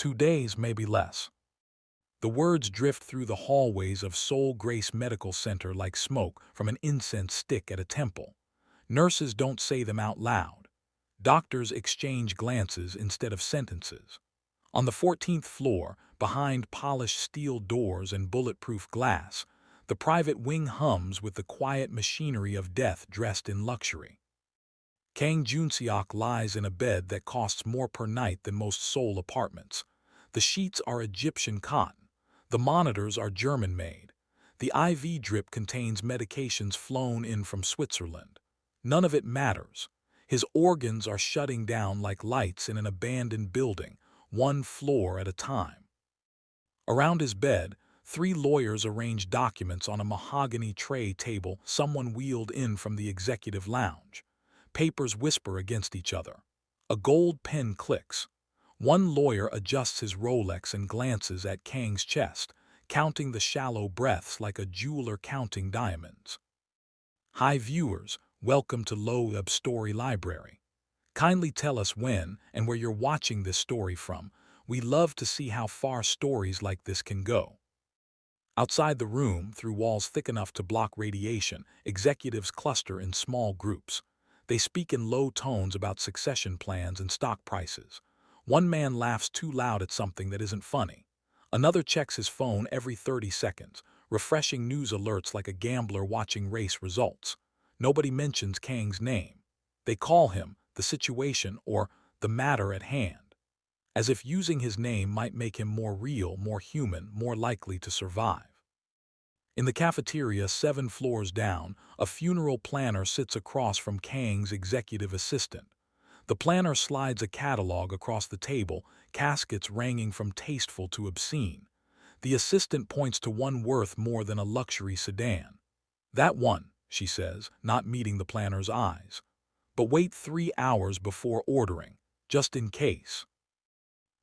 2 days, maybe less. The words drift through the hallways of Soul Grace Medical Center like smoke from an incense stick at a temple. Nurses don't say them out loud. Doctors exchange glances instead of sentences. On the 14th floor, behind polished steel doors and bulletproof glass, the private wing hums with the quiet machinery of death dressed in luxury. Kang Junseok lies in a bed that costs more per night than most Seoul apartments. The sheets are Egyptian cotton. The monitors are German-made. The IV drip contains medications flown in from Switzerland. None of it matters. His organs are shutting down like lights in an abandoned building, one floor at a time. Around his bed, 3 lawyers arrange documents on a mahogany tray table someone wheeled in from the executive lounge. Papers whisper against each other. A gold pen clicks. One lawyer adjusts his Rolex and glances at Kang's chest, counting the shallow breaths like a jeweler counting diamonds. Hi viewers, welcome to Loeb Story Library. Kindly tell us when and where you're watching this story from. We love to see how far stories like this can go. Outside the room, through walls thick enough to block radiation, executives cluster in small groups. They speak in low tones about succession plans and stock prices. One man laughs too loud at something that isn't funny. Another checks his phone every 30 seconds, refreshing news alerts like a gambler watching race results. Nobody mentions Kang's name. They call him the situation or the matter at hand, as if using his name might make him more real, more human, more likely to survive. In the cafeteria 7 floors down, a funeral planner sits across from Kang's executive assistant. The planner slides a catalog across the table, caskets ranging from tasteful to obscene. The assistant points to one worth more than a luxury sedan. That one, she says, not meeting the planner's eyes. But wait 3 hours before ordering, just in case.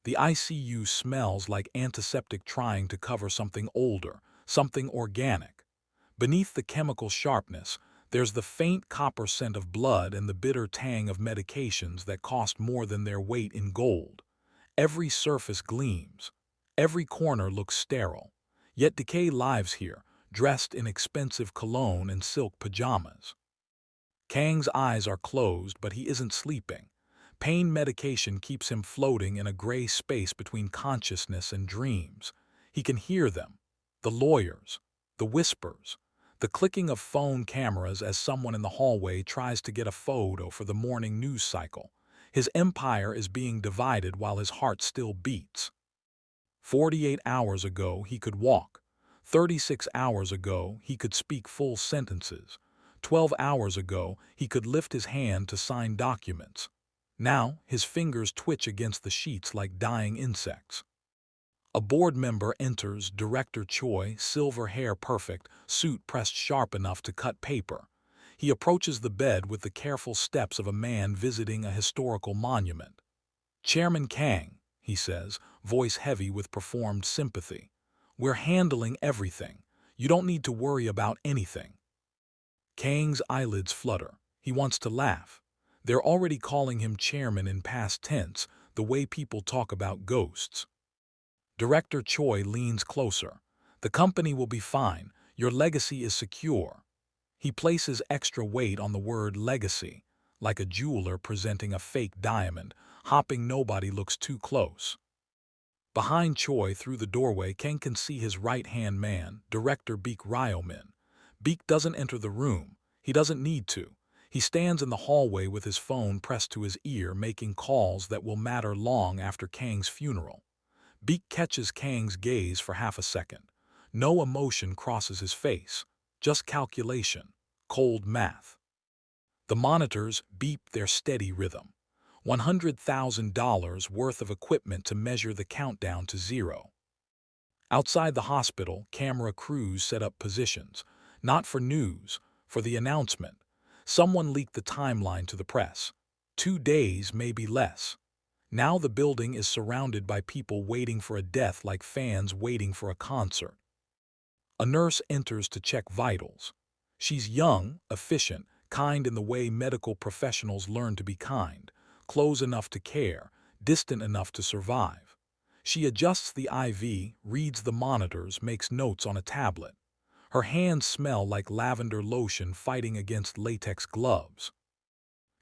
The ICU smells like antiseptic trying to cover something older, something organic. Beneath the chemical sharpness, there's the faint copper scent of blood and the bitter tang of medications that cost more than their weight in gold. Every surface gleams. Every corner looks sterile. Yet decay lives here, dressed in expensive cologne and silk pajamas. Kang's eyes are closed, but he isn't sleeping. Pain medication keeps him floating in a gray space between consciousness and dreams. He can hear them. The lawyers. The whispers. The clicking of phone cameras as someone in the hallway tries to get a photo for the morning news cycle. His empire is being divided while his heart still beats. 48 hours ago, he could walk. 36 hours ago, he could speak full sentences. 12 hours ago, he could lift his hand to sign documents. Now, his fingers twitch against the sheets like dying insects. A board member enters, Director Choi, silver hair perfect, suit pressed sharp enough to cut paper. He approaches the bed with the careful steps of a man visiting a historical monument. Chairman Kang, he says, voice heavy with performed sympathy. We're handling everything. You don't need to worry about anything. Kang's eyelids flutter. He wants to laugh. They're already calling him chairman in past tense, the way people talk about ghosts. Director Choi leans closer. The company will be fine. Your legacy is secure. He places extra weight on the word legacy, like a jeweler presenting a fake diamond, hoping nobody looks too close. Behind Choi, through the doorway, Kang can see his right-hand man, Director Baek Ryo-min. Baek doesn't enter the room. He doesn't need to. He stands in the hallway with his phone pressed to his ear, making calls that will matter long after Kang's funeral. Baek catches Kang's gaze for half a second. No emotion crosses his face, just calculation, cold math. The monitors beep their steady rhythm. $100,000 worth of equipment to measure the countdown to 0. Outside the hospital, camera crews set up positions, not for news, for the announcement. Someone leaked the timeline to the press. 2 days, maybe less. Now the building is surrounded by people waiting for a death like fans waiting for a concert. A nurse enters to check vitals. She's young, efficient, kind in the way medical professionals learn to be kind, close enough to care, distant enough to survive. She adjusts the IV, reads the monitors, makes notes on a tablet. Her hands smell like lavender lotion fighting against latex gloves.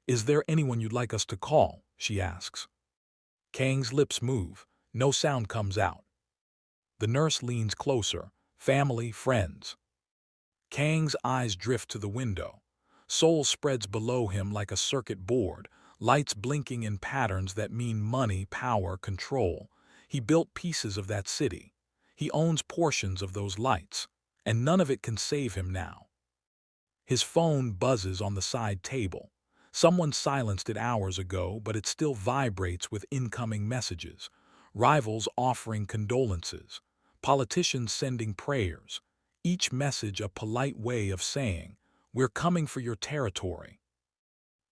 "Is there anyone you'd like us to call?" she asks. Kang's lips move. No sound comes out. The nurse leans closer. "Family, friends." Kang's eyes drift to the window. Seoul spreads below him like a circuit board, lights blinking in patterns that mean money, power, control. He built pieces of that city. He owns portions of those lights, and none of it can save him now. His phone buzzes on the side table. Someone silenced it hours ago, but it still vibrates with incoming messages. Rivals offering condolences. Politicians sending prayers. Each message a polite way of saying, "We're coming for your territory."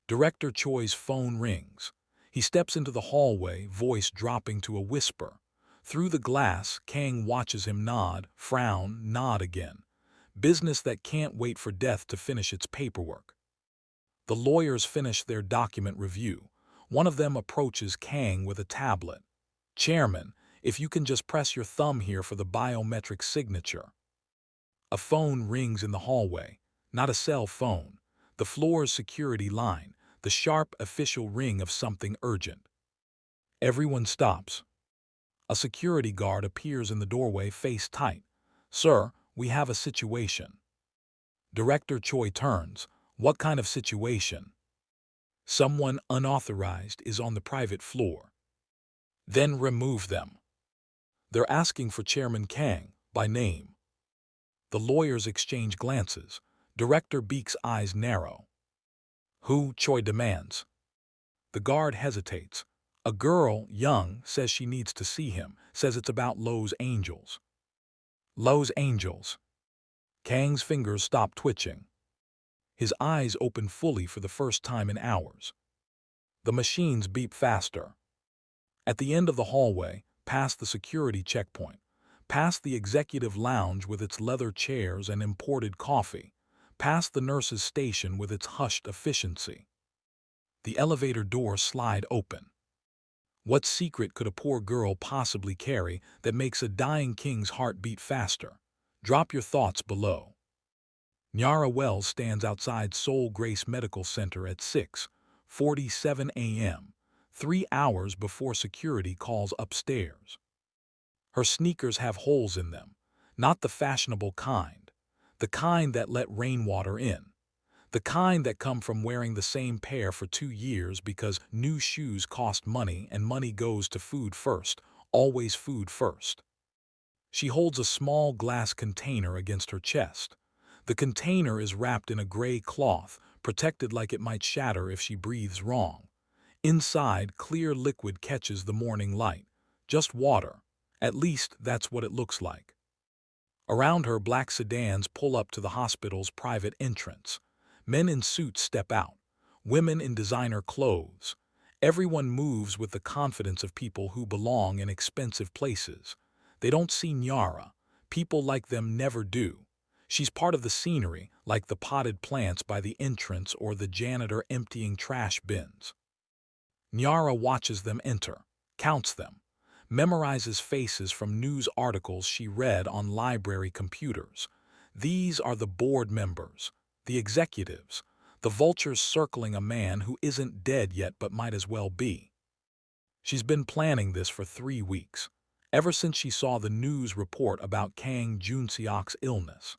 Director Choi's phone rings. He steps into the hallway, voice dropping to a whisper. Through the glass, Kang watches him nod, frown, nod again. Business that can't wait for death to finish its paperwork. The lawyers finish their document review. One of them approaches Kang with a tablet. "Chairman, if you can just press your thumb here for the biometric signature." A phone rings in the hallway. Not a cell phone. The floor's security line, the sharp official ring of something urgent. Everyone stops. A security guard appears in the doorway, face tight. "Sir, we have a situation." Director Choi turns. "What kind of situation?" "Someone unauthorized is on the private floor." "Then remove them." "They're asking for Chairman Kang, by name." The lawyers exchange glances. Director Beek's eyes narrow. "Who?" Choi demands. The guard hesitates. "A girl, young, says she needs to see him, says it's about Lowe's Angels." "Lowe's Angels." Kang's fingers stop twitching. His eyes open fully for the first time in hours. The machines beep faster. At the end of the hallway, past the security checkpoint, past the executive lounge with its leather chairs and imported coffee, past the nurse's station with its hushed efficiency. The elevator doors slide open. What secret could a poor girl possibly carry that makes a dying king's heart beat faster? Drop your thoughts below. Nyara Wells stands outside Seoul Grace Medical Center at 6:47 a.m., 3 hours before security calls upstairs. Her sneakers have holes in them, not the fashionable kind, the kind that let rainwater in, the kind that come from wearing the same pair for 2 years because new shoes cost money and money goes to food first, always food first. She holds a small glass container against her chest. The container is wrapped in a gray cloth, protected like it might shatter if she breathes wrong. Inside, clear liquid catches the morning light. Just water. At least that's what it looks like. Around her, black sedans pull up to the hospital's private entrance. Men in suits step out. Women in designer clothes. Everyone moves with the confidence of people who belong in expensive places. They don't see Nyara. People like them never do. She's part of the scenery, like the potted plants by the entrance or the janitor emptying trash bins. Nyara watches them enter, counts them, memorizes faces from news articles she read on library computers. These are the board members, the executives, the vultures circling a man who isn't dead yet but might as well be. She's been planning this for 3 weeks, ever since she saw the news report about Kang Junseok's illness.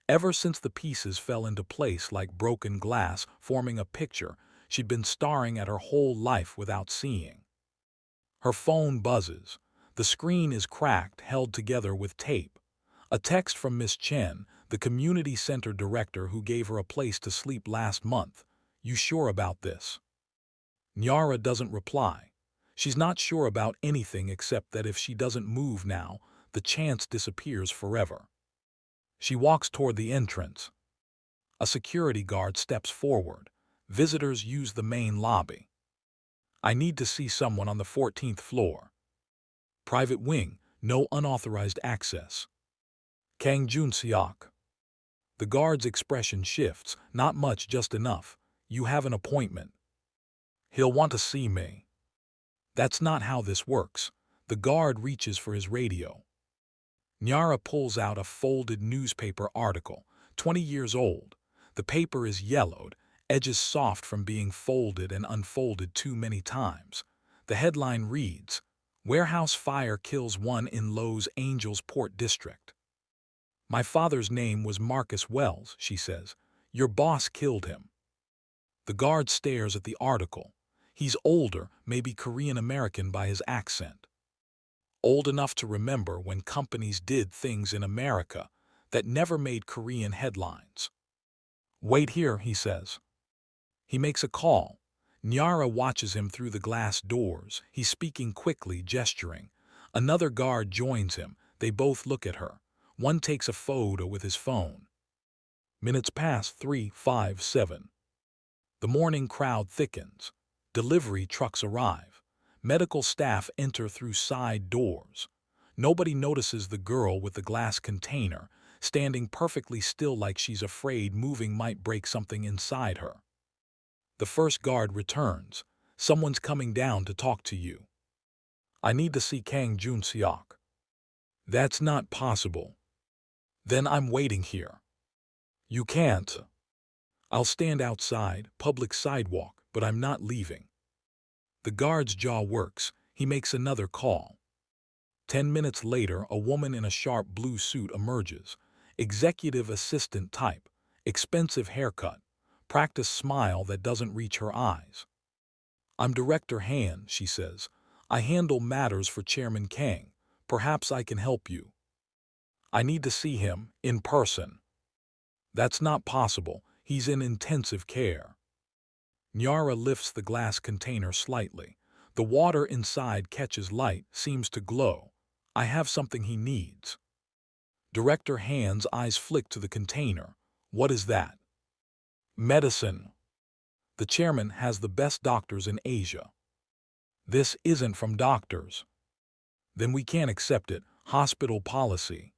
Ever since the pieces fell into place like broken glass, forming a picture she'd been staring at her whole life without seeing. Her phone buzzes. The screen is cracked, held together with tape. A text from Miss Chen, the community center director who gave her a place to sleep last month. "You sure about this?" Nyara doesn't reply. She's not sure about anything except that if she doesn't move now, the chance disappears forever. She walks toward the entrance. A security guard steps forward. Visitors use the main lobby. "I need to see someone on the 14th floor. Private wing, no unauthorized access. Kang Junseok." The guard's expression shifts. "Not much, just enough. You have an appointment." "He'll want to see me." "That's not how this works." The guard reaches for his radio. Nyara pulls out a folded newspaper article, 20 years old. The paper is yellowed, edges soft from being folded and unfolded too many times. The headline reads, "Warehouse Fire Kills One in Lowe's Angels Port District." "My father's name was Marcus Wells," she says. "Your boss killed him." The guard stares at the article. He's older, maybe Korean-American by his accent. Old enough to remember when companies did things in America that never made Korean headlines. "Wait here," he says. He makes a call. Nyara watches him through the glass doors. He's speaking quickly, gesturing. Another guard joins him. They both look at her. One takes a photo with his phone. Minutes pass, 3, 5, 7. The morning crowd thickens. Delivery trucks arrive. Medical staff enter through side doors. Nobody notices the girl with the glass container, standing perfectly still like she's afraid moving might break something inside her. The first guard returns. "Someone's coming down to talk to you." "I need to see Kang Jun-seok." "That's not possible." "Then I'm waiting here." "You can't." "I'll stand outside, public sidewalk, but I'm not leaving." The guard's jaw works. He makes another call. 10 minutes later, a woman in a sharp blue suit emerges. Executive assistant type, expensive haircut, practiced smile that doesn't reach her eyes. "I'm Director Han," she says. "I handle matters for Chairman Kang. Perhaps I can help you." "I need to see him, in person." "That's not possible. He's in intensive care." Nyara lifts the glass container slightly. The water inside catches light, seems to glow. "I have something he needs." Director Han's eyes flick to the container. "What is that?" "Medicine. The chairman has the best doctors in Asia." "This isn't from doctors." "Then we can't accept it. Hospital policy."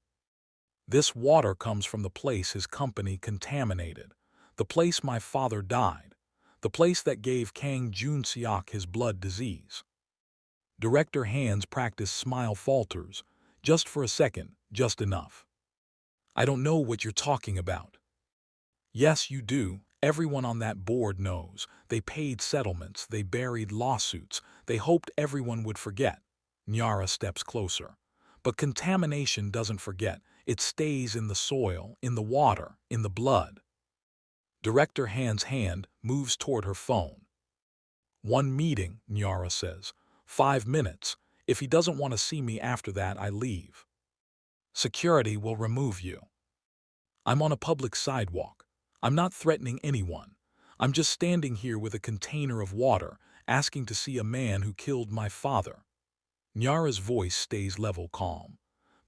"This water comes from the place his company contaminated. The place my father died. The place that gave Kang Jun-seok his blood disease." Director Han's practiced smile falters. "Just for a second, just enough." "I don't know what you're talking about." "Yes, you do. Everyone on that board knows. They paid settlements, they buried lawsuits, they hoped everyone would forget." Nyara steps closer. "But contamination doesn't forget. It stays in the soil, in the water, in the blood." Director Han's hand moves toward her phone. "One meeting," Nyara says. 5 minutes. If he doesn't want to see me after that, I leave. Security will remove you." "I'm on a public sidewalk. I'm not threatening anyone. I'm just standing here with a container of water, asking to see a man who killed my father." Nyara's voice stays level, calm.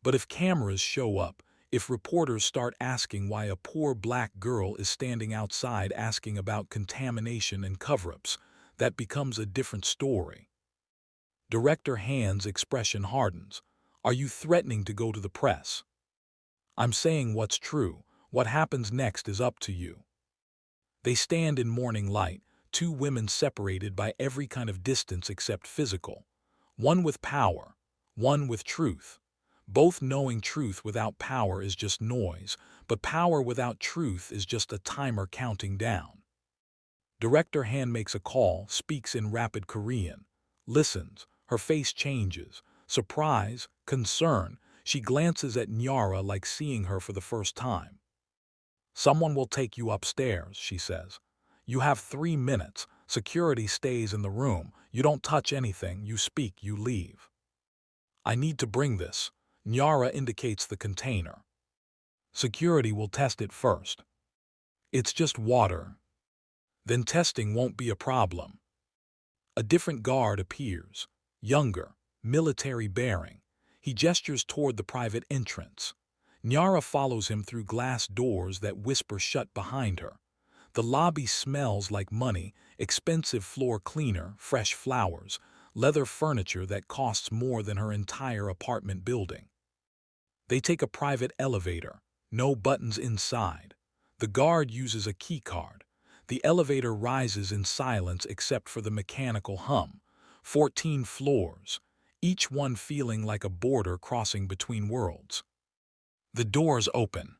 "But if cameras show up, if reporters start asking why a poor black girl is standing outside asking about contamination and cover-ups, that becomes a different story." Director Han's expression hardens. "Are you threatening to go to the press?" "I'm saying what's true. What happens next is up to you." They stand in morning light, two women separated by every kind of distance except physical. One with power, one with truth. Both knowing truth without power is just noise, but power without truth is just a timer counting down. Director Han makes a call, speaks in rapid Korean, listens. Her face changes. Surprise, concern. She glances at Nyara like seeing her for the first time. "Someone will take you upstairs," she says. "You have 3 minutes. Security stays in the room. You don't touch anything. You speak, you leave." "I need to bring this." Nyara indicates the container. "Security will test it first." "It's just water." "Then testing won't be a problem." A different guard appears. Younger, military bearing. He gestures toward the private entrance. Nyara follows him through glass doors that whisper shut behind her. The lobby smells like money, expensive floor cleaner, fresh flowers, leather furniture that costs more than her entire apartment building. They take a private elevator. No buttons inside. The guard uses a key card. The elevator rises in silence except for the mechanical hum. 14 floors. each one feeling like a border crossing between worlds. The doors open.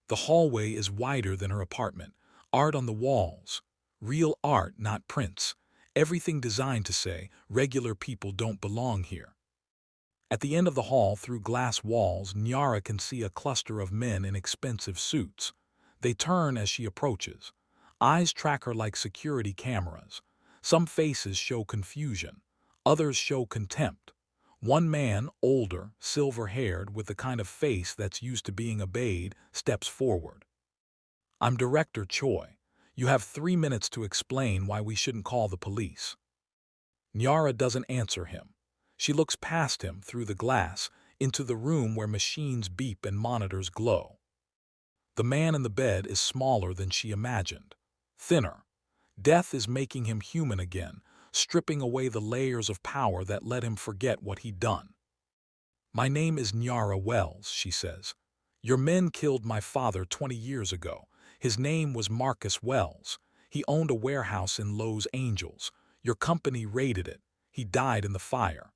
The hallway is wider than her apartment. Art on the walls. Real art, not prints. Everything designed to say, regular people don't belong here. At the end of the hall, through glass walls, Nyara can see a cluster of men in expensive suits. They turn as she approaches. Eyes track her like security cameras. Some faces show confusion. Others show contempt. One man, older, silver-haired, with the kind of face that's used to being obeyed, steps forward. "I'm Director Choi. You have 3 minutes to explain why we shouldn't call the police." Nyara doesn't answer him. She looks past him through the glass into the room where machines beep and monitors glow. The man in the bed is smaller than she imagined, thinner. Death is making him human again, stripping away the layers of power that let him forget what he'd done. "My name is Nyara Wells," she says. "Your men killed my father 20 years ago. His name was Marcus Wells. He owned a warehouse in Los Angeles. Your company raided it. He died in the fire."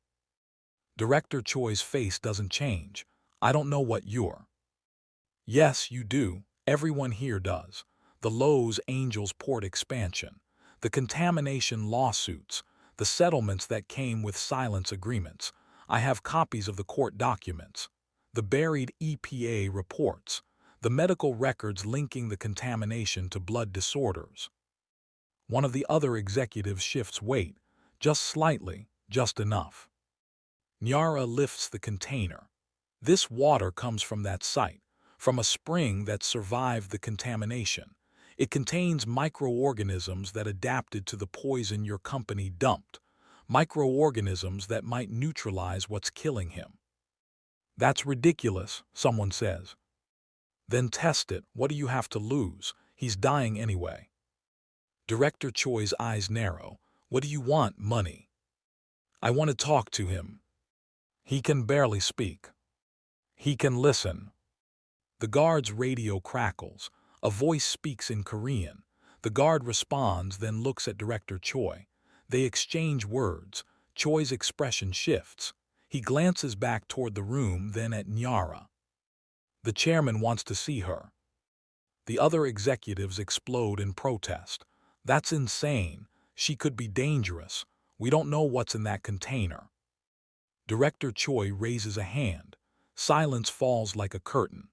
Director Choi's face doesn't change. "I don't know what you're—" "Yes, you do. Everyone here does. The Los Angeles port expansion, the contamination lawsuits, the settlements that came with silence agreements. I have copies of the court documents, the buried EPA reports, the medical records linking the contamination to blood disorders." One of the other executives shifts weight, just slightly, just enough. Nyara lifts the container. "This water comes from that site, from a spring that survived the contamination. It contains microorganisms that adapted to the poison your company dumped, microorganisms that might neutralize what's killing him." "That's ridiculous," someone says. "Then test it. What do you have to lose? He's dying anyway." Director Choi's eyes narrow. "What do you want, money?" "I want to talk to him." "He can barely speak." "He can listen." The guard's radio crackles. A voice speaks in Korean. The guard responds, then looks at Director Choi. They exchange words. Choi's expression shifts. He glances back toward the room, then at Nyara. "The chairman wants to see her." The other executives explode in protest. "That's insane. She could be dangerous. We don't know what's in that container." Director Choi raises a hand. Silence falls like a curtain.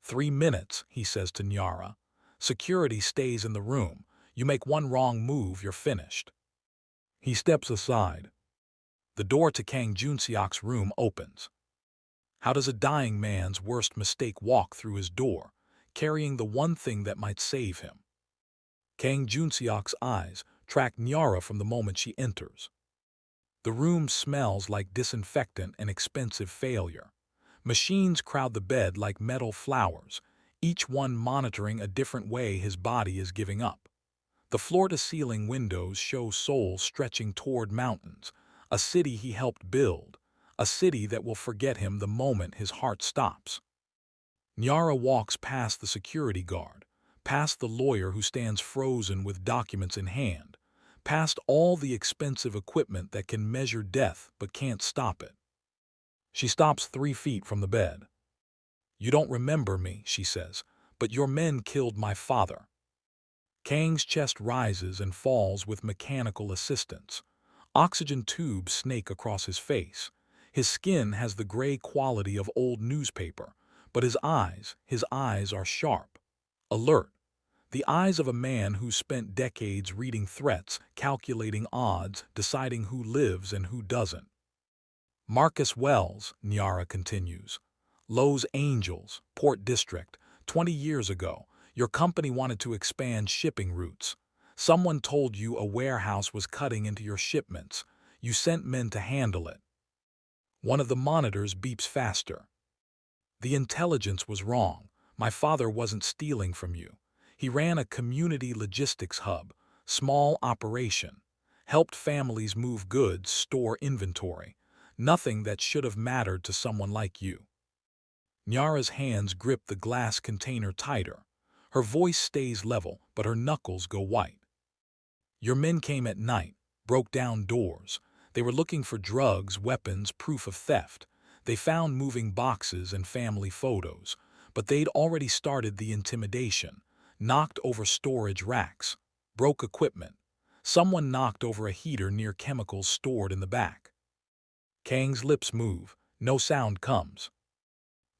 3 minutes, he says to Nyara. "Security stays in the room. You make one wrong move, you're finished." He steps aside. The door to Kang Junseok's room opens. How does a dying man's worst mistake walk through his door, carrying the one thing that might save him? Kang Junseok's eyes track Nyara from the moment she enters. The room smells like disinfectant and expensive failure. Machines crowd the bed like metal flowers, each one monitoring a different way his body is giving up. The floor-to-ceiling windows show souls stretching toward mountains, a city he helped build, a city that will forget him the moment his heart stops. Nyara walks past the security guard, past the lawyer who stands frozen with documents in hand, past all the expensive equipment that can measure death but can't stop it. She stops 3 feet from the bed. "You don't remember me," she says, "but your men killed my father." Kang's chest rises and falls with mechanical assistance. Oxygen tubes snake across his face. His skin has the gray quality of old newspaper, but his eyes are sharp, alert. The eyes of a man who spent decades reading threats, calculating odds, deciding who lives and who doesn't. "Marcus Wells," Nyara continues. "Los Angeles, Port District. 20 years ago, your company wanted to expand shipping routes. Someone told you a warehouse was cutting into your shipments. You sent men to handle it." One of the monitors beeps faster. "The intelligence was wrong. My father wasn't stealing from you. He ran a community logistics hub, small operation, helped families move goods, store inventory. Nothing that should have mattered to someone like you." Nyara's hands grip the glass container tighter. Her voice stays level, but her knuckles go white. "Your men came at night, broke down doors. They were looking for drugs, weapons, proof of theft. They found moving boxes and family photos, but they'd already started the intimidation, knocked over storage racks, broke equipment. Someone knocked over a heater near chemicals stored in the back. Kang's lips move. No sound comes.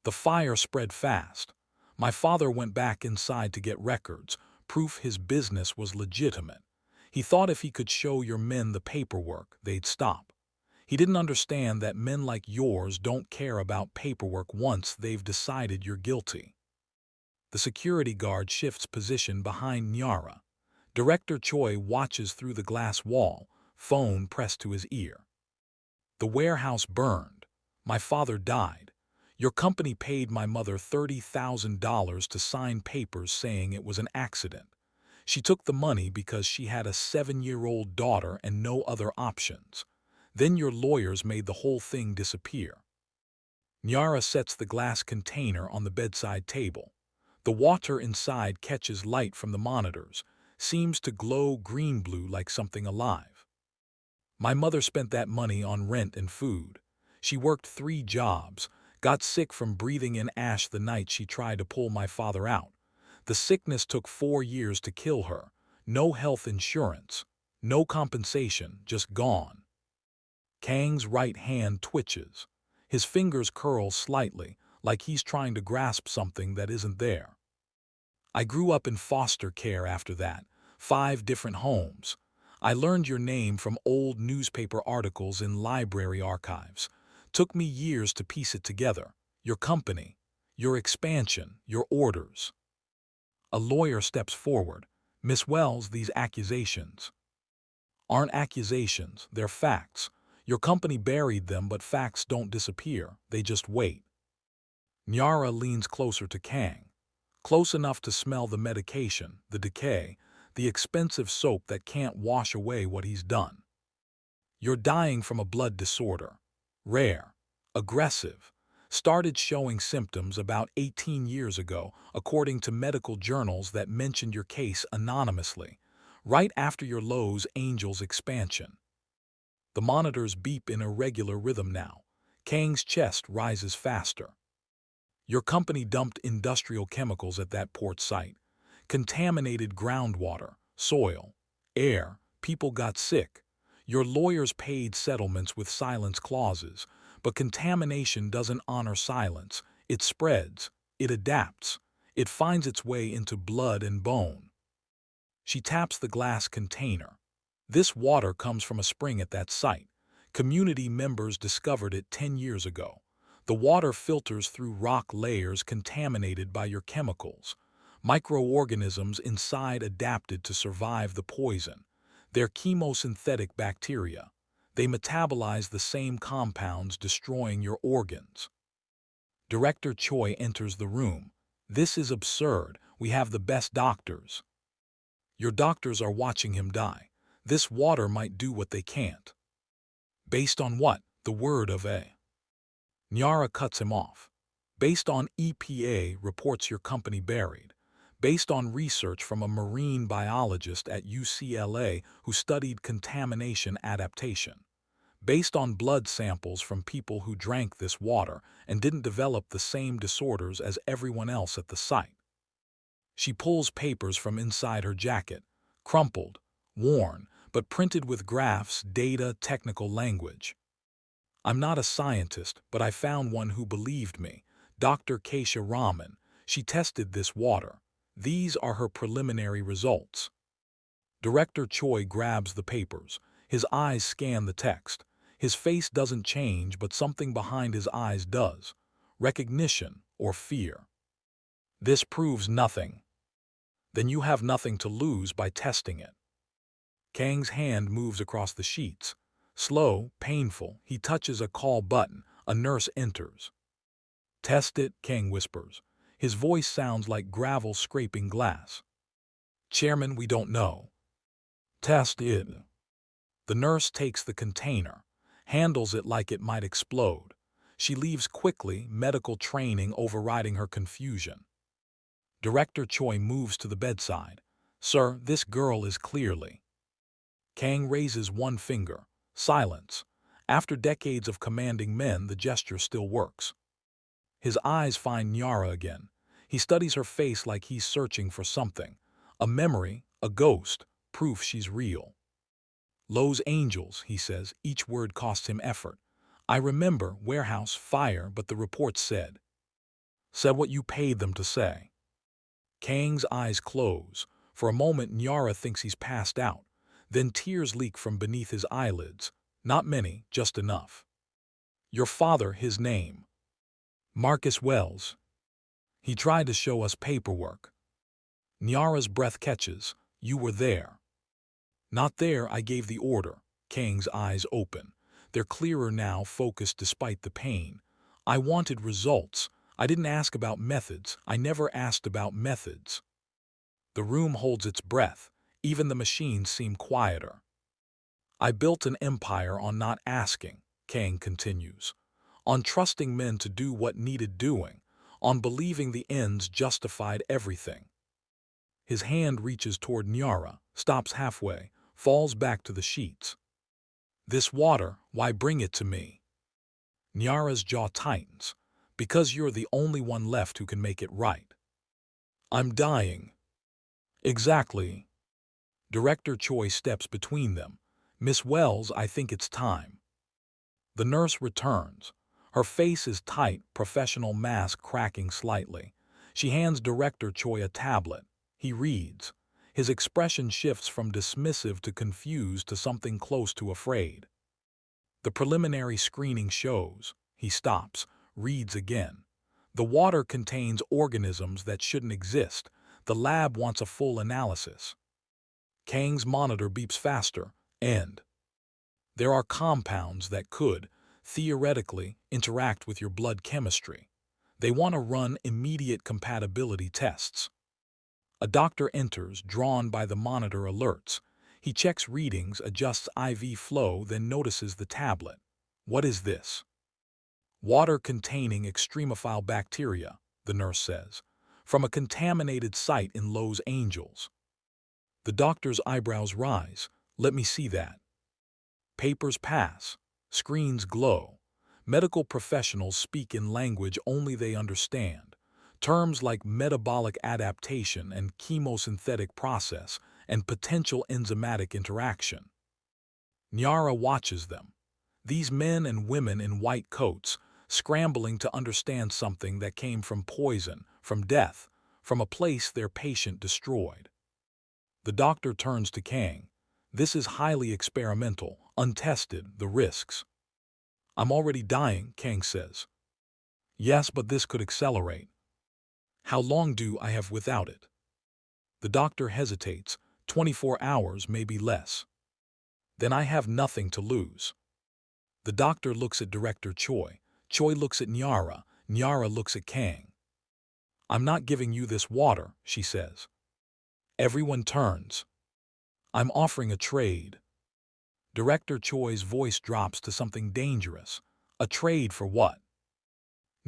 The fire spread fast. My father went back inside to get records, proof his business was legitimate. He thought if he could show your men the paperwork, they'd stop. He didn't understand that men like yours don't care about paperwork once they've decided you're guilty. The security guard shifts position behind Nyara. Director Choi watches through the glass wall, phone pressed to his ear. The warehouse burned. My father died. Your company paid my mother $30,000 to sign papers saying it was an accident. She took the money because she had a 7-year-old daughter and no other options. Then your lawyers made the whole thing disappear. Nyara sets the glass container on the bedside table. The water inside catches light from the monitors, seems to glow green-blue like something alive. My mother spent that money on rent and food. She worked 3 jobs, got sick from breathing in ash the night she tried to pull my father out. The sickness took 4 years to kill her. No health insurance, no compensation, just gone. Kang's right hand twitches. His fingers curl slightly, like he's trying to grasp something that isn't there. I grew up in foster care after that, 5 different homes. I learned your name from old newspaper articles in library archives. Took me years to piece it together. Your company, your expansion, your orders. A lawyer steps forward. Miss Wells, these accusations aren't accusations, they're facts. Your company buried them, but facts don't disappear, they just wait. Nyara leans closer to Kang, close enough to smell the medication, the decay, the expensive soap that can't wash away what he's done. You're dying from a blood disorder. Rare. Aggressive. Started showing symptoms about 18 years ago, according to medical journals that mentioned your case anonymously, right after your Lowe's Angels expansion. The monitors beep in irregular rhythm now. Kang's chest rises faster. Your company dumped industrial chemicals at that port site. Contaminated groundwater, soil, air, people got sick. Your lawyers paid settlements with silence clauses, but contamination doesn't honor silence. It spreads, it adapts, it finds its way into blood and bone. She taps the glass container. This water comes from a spring at that site. Community members discovered it 10 years ago. The water filters through rock layers contaminated by your chemicals. Microorganisms inside adapted to survive the poison. They're chemosynthetic bacteria. They metabolize the same compounds, destroying your organs. Director Choi enters the room. This is absurd. We have the best doctors. Your doctors are watching him die. This water might do what they can't. Based on what? The word of a. Nyara cuts him off. Based on EPA reports your company buried. Based on research from a marine biologist at UCLA who studied contamination adaptation. Based on blood samples from people who drank this water and didn't develop the same disorders as everyone else at the site. She pulls papers from inside her jacket, crumpled, worn, but printed with graphs, data, technical language. I'm not a scientist, but I found one who believed me, Dr. Keisha Raman. She tested this water. These are her preliminary results. Director Choi grabs the papers. His eyes scan the text. His face doesn't change, but something behind his eyes does. Recognition or fear. This proves nothing. Then you have nothing to lose by testing it. Kang's hand moves across the sheets. Slow, painful, he touches a call button. A nurse enters. Test it, Kang whispers. His voice sounds like gravel scraping glass. Chairman, we don't know. Test it. The nurse takes the container, handles it like it might explode. She leaves quickly, medical training overriding her confusion. Director Choi moves to the bedside. Sir, this girl is clearly. Kang raises one finger. Silence. After decades of commanding men, the gesture still works. His eyes find Nyara again. He studies her face like he's searching for something. A memory, a ghost, proof she's real. Los Angels, he says, each word costs him effort. I remember, warehouse, fire, but the report said what you paid them to say. Kang's eyes close. For a moment, Nyara thinks he's passed out. Then tears leak from beneath his eyelids. Not many, just enough. Your father, his name. Marcus Wells. He tried to show us paperwork. Nyara's breath catches. You were there. Not there, I gave the order. Kang's eyes open. They're clearer now, focused despite the pain. I wanted results. I didn't ask about methods. I never asked about methods. The room holds its breath. Even the machines seem quieter. I built an empire on not asking, Kang continues. On trusting men to do what needed doing. On believing the ends justified everything. His hand reaches toward Nyara, stops halfway, falls back to the sheets. This water, why bring it to me? Nyara's jaw tightens. Because you're the only one left who can make it right. I'm dying. Exactly. Director Choi steps between them. Miss Wells, I think it's time. The nurse returns. Her face is tight, professional mask cracking slightly. She hands Director Choi a tablet. He reads. His expression shifts from dismissive to confused to something close to afraid. The preliminary screening shows. He stops, reads again. The water contains organisms that shouldn't exist. The lab wants a full analysis. Kang's monitor beeps faster. End. There are compounds that could, theoretically, interact with your blood chemistry. They want to run immediate compatibility tests. A doctor enters, drawn by the monitor alerts. He checks readings, adjusts IV flow, then notices the tablet. What is this? Water containing extremophile bacteria, the nurse says, from a contaminated site in Los Angeles. The doctor's eyebrows rise. Let me see that. Papers pass. Screens glow. Medical professionals speak in language only they understand. Terms like metabolic adaptation and chemosynthetic process and potential enzymatic interaction. Nyara watches them. These men and women in white coats, scrambling to understand something that came from poison, from death, from a place their patient destroyed. The doctor turns to Kang. This is highly experimental, untested, the risks. I'm already dying, Kang says. Yes, but this could accelerate. How long do I have without it? The doctor hesitates. 24 hours, maybe less. Then I have nothing to lose. The doctor looks at Director Choi. Choi looks at Nyara. Nyara looks at Kang. I'm not giving you this water, she says. Everyone turns. I'm offering a trade. Director Choi's voice drops to something dangerous. A trade for what?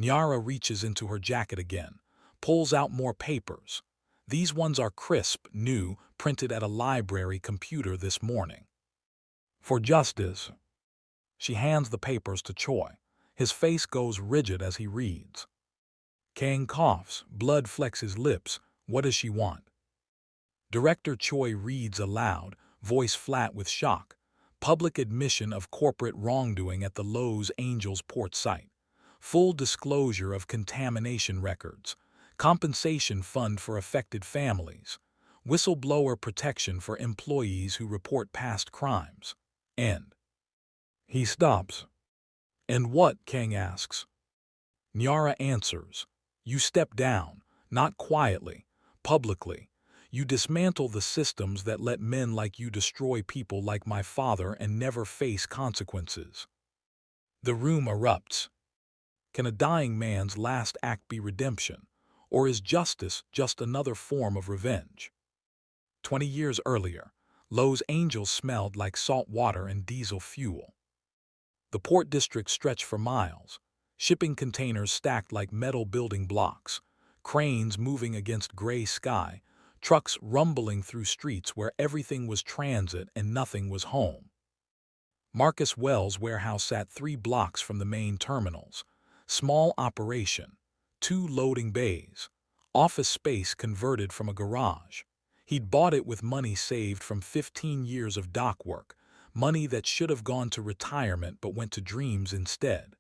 Nyara reaches into her jacket again, pulls out more papers. These ones are crisp, new, printed at a library computer this morning. For justice. She hands the papers to Choi. His face goes rigid as he reads. Kang coughs, blood flecks his lips. What does she want? Director Choi reads aloud, voice flat with shock. Public admission of corporate wrongdoing at the Los Angeles port site. Full disclosure of contamination records. Compensation fund for affected families. Whistleblower protection for employees who report past crimes. End. He stops. And what? Kang asks. Nyara answers. You step down, not quietly, publicly. You dismantle the systems that let men like you destroy people like my father and never face consequences. The room erupts. Can a dying man's last act be redemption? Or is justice just another form of revenge? 20 years earlier, Los Angeles smelled like salt water and diesel fuel. The port district stretched for miles, shipping containers stacked like metal building blocks, cranes moving against gray sky, trucks rumbling through streets where everything was transit and nothing was home. Marcus Wells' warehouse sat 3 blocks from the main terminals. Small operation, 2 loading bays, office space converted from a garage. He'd bought it with money saved from 15 years of dock work, money that should have gone to retirement but went to dreams instead.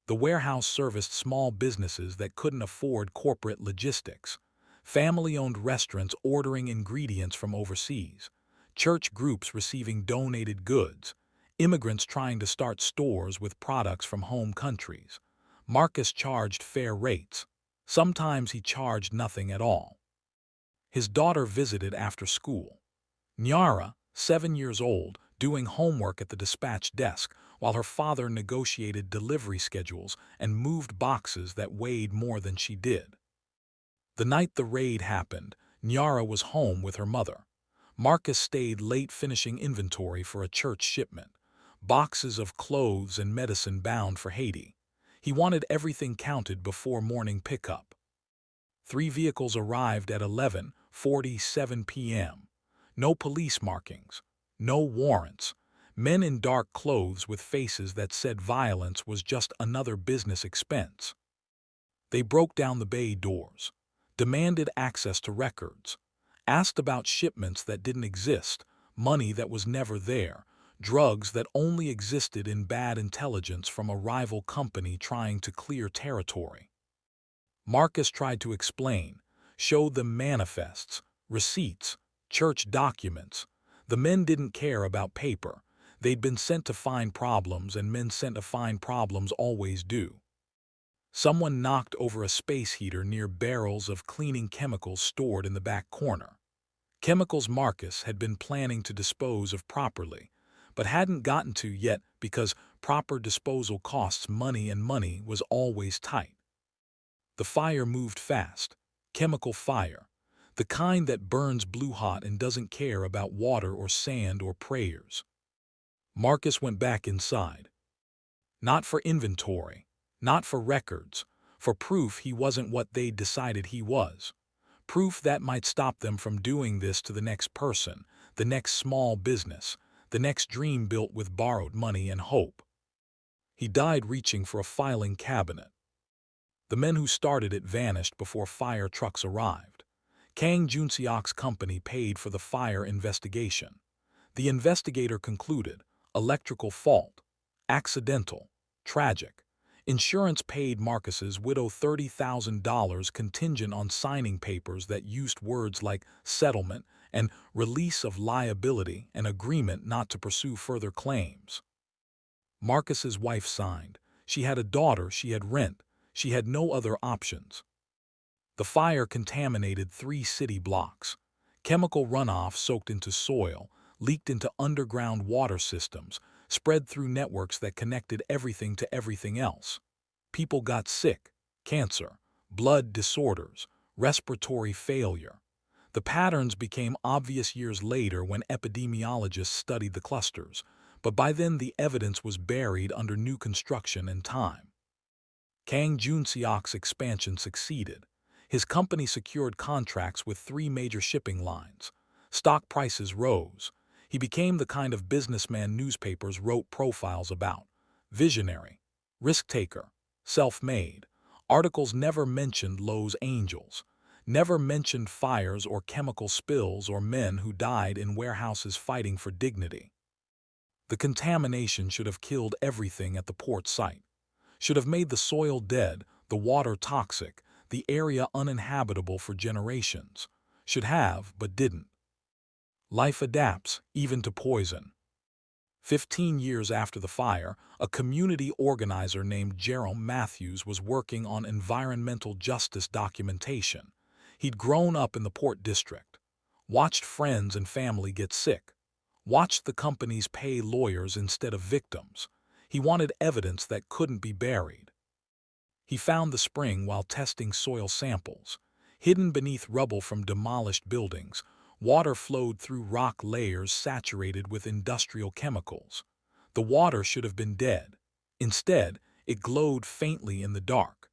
The warehouse serviced small businesses that couldn't afford corporate logistics, family-owned restaurants ordering ingredients from overseas, church groups receiving donated goods, immigrants trying to start stores with products from home countries. Marcus charged fair rates. Sometimes he charged nothing at all. His daughter visited after school. Nyara, 7 years old, doing homework at the dispatch desk while her father negotiated delivery schedules and moved boxes that weighed more than she did. The night the raid happened, Nyara was home with her mother. Marcus stayed late finishing inventory for a church shipment, boxes of clothes and medicine bound for Haiti. He wanted everything counted before morning pickup. 3 vehicles arrived at 11:47 p.m. No police markings, no warrants, men in dark clothes with faces that said violence was just another business expense. They broke down the bay doors, demanded access to records, asked about shipments that didn't exist, money that was never there, drugs that only existed in bad intelligence from a rival company trying to clear territory. Marcus tried to explain, showed them manifests, receipts, church documents. The men didn't care about paper. They'd been sent to find problems, and men sent to find problems always do. Someone knocked over a space heater near barrels of cleaning chemicals stored in the back corner. Chemicals Marcus had been planning to dispose of properly, but hadn't gotten to yet because proper disposal costs money and money was always tight. The fire moved fast. Chemical fire. The kind that burns blue hot and doesn't care about water or sand or prayers. Marcus went back inside. Not for inventory, not for records, for proof he wasn't what they'd decided he was. Proof that might stop them from doing this to the next person, the next small business, the next dream built with borrowed money and hope. He died reaching for a filing cabinet. The men who started it vanished before fire trucks arrived. Kang Junseok's company paid for the fire investigation. The investigator concluded, electrical fault, accidental, tragic. Insurance paid Marcus's widow $30,000 contingent on signing papers that used words like settlement and release of liability and agreement not to pursue further claims. Marcus's wife signed. She had a daughter she had rent. She had no other options. The fire contaminated 3 city blocks. Chemical runoff soaked into soil, leaked into underground water systems, spread through networks that connected everything to everything else. People got sick, cancer, blood disorders, respiratory failure. The patterns became obvious years later when epidemiologists studied the clusters, but by then the evidence was buried under new construction and time. Kang Junseok's expansion succeeded. His company secured contracts with 3 major shipping lines. Stock prices rose. He became the kind of businessman newspapers wrote profiles about. Visionary, risk-taker, self-made. Articles never mentioned Lowe's angels, never mentioned fires or chemical spills or men who died in warehouses fighting for dignity. The contamination should have killed everything at the port site. Should have made the soil dead, the water toxic, the area uninhabitable for generations. Should have, but didn't. Life adapts, even to poison. 15 years after the fire, a community organizer named Jerome Matthews was working on environmental justice documentation. He'd grown up in the Port District, watched friends and family get sick, watched the companies pay lawyers instead of victims. He wanted evidence that couldn't be buried. He found the spring while testing soil samples. Hidden beneath rubble from demolished buildings, water flowed through rock layers saturated with industrial chemicals. The water should have been dead. Instead, it glowed faintly in the dark,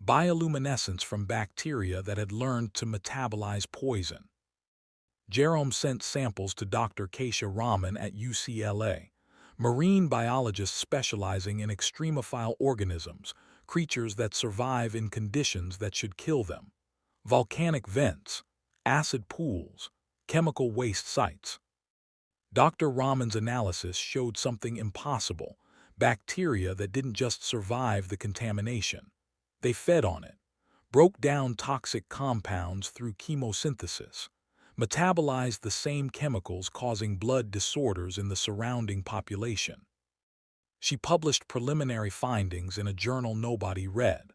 bioluminescence from bacteria that had learned to metabolize poison. Jerome sent samples to Dr. Keisha Rahman at UCLA. Marine biologists specializing in extremophile organisms, creatures that survive in conditions that should kill them. Volcanic vents, acid pools, chemical waste sites. Dr. Raman's analysis showed something impossible: bacteria that didn't just survive the contamination. They fed on it, broke down toxic compounds through chemosynthesis, metabolized the same chemicals causing blood disorders in the surrounding population. She published preliminary findings in a journal nobody read,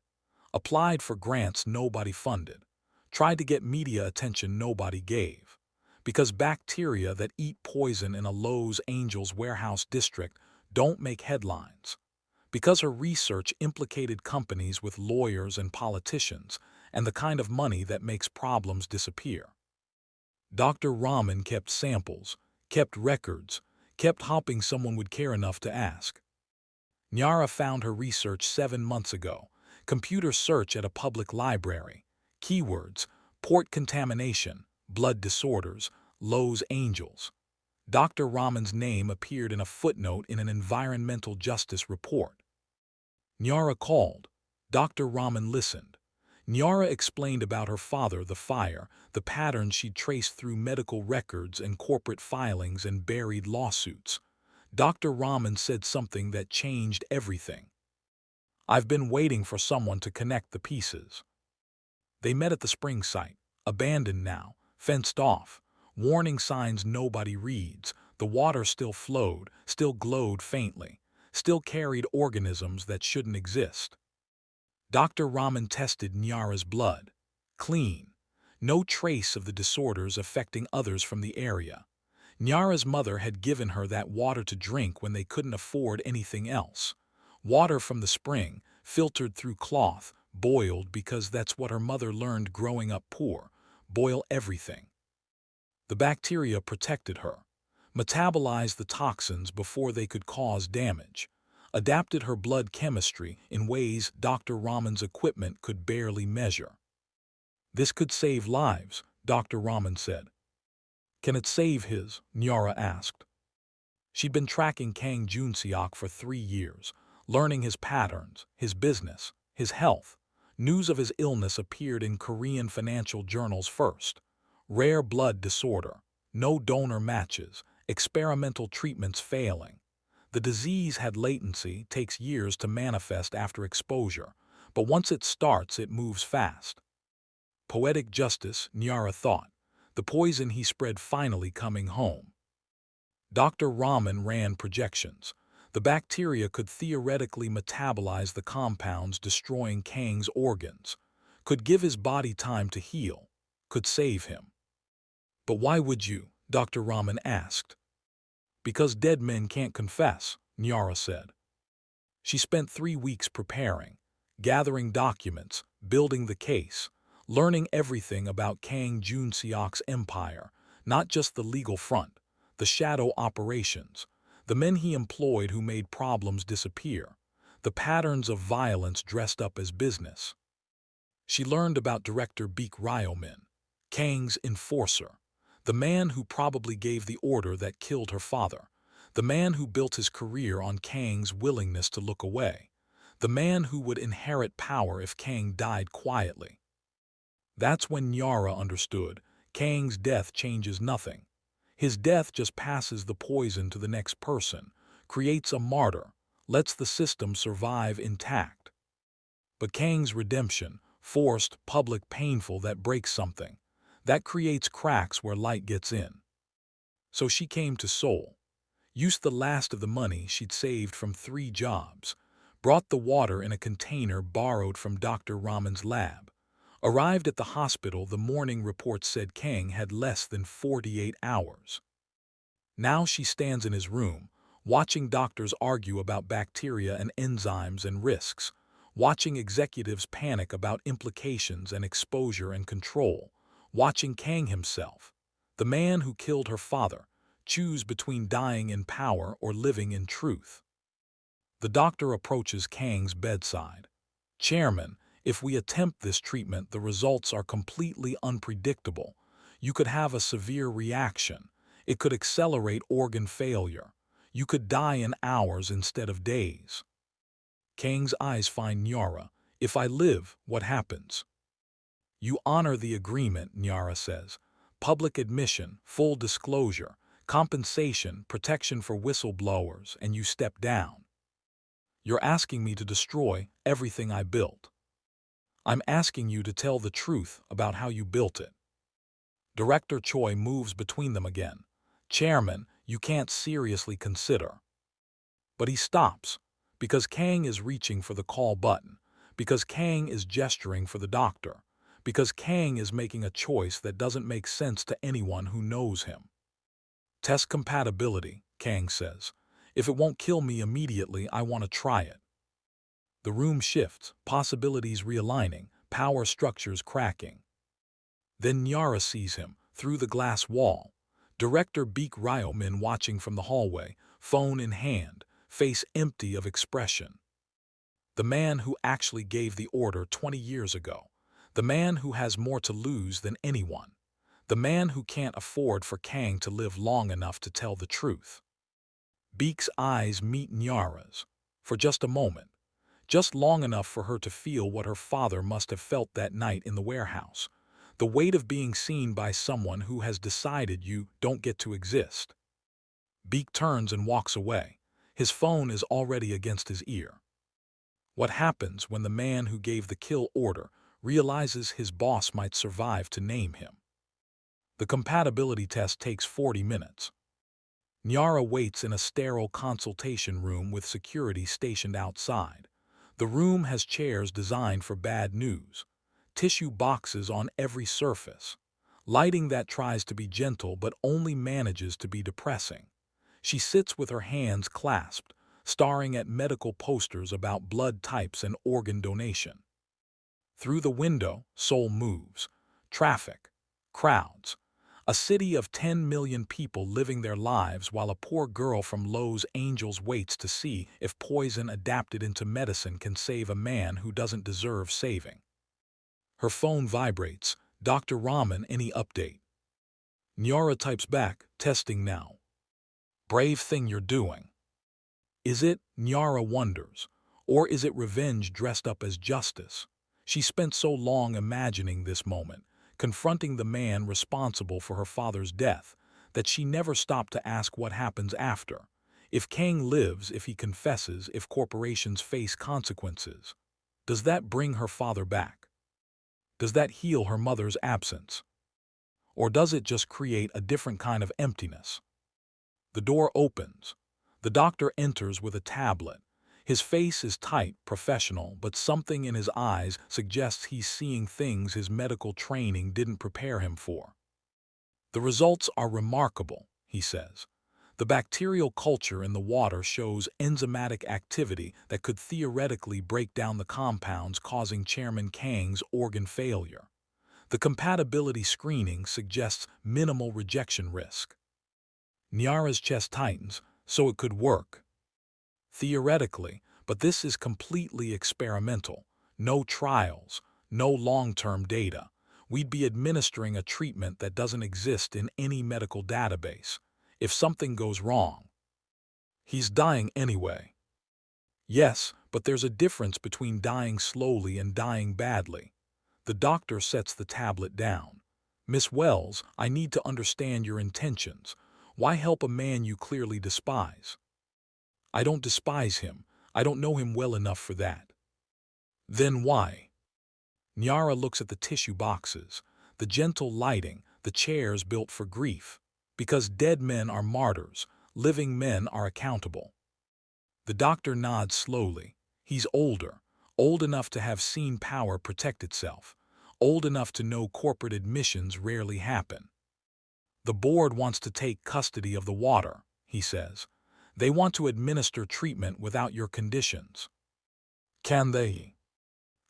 applied for grants nobody funded, tried to get media attention nobody gave. Because bacteria that eat poison in a Lowe's Angels warehouse district don't make headlines. Because her research implicated companies with lawyers and politicians and the kind of money that makes problems disappear. Dr. Raman kept samples, kept records, kept hoping someone would care enough to ask. Nyara found her research 7 months ago. Computer search at a public library. Keywords: port contamination, blood disorders, Lowe's Angels. Dr. Raman's name appeared in a footnote in an environmental justice report. Nyara called. Dr. Raman listened. Nyara explained about her father, the fire, the patterns she'd traced through medical records and corporate filings and buried lawsuits. Dr. Raman said something that changed everything. "I've been waiting for someone to connect the pieces." They met at the spring site, abandoned now, fenced off, warning signs nobody reads. The water still flowed, still glowed faintly, still carried organisms that shouldn't exist. Dr. Raman tested Nyara's blood. Clean. No trace of the disorders affecting others from the area. Nyara's mother had given her that water to drink when they couldn't afford anything else. Water from the spring, filtered through cloth, boiled because that's what her mother learned growing up poor. Boil everything. The bacteria protected her, metabolized the toxins before they could cause damage, adapted her blood chemistry in ways Dr. Raman's equipment could barely measure. "This could save lives," Dr. Raman said. "Can it save his?" Nyara asked. She'd been tracking Kang Junseok for 3 years, learning his patterns, his business, his health. News of his illness appeared in Korean financial journals first. Rare blood disorder, no donor matches, experimental treatments failing. The disease had latency, takes years to manifest after exposure, but once it starts, it moves fast. Poetic justice, Nyara thought. The poison he spread finally coming home. Dr. Raman ran projections. The bacteria could theoretically metabolize the compounds destroying Kang's organs, could give his body time to heal, could save him. "But why would you?" Dr. Raman asked. "Because dead men can't confess," Nyara said. She spent 3 weeks preparing, gathering documents, building the case, learning everything about Kang Junseok's empire, not just the legal front, the shadow operations, the men he employed who made problems disappear, the patterns of violence dressed up as business. She learned about Director Baek Ryomin, Kang's enforcer, the man who probably gave the order that killed her father, the man who built his career on Kang's willingness to look away, the man who would inherit power if Kang died quietly. That's when Nyara understood. Kang's death changes nothing. His death just passes the poison to the next person, creates a martyr, lets the system survive intact. But Kang's redemption, forced, public, painful, that breaks something. That creates cracks where light gets in. So she came to Seoul, used the last of the money she'd saved from 3 jobs, brought the water in a container borrowed from Dr. Raman's lab, arrived at the hospital. The morning report said Kang had less than 48 hours. Now she stands in his room, watching doctors argue about bacteria and enzymes and risks, watching executives panic about implications and exposure and control, watching Kang himself, the man who killed her father, choose between dying in power or living in truth. The doctor approaches Kang's bedside. "Chairman, if we attempt this treatment, the results are completely unpredictable. You could have a severe reaction. It could accelerate organ failure. You could die in hours instead of days. Kang's eyes find Nyara. If I live, what happens? You honor the agreement, Nyara says. Public admission, full disclosure, compensation, protection for whistleblowers, and you step down. You're asking me to destroy everything I built. I'm asking you to tell the truth about how you built it. Director Choi moves between them again. Chairman, you can't seriously consider. But he stops, because Kang is reaching for the call button, because Kang is gesturing for the doctor, because Kang is making a choice that doesn't make sense to anyone who knows him. Test compatibility, Kang says. If it won't kill me immediately, I want to try it. The room shifts, possibilities realigning, power structures cracking. Then Nyara sees him, through the glass wall. Director Beek Ryomin watching from the hallway, phone in hand, face empty of expression. The man who actually gave the order 20 years ago. The man who has more to lose than anyone. The man who can't afford for Kang to live long enough to tell the truth. Beek's eyes meet Nyara's. For just a moment. Just long enough for her to feel what her father must have felt that night in the warehouse. The weight of being seen by someone who has decided you don't get to exist. Beek turns and walks away. His phone is already against his ear. What happens when the man who gave the kill order realizes his boss might survive to name him? The compatibility test takes 40 minutes. Nyara waits in a sterile consultation room with security stationed outside. The room has chairs designed for bad news, tissue boxes on every surface, lighting that tries to be gentle but only manages to be depressing. She sits with her hands clasped, staring at medical posters about blood types and organ donation. Through the window, Seoul moves. Traffic, crowds. A city of 10 million people living their lives while a poor girl from Los Angeles waits to see if poison adapted into medicine can save a man who doesn't deserve saving. Her phone vibrates. Dr. Rahman, any update? Nyara types back, testing now. Brave thing you're doing. Is it, Nyara wonders, or is it revenge dressed up as justice? She spent so long imagining this moment, confronting the man responsible for her father's death, that she never stopped to ask what happens after. If Kang lives, if he confesses, if corporations face consequences, does that bring her father back? Does that heal her mother's absence? Or does it just create a different kind of emptiness? The door opens. The doctor enters with a tablet. His face is tight, professional, but something in his eyes suggests he's seeing things his medical training didn't prepare him for. The results are remarkable, he says. The bacterial culture in the water shows enzymatic activity that could theoretically break down the compounds causing Chairman Kang's organ failure. The compatibility screening suggests minimal rejection risk. Nyara's chest tightens, so it could work. Theoretically, but this is completely experimental. No trials, no long-term data. We'd be administering a treatment that doesn't exist in any medical database. If something goes wrong, he's dying anyway. Yes, but there's a difference between dying slowly and dying badly. The doctor sets the tablet down. Miss Wells, I need to understand your intentions. Why help a man you clearly despise? I don't despise him. I don't know him well enough for that. Then why? Nyara looks at the tissue boxes, the gentle lighting, the chairs built for grief. Because dead men are martyrs, living men are accountable. The doctor nods slowly. He's older, old enough to have seen power protect itself, old enough to know corporate admissions rarely happen. The board wants to take custody of the water, he says. They want to administer treatment without your conditions. Can they?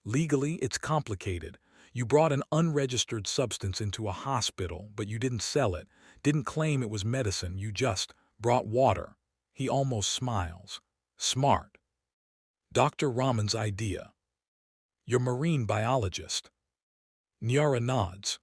Legally, it's complicated. You brought an unregistered substance into a hospital, but you didn't sell it, didn't claim it was medicine, you just brought water. He almost smiles. Smart. Dr. Rahman's idea. You're marine biologist. Nyara nods.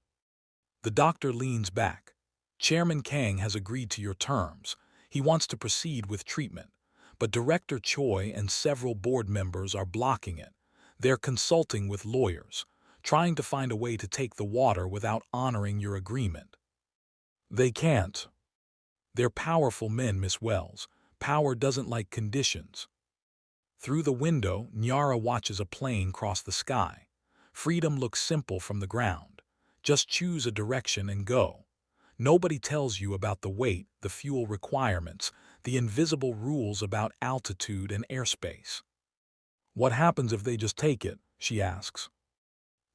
The doctor leans back. Chairman Kang has agreed to your terms. He wants to proceed with treatment, but Director Choi and several board members are blocking it. They're consulting with lawyers, trying to find a way to take the water without honoring your agreement. They can't. They're powerful men, Miss Wells. Power doesn't like conditions. Through the window, Nyara watches a plane cross the sky. Freedom looks simple from the ground. Just choose a direction and go. Nobody tells you about the weight, the fuel requirements, the invisible rules about altitude and airspace. What happens if they just take it? She asks.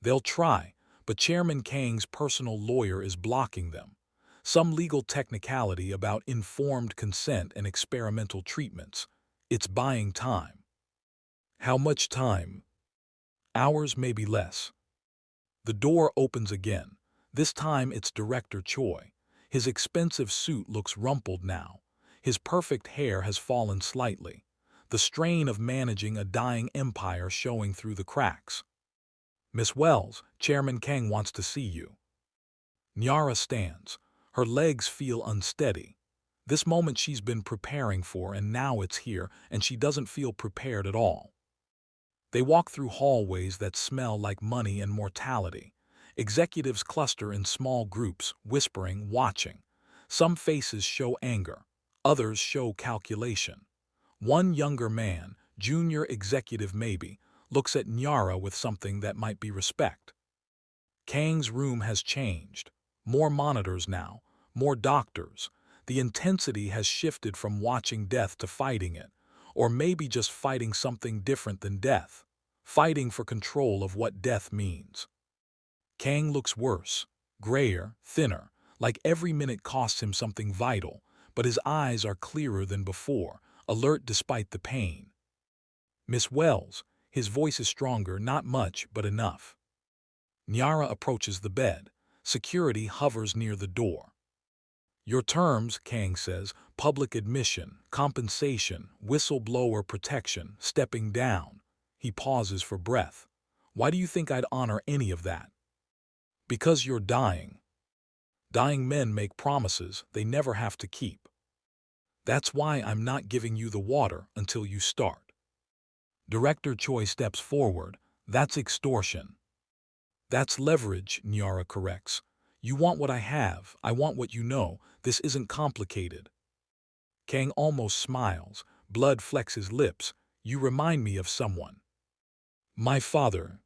They'll try, but Chairman Kang's personal lawyer is blocking them. Some legal technicality about informed consent and experimental treatments. It's buying time. How much time? Hours, maybe less. The door opens again. This time it's Director Choi. His expensive suit looks rumpled now. His perfect hair has fallen slightly. The strain of managing a dying empire showing through the cracks. Miss Wells, Chairman Kang wants to see you. Nyara stands. Her legs feel unsteady. This moment she's been preparing for, and now it's here, and she doesn't feel prepared at all. They walk through hallways that smell like money and mortality. Executives cluster in small groups, whispering, watching. Some faces show anger. Others show calculation. One younger man, junior executive maybe, looks at Nyara with something that might be respect. Kang's room has changed. More monitors now, more doctors. The intensity has shifted from watching death to fighting it, or maybe just fighting something different than death, fighting for control of what death means. Kang looks worse, grayer, thinner, like every minute costs him something vital, but his eyes are clearer than before, alert despite the pain. Miss Wells, his voice is stronger, not much, but enough. Nyara approaches the bed. Security hovers near the door. Your terms, Kang says, public admission, compensation, whistleblower protection, stepping down. He pauses for breath. Why do you think I'd honor any of that? Because you're dying. Dying men make promises they never have to keep. That's why I'm not giving you the water until you start. Director Choi steps forward. That's extortion. That's leverage, Nyara corrects. You want what I have, I want what you know. This isn't complicated. Kang almost smiles. Blood flecks his lips. You remind me of someone. My father.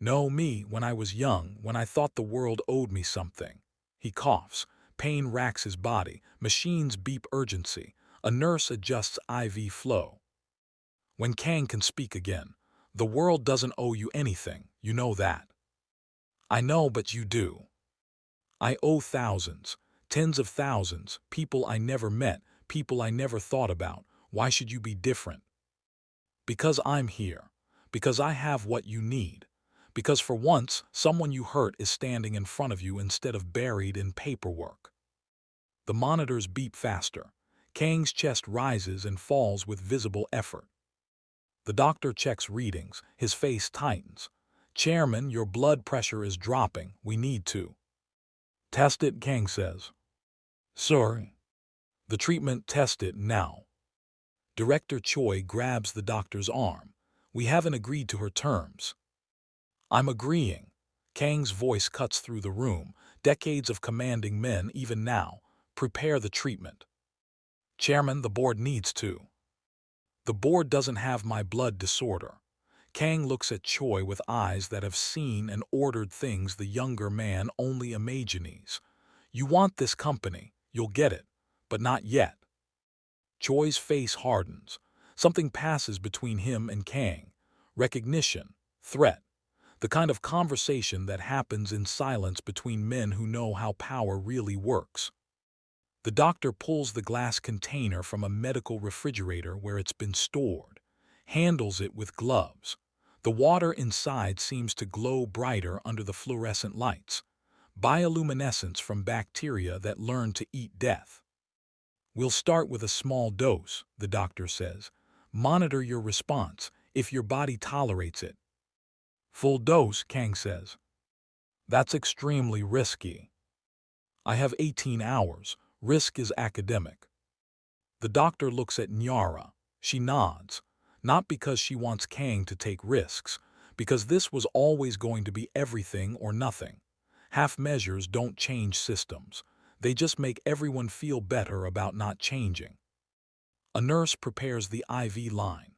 No, me, when I was young, when I thought the world owed me something. He coughs. Pain racks his body. Machines beep urgency. A nurse adjusts IV flow. When Kang can speak again, the world doesn't owe you anything, you know that. I know, but you do. I owe thousands, tens of thousands, people I never met, people I never thought about. Why should you be different? Because I'm here. Because I have what you need. Because for once, someone you hurt is standing in front of you instead of buried in paperwork. The monitors beep faster. Kang's chest rises and falls with visible effort. The doctor checks readings. His face tightens. Chairman, your blood pressure is dropping. We need to test it, Kang says. Sorry. The treatment, test it now. Director Choi grabs the doctor's arm. We haven't agreed to her terms. I'm agreeing. Kang's voice cuts through the room. Decades of commanding men, even now. Prepare the treatment. Chairman, the board needs to. The board doesn't have my blood disorder. Kang looks at Choi with eyes that have seen and ordered things the younger man only imagines. You want this company, you'll get it, but not yet. Choi's face hardens. Something passes between him and Kang. Recognition, threat, the kind of conversation that happens in silence between men who know how power really works. The doctor pulls the glass container from a medical refrigerator where it's been stored, handles it with gloves. The water inside seems to glow brighter under the fluorescent lights, bioluminescence from bacteria that learn to eat death. We'll start with a small dose, the doctor says. Monitor your response, if your body tolerates it. Full dose, Kang says. That's extremely risky. I have 18 hours. Risk is academic. The doctor looks at Nyara. She nods, not because she wants Kang to take risks, because this was always going to be everything or nothing. Half measures don't change systems. They just make everyone feel better about not changing. A nurse prepares the IV line.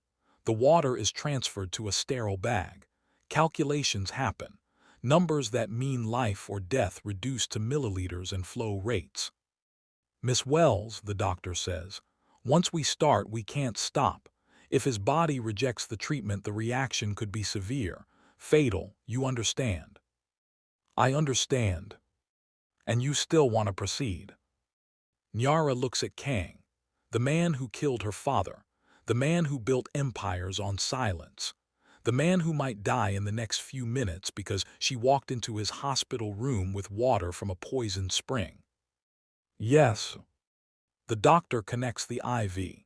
The water is transferred to a sterile bag. Calculations happen. Numbers that mean life or death reduced to milliliters and flow rates. Miss Wells, the doctor says, once we start, we can't stop. If his body rejects the treatment, the reaction could be severe, fatal, you understand. I understand. And you still want to proceed. Nyara looks at Kang, the man who killed her father, the man who built empires on silence, the man who might die in the next few minutes because she walked into his hospital room with water from a poisoned spring. Yes. The doctor connects the IV.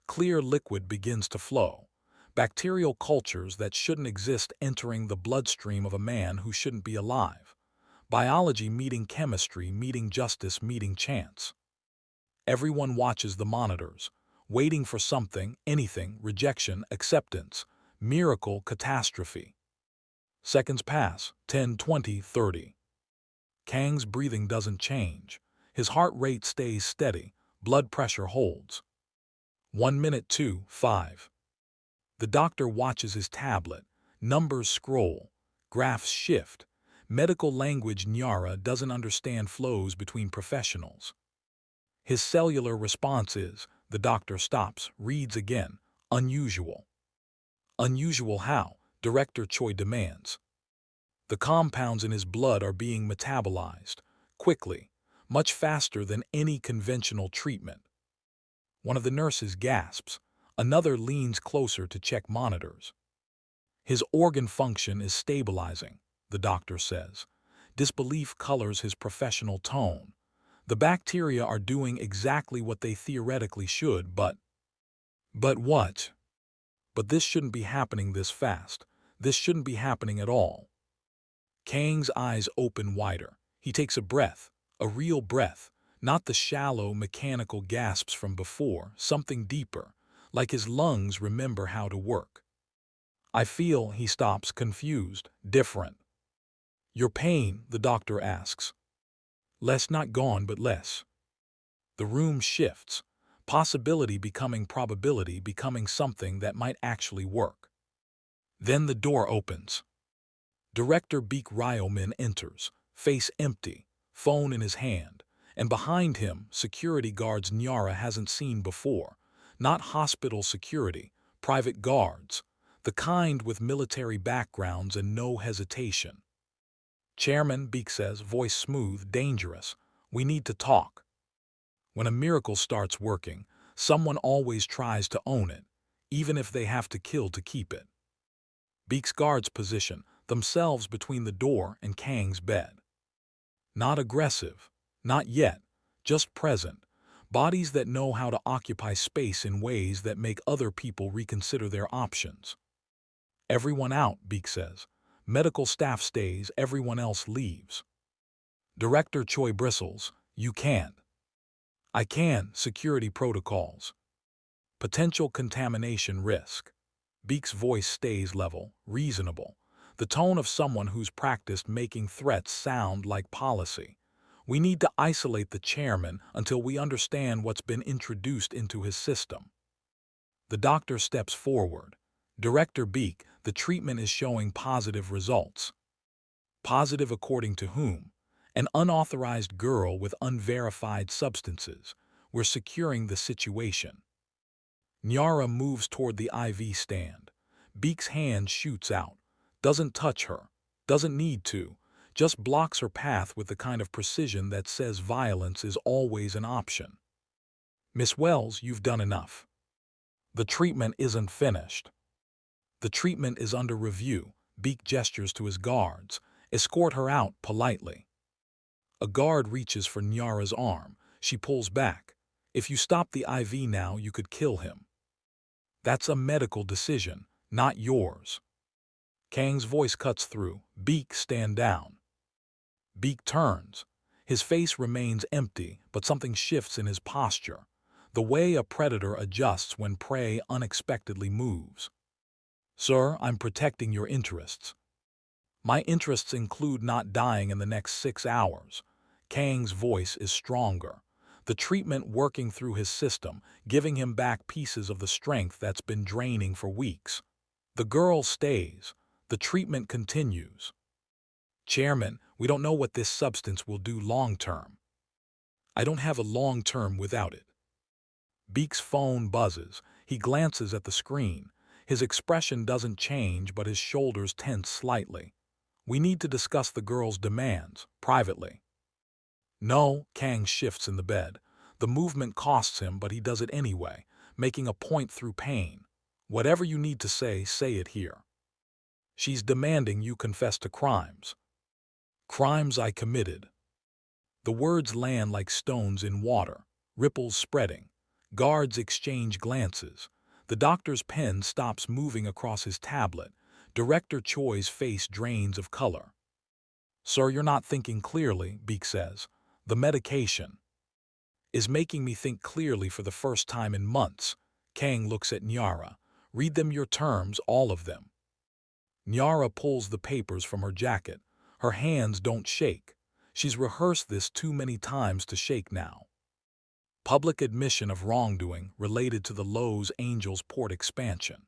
Clear liquid begins to flow. Bacterial cultures that shouldn't exist entering the bloodstream of a man who shouldn't be alive. Biology meeting chemistry, meeting justice, meeting chance. Everyone watches the monitors, waiting for something, anything, rejection, acceptance, miracle, catastrophe. Seconds pass, 10, 20, 30. Kang's breathing doesn't change. His heart rate stays steady, blood pressure holds. 1 minute, 2, 5. The doctor watches his tablet. Numbers scroll. Graphs shift. Medical language Nyara doesn't understand flows between professionals. His cellular response is, the doctor stops, reads again, unusual. Unusual how? Director Choi demands. The compounds in his blood are being metabolized, quickly, much faster than any conventional treatment. One of the nurses gasps. Another leans closer to check monitors. His organ function is stabilizing, the doctor says. Disbelief colors his professional tone. The bacteria are doing exactly what they theoretically should, but what? But this shouldn't be happening this fast. This shouldn't be happening at all. Kang's eyes open wider. He takes a breath, a real breath, not the shallow, mechanical gasps from before, something deeper, like his lungs remember how to work. I feel, he stops, confused, different. Your pain, the doctor asks. Less, not gone, but less. The room shifts, possibility becoming probability, becoming something that might actually work. Then the door opens. Director Beek Ryomin enters, face empty, phone in his hand, and behind him, security guards Nyara hasn't seen before. Not hospital security, private guards, the kind with military backgrounds and no hesitation. Chairman, Beek says, voice smooth, dangerous. We need to talk. When a miracle starts working, someone always tries to own it, even if they have to kill to keep it. Beek's guards position themselves between the door and Kang's bed. Not aggressive, not yet, just present, bodies that know how to occupy space in ways that make other people reconsider their options. Everyone out, Beek says. Medical staff stays, everyone else leaves. Director Choi bristles. You can't. I can, security protocols. Potential contamination risk. Beek's voice stays level, reasonable. The tone of someone who's practiced making threats sound like policy. We need to isolate the chairman until we understand what's been introduced into his system. The doctor steps forward. Director Beek, the treatment is showing positive results. Positive according to whom? An unauthorized girl with unverified substances. We're securing the situation. Nyara moves toward the IV stand. Beek's hand shoots out. Doesn't touch her. Doesn't need to. Just blocks her path with the kind of precision that says violence is always an option. Miss Wells, you've done enough. The treatment isn't finished. The treatment is under review. Beek gestures to his guards. Escort her out politely. A guard reaches for Nyara's arm. She pulls back. If you stop the IV now, you could kill him. That's a medical decision, not yours. Kang's voice cuts through. Beek, stand down. Beek turns. His face remains empty, but something shifts in his posture. the way a predator adjusts when prey unexpectedly moves. Sir, I'm protecting your interests. My interests include not dying in the next 6 hours. Kang's voice is stronger, the treatment working through his system, giving him back pieces of the strength that's been draining for weeks. The girl stays. The treatment continues. Chairman, we don't know what this substance will do long-term. I don't have a long-term without it. Beak's phone buzzes. He glances at the screen. His expression doesn't change, but his shoulders tense slightly. We need to discuss the girl's demands, privately. No, Kang shifts in the bed. The movement costs him, but he does it anyway, making a point through pain. Whatever you need to say it here. She's demanding you confess to crimes. Crimes I committed. The words land like stones in water, ripples spreading. Guards exchange glances. The doctor's pen stops moving across his tablet. Director Choi's face drains of color. Sir, you're not thinking clearly, Beak says. The medication is making me think clearly for the first time in months. Kang looks at Nyara. Read them your terms, all of them. Nyara pulls the papers from her jacket. Her hands don't shake. She's rehearsed this too many times to shake now. Public admission of wrongdoing related to the Lowe's Angels port expansion.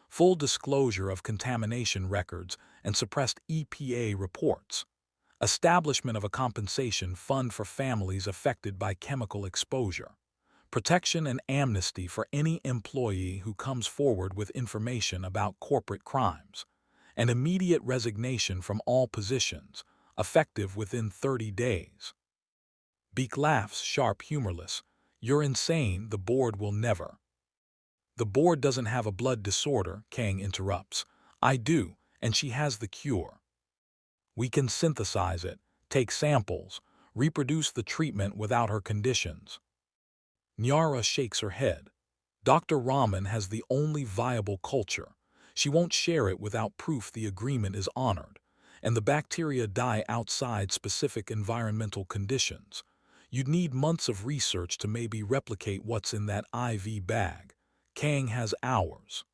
Full disclosure of contamination records and suppressed EPA reports. Establishment of a compensation fund for families affected by chemical exposure. Protection and amnesty for any employee who comes forward with information about corporate crimes. And immediate resignation from all positions, effective within 30 days. Beak laughs, sharp, humorless. You're insane, the board will never. The board doesn't have a blood disorder, Kang interrupts. I do, and she has the cure. We can synthesize it, take samples, reproduce the treatment without her conditions. Nyara shakes her head. Dr. Rahman has the only viable culture. She won't share it without proof the agreement is honored, and the bacteria die outside specific environmental conditions. You'd need months of research to maybe replicate what's in that IV bag. Kang has hours.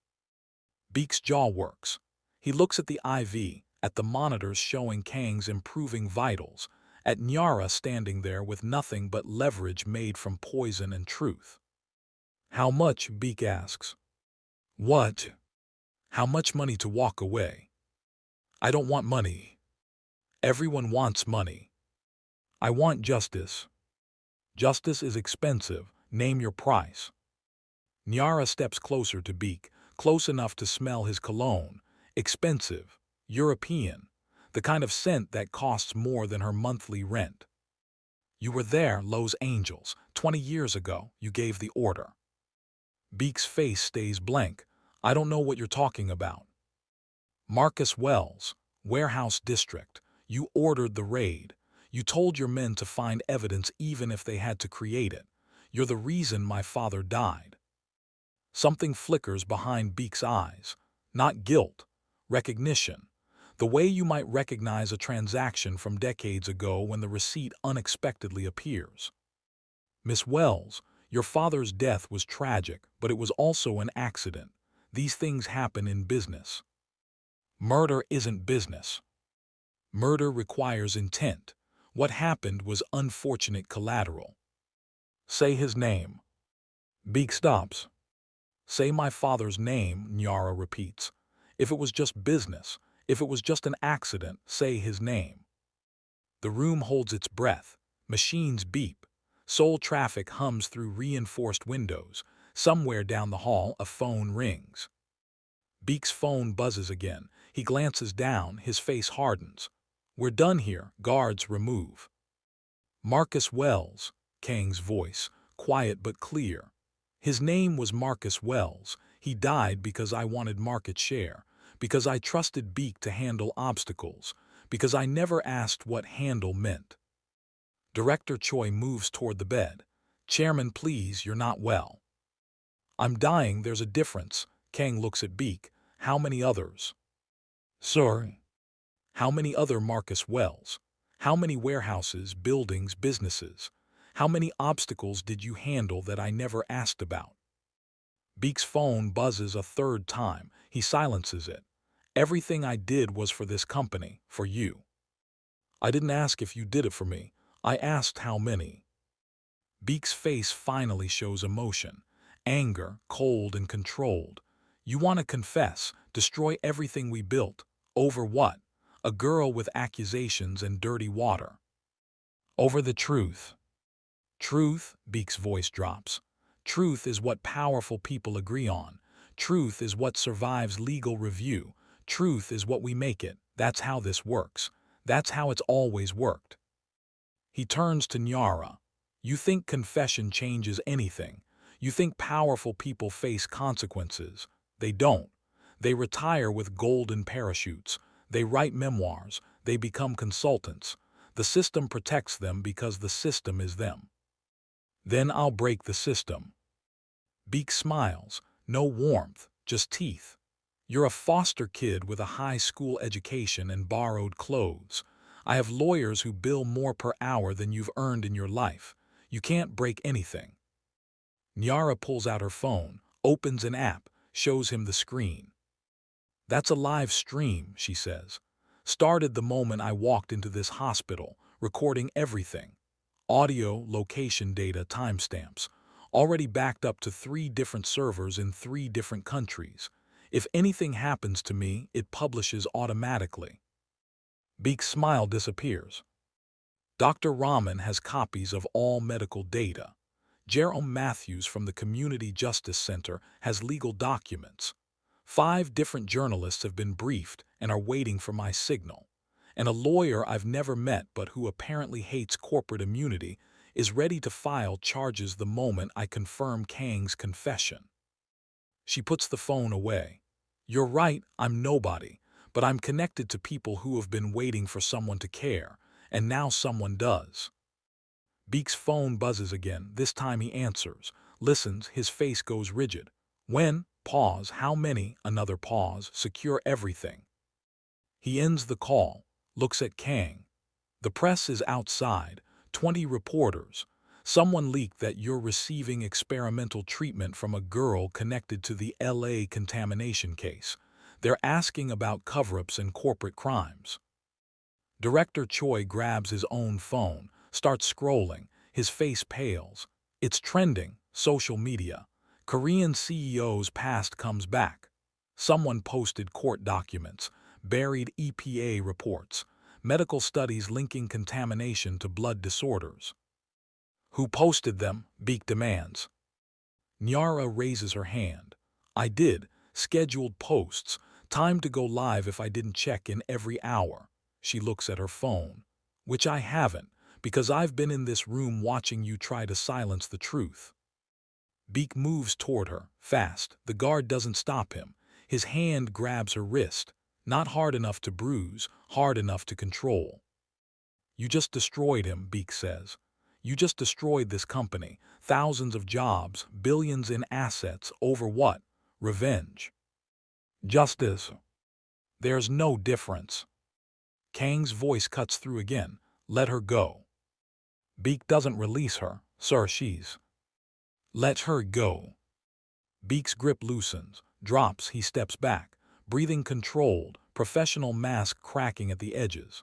Beak's jaw works. He looks at the IV, at the monitors showing Kang's improving vitals, at Nyara standing there with nothing but leverage made from poison and truth. How much? Beak asks. What? How much money to walk away? I don't want money. Everyone wants money. I want justice. Justice is expensive. Name your price. Nyara steps closer to Beak, close enough to smell his cologne. Expensive. European. The kind of scent that costs more than her monthly rent. You were there, Lowe's Angels. 20 years ago, you gave the order. Beak's face stays blank. I don't know what you're talking about. Marcus Wells, Warehouse District. You ordered the raid. You told your men to find evidence even if they had to create it. You're the reason my father died. Something flickers behind Beak's eyes. Not guilt. Recognition. The way you might recognize a transaction from decades ago when the receipt unexpectedly appears. Miss Wells, your father's death was tragic, but it was also an accident. These things happen in business. Murder isn't business. Murder requires intent. What happened was unfortunate collateral. Say his name. Beak stops. Say my father's name, Nyara repeats. If it was just business, if it was just an accident, say his name. The room holds its breath. Machines beep. Soul traffic hums through reinforced windows. Somewhere down the hall, a phone rings. Beak's phone buzzes again. He glances down, his face hardens. We're done here, guards remove. Marcus Wells, Kang's voice, quiet but clear. His name was Marcus Wells. He died because I wanted market share, because I trusted Beak to handle obstacles, because I never asked what handle meant. Director Choi moves toward the bed. Chairman, please, you're not well. I'm dying, there's a difference. Kang looks at Beak. How many others? Sir. How many other Marcus Wells? How many warehouses, buildings, businesses? How many obstacles did you handle that I never asked about? Beak's phone buzzes a third time. He silences it. Everything I did was for this company, for you. I didn't ask if you did it for me. I asked how many. Beak's face finally shows emotion. Anger, cold and controlled. You want to confess, destroy everything we built. Over what? A girl with accusations and dirty water. Over the truth. Truth, Beak's voice drops. Truth is what powerful people agree on. Truth is what survives legal review. Truth is what we make it. That's how this works. That's how it's always worked. He turns to Nyara. You think confession changes anything. You think powerful people face consequences. They don't. They retire with golden parachutes. They write memoirs. They become consultants. The system protects them because the system is them. Then I'll break the system. Beak smiles. No warmth, just teeth. You're a foster kid with a high school education and borrowed clothes. I have lawyers who bill more per hour than you've earned in your life. You can't break anything. Nyara pulls out her phone, opens an app, shows him the screen. That's a live stream, she says. Started the moment I walked into this hospital, recording everything. Audio, location data, timestamps. Already backed up to 3 different servers in 3 different countries. If anything happens to me, it publishes automatically. Beak's smile disappears. Dr. Rahman has copies of all medical data. Jerome Matthews from the Community Justice Center has legal documents. 5 different journalists have been briefed and are waiting for my signal. And a lawyer I've never met but who apparently hates corporate immunity is ready to file charges the moment I confirm Kang's confession. She puts the phone away. You're right, I'm nobody, but I'm connected to people who have been waiting for someone to care, and now someone does. Beak's phone buzzes again. This time he answers, listens, his face goes rigid. When? Pause. How many? Another pause. Secure everything. He ends the call, looks at Kang. The press is outside, 20 reporters. Someone leaked that you're receiving experimental treatment from a girl connected to the LA contamination case. They're asking about cover-ups and corporate crimes. Director Choi grabs his own phone, starts scrolling, his face pales. It's trending, social media. Korean CEO's past comes back. Someone posted court documents, buried EPA reports, medical studies linking contamination to blood disorders. Who posted them? Beak demands. Nyara raises her hand. I did. Scheduled posts. Time to go live if I didn't check in every hour. She looks at her phone. Which I haven't, because I've been in this room watching you try to silence the truth. Beak moves toward her, fast. The guard doesn't stop him. His hand grabs her wrist. Not hard enough to bruise, hard enough to control. You just destroyed him, Beak says. You just destroyed this company. Thousands of jobs, billions in assets. Over what? Revenge. Justice. There's no difference. Kang's voice cuts through again. Let her go. Beak doesn't release her. Sir, she's. Let her go. Beak's grip loosens, drops, he steps back, breathing controlled, professional mask cracking at the edges.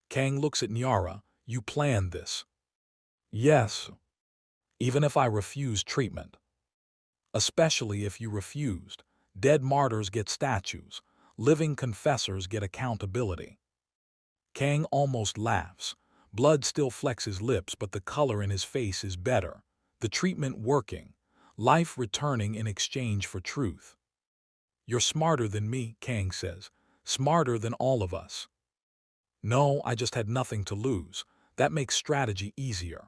Kang looks at Nyara. You planned this. Yes. Even if I refuse treatment. Especially if you refused. Dead martyrs get statues. Living confessors get accountability. Kang almost laughs. Blood still flecks his lips, but the color in his face is better. The treatment working. Life returning in exchange for truth. You're smarter than me, Kang says. Smarter than all of us. No, I just had nothing to lose. That makes strategy easier.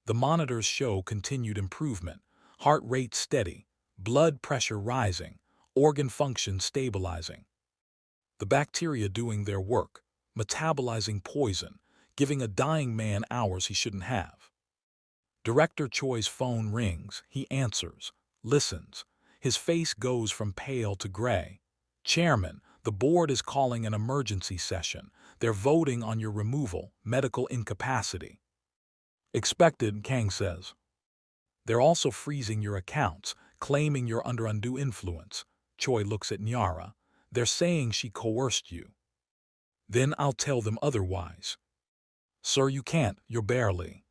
The monitors show continued improvement. Heart rate steady. Blood pressure rising. Organ function stabilizing. The bacteria doing their work. Metabolizing poison. Giving a dying man hours he shouldn't have. Director Choi's phone rings. He answers. Listens. His face goes from pale to gray. Chairman, the board is calling an emergency session. They're voting on your removal, medical incapacity. Expected, Kang says. They're also freezing your accounts, claiming you're under undue influence. Choi looks at Nyara. They're saying she coerced you. Then I'll tell them otherwise. Sir, you can't, you're barely.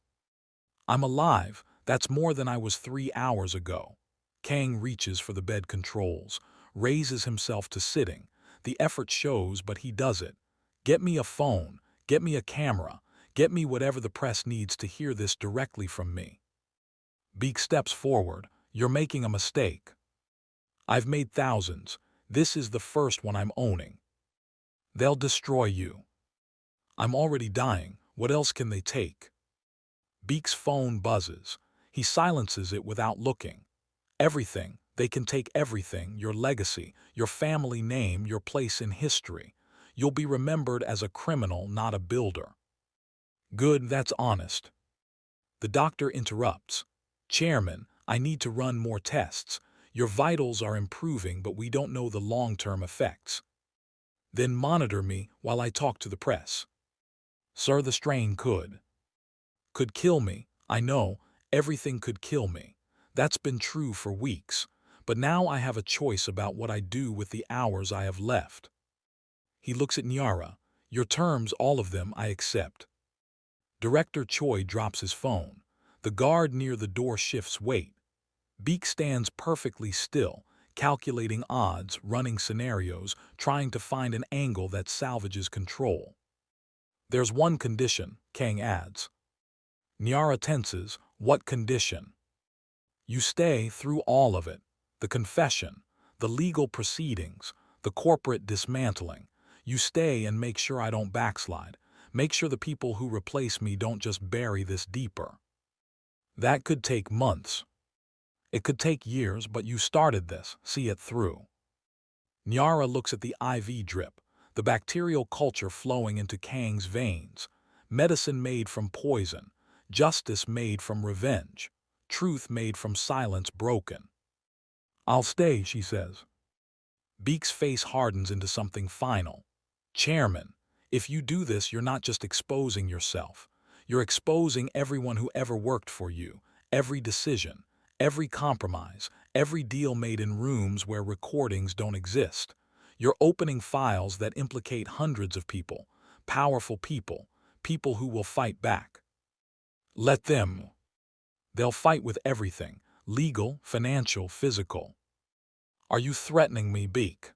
I'm alive, that's more than I was 3 hours ago. Kang reaches for the bed controls, raises himself to sitting. The effort shows, but he does it. Get me a phone, get me a camera, get me whatever the press needs to hear this directly from me. Beak steps forward. You're making a mistake. I've made thousands. This is the first one I'm owning. They'll destroy you. I'm already dying. What else can they take? Beak's phone buzzes. He silences it without looking. Everything. They can take everything. Your legacy, your family name, your place in history. You'll be remembered as a criminal, not a builder. Good, that's honest. The doctor interrupts. Chairman, I need to run more tests. Your vitals are improving, but we don't know the long-term effects. Then monitor me while I talk to the press. Sir, the strain could kill me. I know, everything could kill me. That's been true for weeks. But now I have a choice about what I do with the hours I have left. He looks at Nyara. Your terms, all of them, I accept. Director Choi drops his phone. The guard near the door shifts weight. Beak stands perfectly still, calculating odds, running scenarios, trying to find an angle that salvages control. There's one condition, Kang adds. Nyara tenses. What condition? You stay through all of it. The confession, the legal proceedings, the corporate dismantling. You stay and make sure I don't backslide. Make sure the people who replace me don't just bury this deeper. That could take months. It could take years, but you started this. See it through. Nyara looks at the IV drip, the bacterial culture flowing into Kang's veins. Medicine made from poison. Justice made from revenge. Truth made from silence broken. I'll stay, she says. Beak's face hardens into something final. Chairman, if you do this, you're not just exposing yourself. You're exposing everyone who ever worked for you, every decision, every compromise, every deal made in rooms where recordings don't exist. You're opening files that implicate hundreds of people, powerful people, people who will fight back. Let them. They'll fight with everything, legal, financial, physical. Are you threatening me, Beak?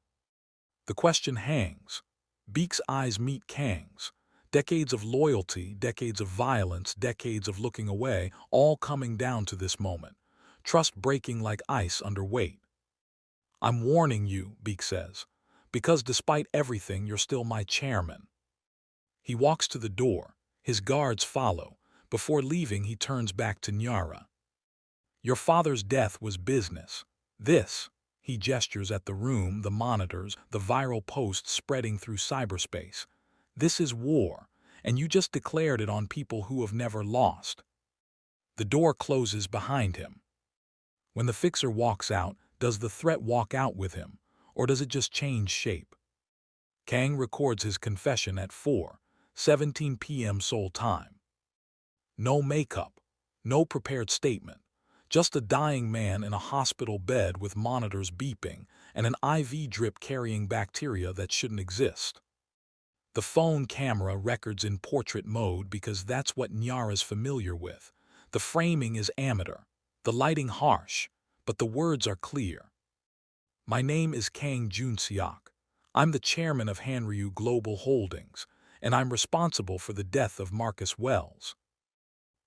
The question hangs. Beak's eyes meet Kang's. Decades of loyalty, decades of violence, decades of looking away, all coming down to this moment. Trust breaking like ice under weight. I'm warning you, Beak says, because despite everything, you're still my chairman. He walks to the door. His guards follow. Before leaving, he turns back to Nyara. Your father's death was business. This, he gestures at the room, the monitors, the viral posts spreading through cyberspace. This is war, and you just declared it on people who have never lost. The door closes behind him. When the fixer walks out, does the threat walk out with him, or does it just change shape? Kang records his confession at 4:17 p.m. Seoul time. No makeup, no prepared statement, just a dying man in a hospital bed with monitors beeping and an IV drip carrying bacteria that shouldn't exist. The phone camera records in portrait mode because that's what Nyara's familiar with. The framing is amateur, the lighting harsh, but the words are clear. My name is Kang Jun-seok. I'm the chairman of Hanryu Global Holdings, and I'm responsible for the death of Marcus Wells.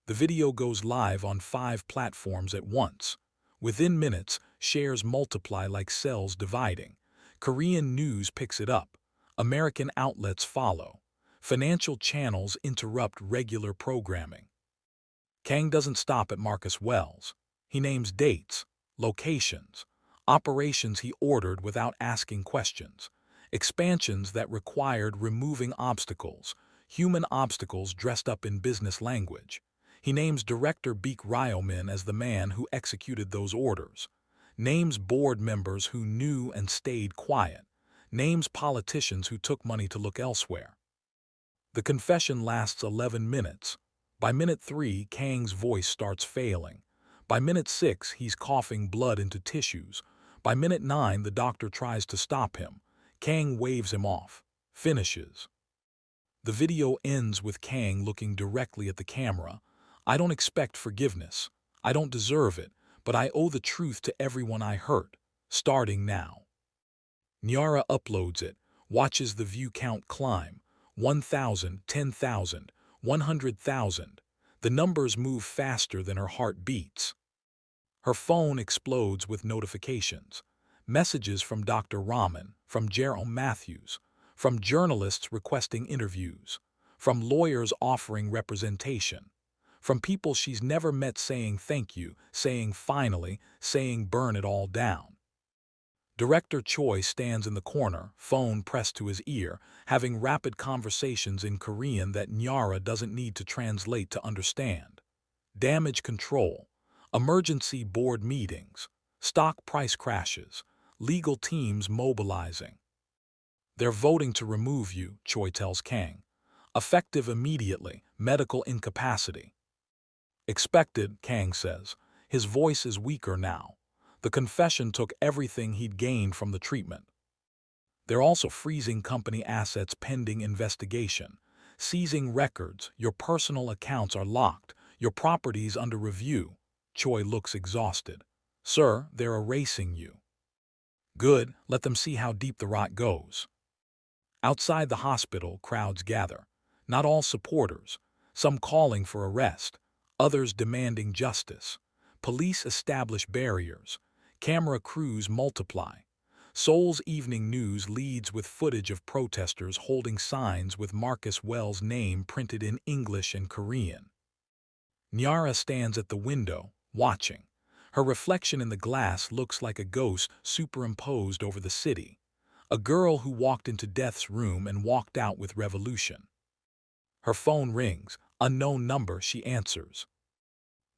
The video goes live on 5 platforms at once. Within minutes, shares multiply like cells dividing. Korean news picks it up. American outlets follow. Financial channels interrupt regular programming. Kang doesn't stop at Marcus Wells. He names dates, locations, operations he ordered without asking questions, expansions that required removing obstacles, human obstacles dressed up in business language. He names Director Beak Ryomin as the man who executed those orders, names board members who knew and stayed quiet, names politicians who took money to look elsewhere. The confession lasts 11 minutes. By minute 3, Kang's voice starts failing. By minute 6, he's coughing blood into tissues. By minute 9, the doctor tries to stop him. Kang waves him off. Finishes. The video ends with Kang looking directly at the camera. I don't expect forgiveness. I don't deserve it, but I owe the truth to everyone I hurt. Starting now. Nyara uploads it, watches the view count climb. 1,000, 10,000, 100,000. The numbers move faster than her heart beats. Her phone explodes with notifications. Messages from Dr. Rahman, from Jerome Matthews, from journalists requesting interviews, from lawyers offering representation, from people she's never met saying thank you, saying finally, saying burn it all down. Director Choi stands in the corner, phone pressed to his ear, having rapid conversations in Korean that Nyara doesn't need to translate to understand. Damage control, emergency board meetings, stock price crashes, legal teams mobilizing. They're voting to remove you, Choi tells Kang. Effective immediately, medical incapacity. Expected, Kang says. His voice is weaker now. The confession took everything he'd gained from the treatment. They're also freezing company assets pending investigation, seizing records, your personal accounts are locked, your property's under review. Choi looks exhausted. Sir, they're erasing you. Good, let them see how deep the rot goes. Outside the hospital, crowds gather. Not all supporters, some calling for arrest, others demanding justice. Police establish barriers. Camera crews multiply. Seoul's Evening News leads with footage of protesters holding signs with Marcus Wells' name printed in English and Korean. Nyara stands at the window, watching. Her reflection in the glass looks like a ghost superimposed over the city. A girl who walked into death's room and walked out with revolution. Her phone rings, unknown number, she answers.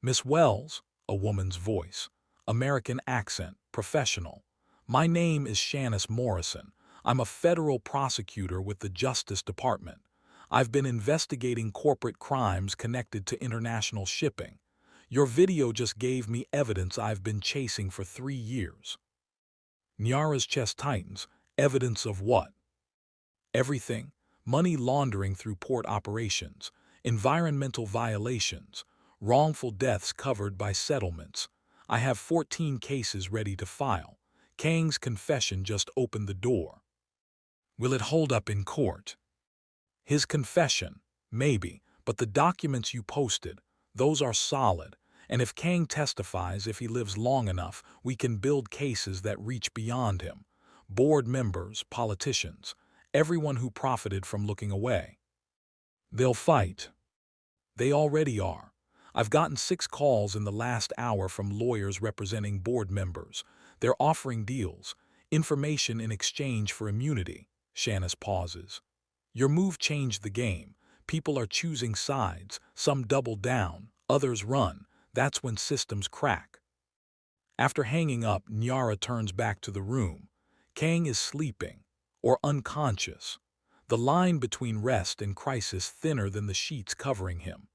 Miss Wells, a woman's voice, American accent, professional. My name is Shanice Morrison. I'm a federal prosecutor with the Justice Department. I've been investigating corporate crimes connected to international shipping. Your video just gave me evidence I've been chasing for 3 years. Nyara's chest tightens. Evidence of what? Everything. Money laundering through port operations, environmental violations, wrongful deaths covered by settlements. I have 14 cases ready to file. Kang's confession just opened the door. Will it hold up in court? His confession, maybe, but the documents you posted, those are solid. And if Kang testifies, if he lives long enough, we can build cases that reach beyond him. Board members, politicians, everyone who profited from looking away. They'll fight. They already are. I've gotten 6 calls in the last hour from lawyers representing board members. They're offering deals, information in exchange for immunity. Shanice pauses. Your move changed the game. People are choosing sides. Some double down, others run. That's when systems crack. After hanging up, Nyara turns back to the room. Kang is sleeping, or unconscious. The line between rest and crisis thinner than the sheets covering him.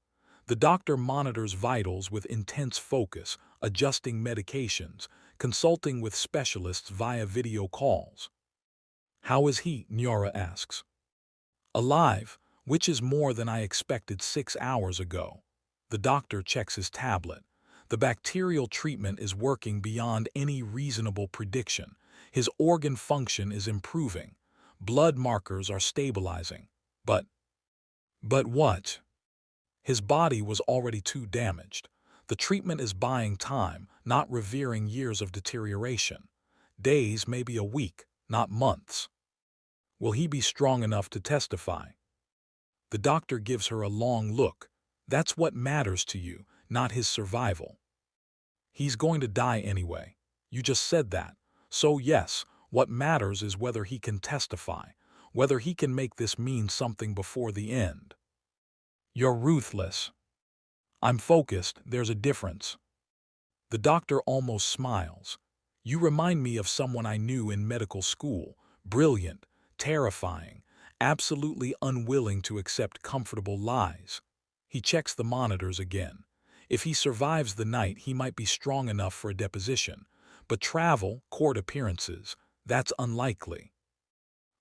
The doctor monitors vitals with intense focus, adjusting medications, consulting with specialists via video calls. How is he? Nyara asks. Alive, which is more than I expected 6 hours ago. The doctor checks his tablet. The bacterial treatment is working beyond any reasonable prediction. His organ function is improving. Blood markers are stabilizing. But what? His body was already too damaged. The treatment is buying time, not revering years of deterioration. Days, maybe a week, not months. Will he be strong enough to testify? The doctor gives her a long look. That's what matters to you, not his survival. He's going to die anyway. You just said that. So yes, what matters is whether he can testify, whether he can make this mean something before the end. You're ruthless. I'm focused, there's a difference. The doctor almost smiles. You remind me of someone I knew in medical school, brilliant, terrifying, absolutely unwilling to accept comfortable lies. He checks the monitors again. If he survives the night, he might be strong enough for a deposition. But travel, court appearances, that's unlikely.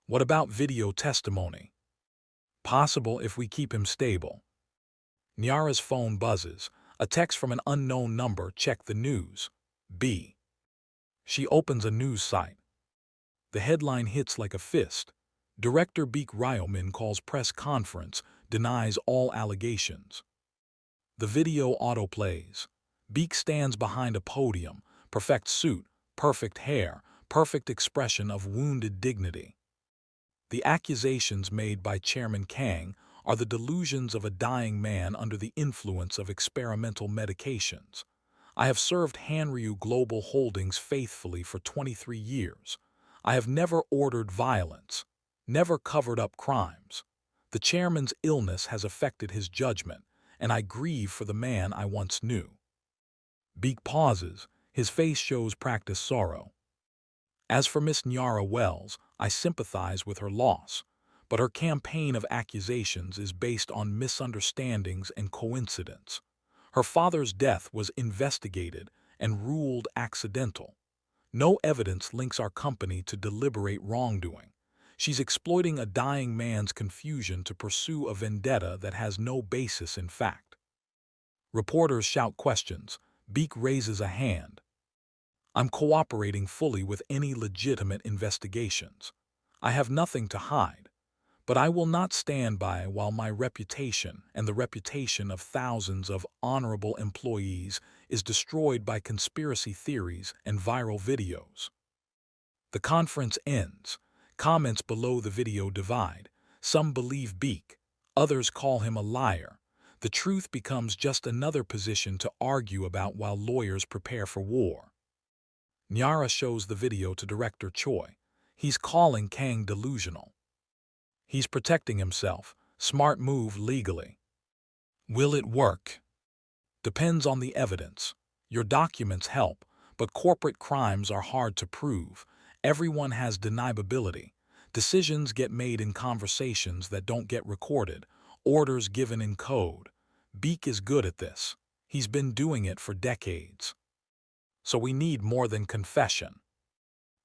What about video testimony? Possible if we keep him stable. Nyara's phone buzzes. A text from an unknown number. Check the news. B. She opens a news site. The headline hits like a fist. Director Beek Ryomin calls press conference, denies all allegations. The video autoplays. Beek stands behind a podium, perfect suit, perfect hair, perfect expression of wounded dignity. The accusations made by Chairman Kang are the delusions of a dying man under the influence of experimental medications. I have served Hanryu Global Holdings faithfully for 23 years. I have never ordered violence, never covered up crimes. The chairman's illness has affected his judgment, and I grieve for the man I once knew. Beek pauses. His face shows practiced sorrow. As for Miss Nyara Wells, I sympathize with her loss, but her campaign of accusations is based on misunderstandings and coincidence. Her father's death was investigated and ruled accidental. No evidence links our company to deliberate wrongdoing. She's exploiting a dying man's confusion to pursue a vendetta that has no basis in fact. Reporters shout questions. Beek raises a hand. I'm cooperating fully with any legitimate investigations. I have nothing to hide, but I will not stand by while my reputation and the reputation of thousands of honorable employees is destroyed by conspiracy theories and viral videos. The conference ends. Comments below the video divide. Some believe Beek, others call him a liar. The truth becomes just another position to argue about while lawyers prepare for war. Nyara shows the video to director Choi. He's calling Kang delusional. He's protecting himself. Smart move legally. Will it work? Depends on the evidence. Your documents help, but corporate crimes are hard to prove. Everyone has deniability. Decisions get made in conversations that don't get recorded. Orders given in code. Beek is good at this. He's been doing it for decades. So we need more than confession.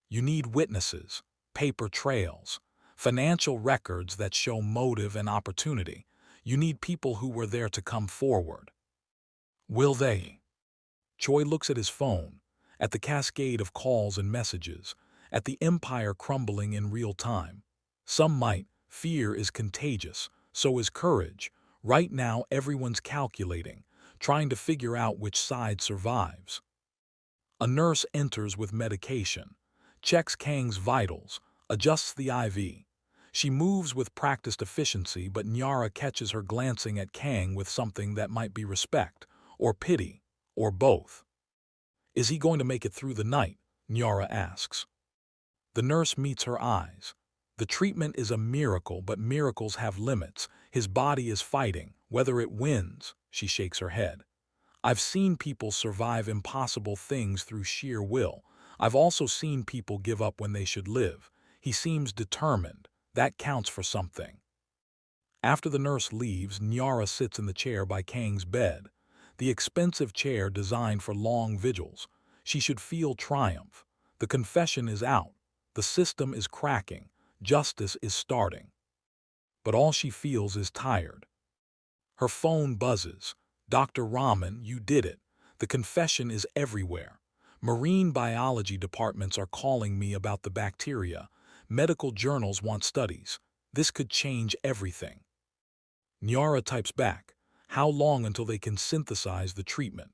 You need witnesses, paper trails, financial records that show motive and opportunity. You need people who were there to come forward. Will they? Choi looks at his phone, at the cascade of calls and messages, at the empire crumbling in real time. Some might. Fear is contagious, so is courage. Right now everyone's calculating, trying to figure out which side survives. A nurse enters with medication, checks Kang's vitals, adjusts the IV. She moves with practiced efficiency, but Nyara catches her glancing at Kang with something that might be respect, or pity, or both. Is he going to make it through the night? Nyara asks. The nurse meets her eyes. The treatment is a miracle, but miracles have limits. His body is fighting, whether it wins. She shakes her head. I've seen people survive impossible things through sheer will. I've also seen people give up when they should live. He seems determined. That counts for something. After the nurse leaves, Nyara sits in the chair by Kang's bed. The expensive chair designed for long vigils. She should feel triumph. The confession is out. The system is cracking. Justice is starting. But all she feels is tired. Her phone buzzes. Dr. Rahman, you did it. The confession is everywhere. Marine biology departments are calling me about the bacteria. Medical journals want studies. This could change everything. Nyara types back. How long until they can synthesize the treatment?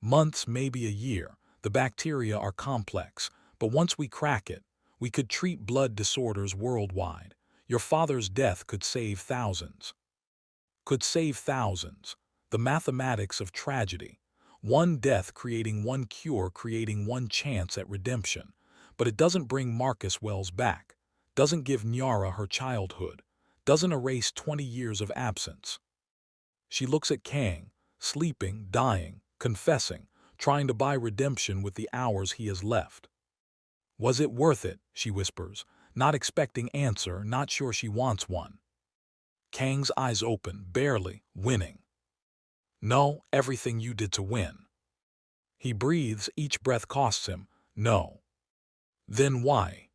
Months, maybe a year. The bacteria are complex, but once we crack it, we could treat blood disorders worldwide. Your father's death could save thousands. Could save thousands. The mathematics of tragedy. One death creating one cure, creating one chance at redemption. But it doesn't bring Marcus Wells back. Doesn't give Nyara her childhood. Doesn't erase 20 years of absence. She looks at Kang, sleeping, dying, confessing, trying to buy redemption with the hours he has left. Was it worth it? She whispers, not expecting answer, not sure she wants one. Kang's eyes open, barely, winning. No, everything you did to win. He breathes, each breath costs him. No. Then why?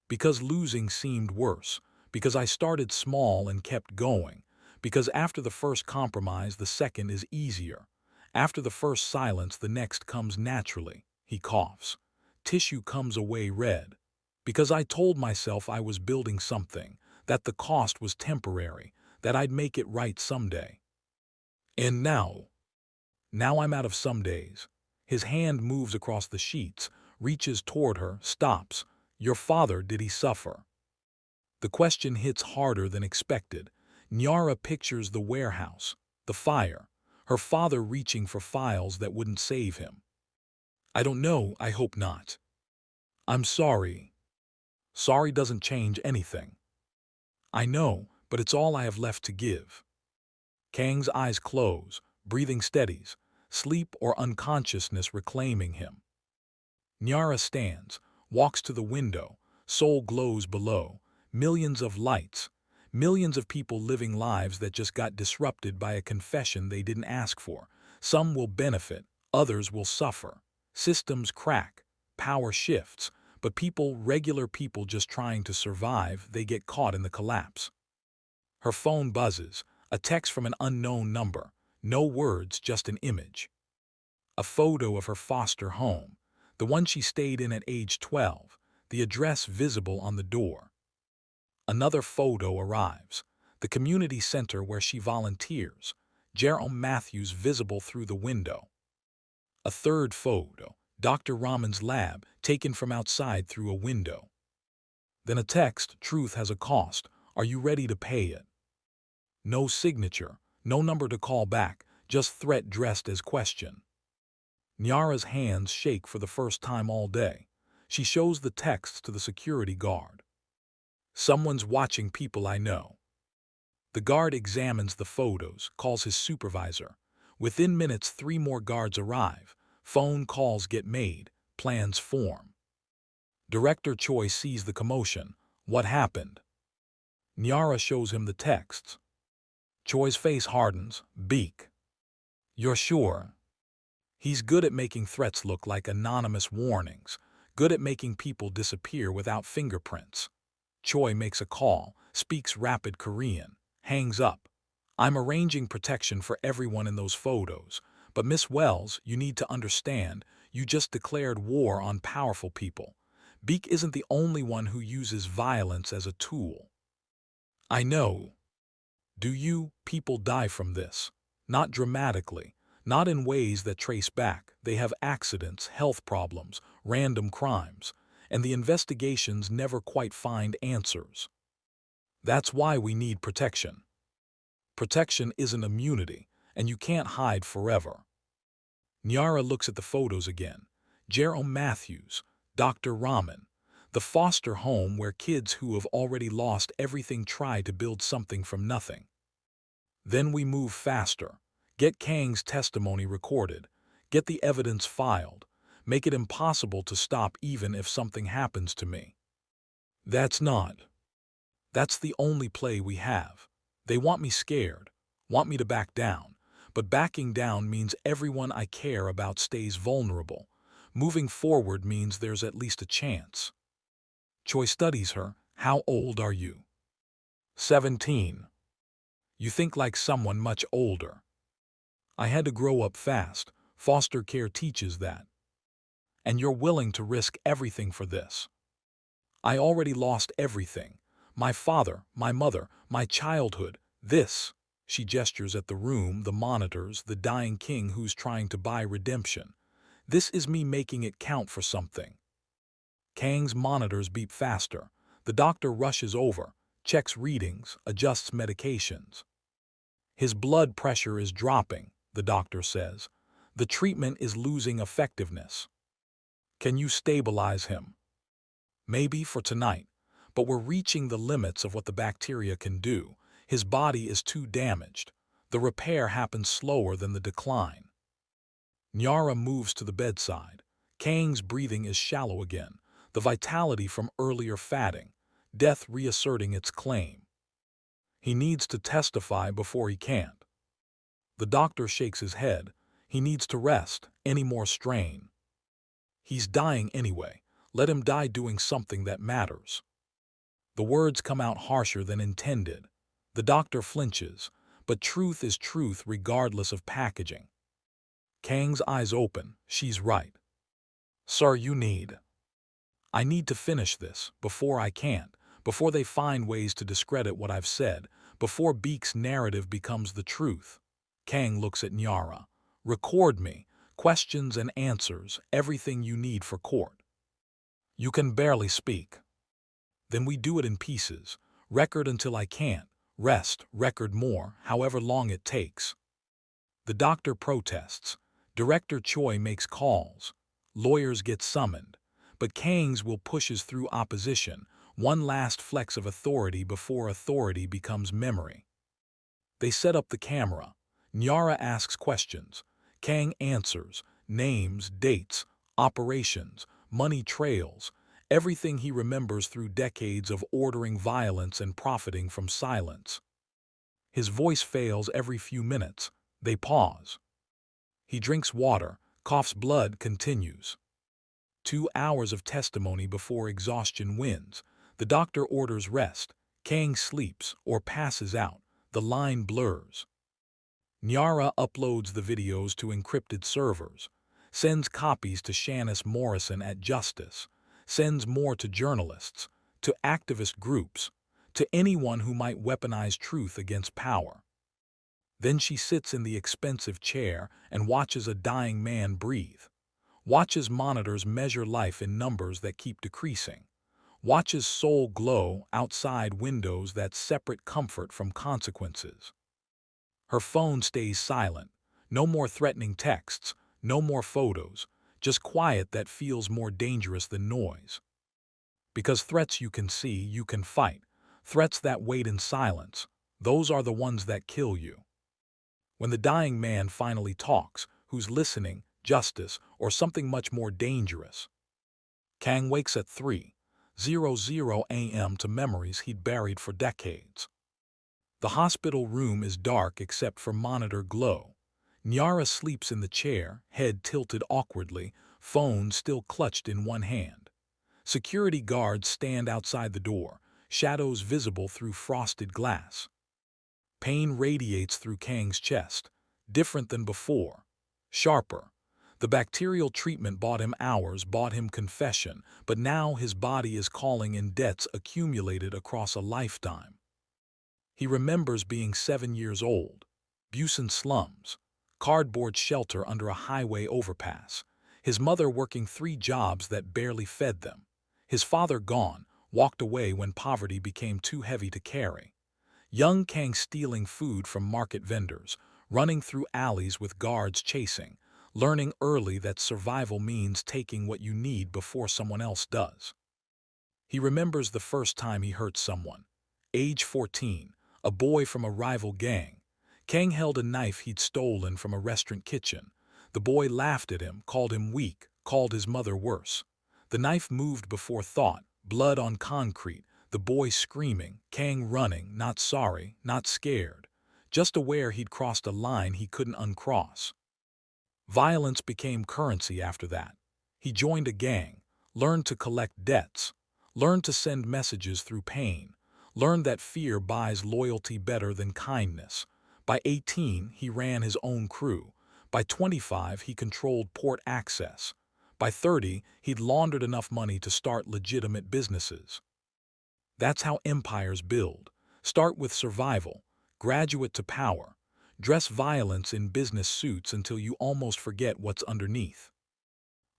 Because losing seemed worse. Because I started small and kept going. Because after the first compromise, the second is easier. After the first silence, the next comes naturally. He coughs. Tissue comes away red. Because I told myself I was building something, that the cost was temporary, that I'd make it right someday. And now I'm out of some days. His hand moves across the sheets, reaches toward her, stops. Your father, did he suffer? The question hits harder than expected. Nyara pictures the warehouse, the fire, her father reaching for files that wouldn't save him. I don't know, I hope not. I'm sorry. Sorry doesn't change anything. I know, but it's all I have left to give. Kang's eyes close, breathing steadies, sleep or unconsciousness reclaiming him. Nyara stands, walks to the window, soul glows below, millions of lights, millions of people living lives that just got disrupted by a confession they didn't ask for. Some will benefit, others will suffer. Systems crack, power shifts, but people, regular people just trying to survive, they get caught in the collapse. Her phone buzzes, a text from an unknown number, no words, just an image. A photo of her foster home, the one she stayed in at age 12, the address visible on the door. Another photo arrives, the community center where she volunteers, Jerome Matthews visible through the window. A third photo, Dr. Rahman's lab, taken from outside through a window. Then a text, truth has a cost, are you ready to pay it? No signature, no number to call back, just threat dressed as question. Nyara's hands shake for the first time all day. She shows the texts to the security guard. Someone's watching people I know. The guard examines the photos, calls his supervisor. Within minutes, 3 more guards arrive. Phone calls get made, plans form. Director Choi sees the commotion. What happened? Nyara shows him the texts. Choi's face hardens. Beak. You're sure? He's good at making threats look like anonymous warnings, good at making people disappear without fingerprints. Choi makes a call, speaks rapid Korean, hangs up. I'm arranging protection for everyone in those photos, but Miss Wells, you need to understand, you just declared war on powerful people. Beak isn't the only one who uses violence as a tool. I know. Do you, people die from this? Not dramatically. Not in ways that trace back. They have accidents, health problems, random crimes, and the investigations never quite find answers. That's why we need protection. Protection isn't immunity, and you can't hide forever. Nyara looks at the photos again. Jerome Matthews, Dr. Rahman, the foster home where kids who have already lost everything try to build something from nothing. Then we move faster. Get Kang's testimony recorded, get the evidence filed, make it impossible to stop even if something happens to me. That's the only play we have. They want me scared, want me to back down, but backing down means everyone I care about stays vulnerable. Moving forward means there's at least a chance. Choi studies her. How old are you? 17. You think like someone much older. I had to grow up fast. Foster care teaches that. And you're willing to risk everything for this. I already lost everything. My father, my mother, my childhood. This. She gestures at the room, the monitors, the dying king who's trying to buy redemption. This is me making it count for something. Kang's monitors beep faster. The doctor rushes over, checks readings, adjusts medications. His blood pressure is dropping, the doctor says. The treatment is losing effectiveness. Can you stabilize him? Maybe for tonight, but we're reaching the limits of what the bacteria can do. His body is too damaged. The repair happens slower than the decline. Nyara moves to the bedside. Kang's breathing is shallow again, the vitality from earlier fatting, death reasserting its claim. He needs to testify before he can't. The doctor shakes his head. He needs to rest. Any more strain. He's dying anyway. Let him die doing something that matters. The words come out harsher than intended. The doctor flinches, but truth is truth regardless of packaging. Kang's eyes open. She's right. Sir, I need to finish this, before I can't, before they find ways to discredit what I've said, before Beek's narrative becomes the truth. Kang looks at Nyara. Record me, questions and answers, everything you need for court. You can barely speak. Then we do it in pieces. Record until I can't. Rest, record more, however long it takes. The doctor protests. Director Choi makes calls. Lawyers get summoned. But Kang's will pushes through opposition, one last flex of authority before authority becomes memory. They set up the camera. Nyara asks questions. Kang answers. Names, dates, operations, money trails, everything he remembers through decades of ordering violence and profiting from silence. His voice fails every few minutes. They pause. He drinks water, coughs, blood continues. 2 hours of testimony before exhaustion wins. The doctor orders rest. Kang sleeps or passes out. The line blurs. Nyara uploads the videos to encrypted servers, sends copies to Shanice Morrison at Justice, sends more to journalists, to activist groups, to anyone who might weaponize truth against power. Then she sits in the expensive chair and watches a dying man breathe. Watches monitors measure life in numbers that keep decreasing. Watches soul glow outside windows that separate comfort from consequences. Her phone stays silent. No more threatening texts, no more photos, just quiet that feels more dangerous than noise. Because threats you can see, you can fight. Threats that wait in silence, those are the ones that kill you. When the dying man finally talks, who's listening? Justice, or something much more dangerous? Kang wakes at 3:00 a.m. to memories he'd buried for decades. The hospital room is dark except for monitor glow. Nyara sleeps in the chair, head tilted awkwardly, phone still clutched in one hand. Security guards stand outside the door, shadows visible through frosted glass. Pain radiates through Kang's chest, different than before, sharper. The bacterial treatment bought him hours, bought him confession, but now his body is calling in debts accumulated across a lifetime. He remembers being 7 years old, Busan slums, cardboard shelter under a highway overpass, his mother working 3 jobs that barely fed them, his father gone, walked away when poverty became too heavy to carry. Young Kang stealing food from market vendors, running through alleys with guards chasing, learning early that survival means taking what you need before someone else does. He remembers the first time he hurt someone. Age 14, a boy from a rival gang. Kang held a knife he'd stolen from a restaurant kitchen. The boy laughed at him, called him weak, called his mother worse. The knife moved before thought, blood on concrete, the boy screaming, Kang running, not sorry, not scared, just aware he'd crossed a line he couldn't uncross. Violence became currency after that. He joined a gang, learned to collect debts, learned to send messages through pain, learned that fear buys loyalty better than kindness. By 18, he ran his own crew. By 25, he controlled port access. By 30, he'd laundered enough money to start legitimate businesses. That's how empires build. Start with survival, graduate to power. Dress violence in business suits until you almost forget what's underneath.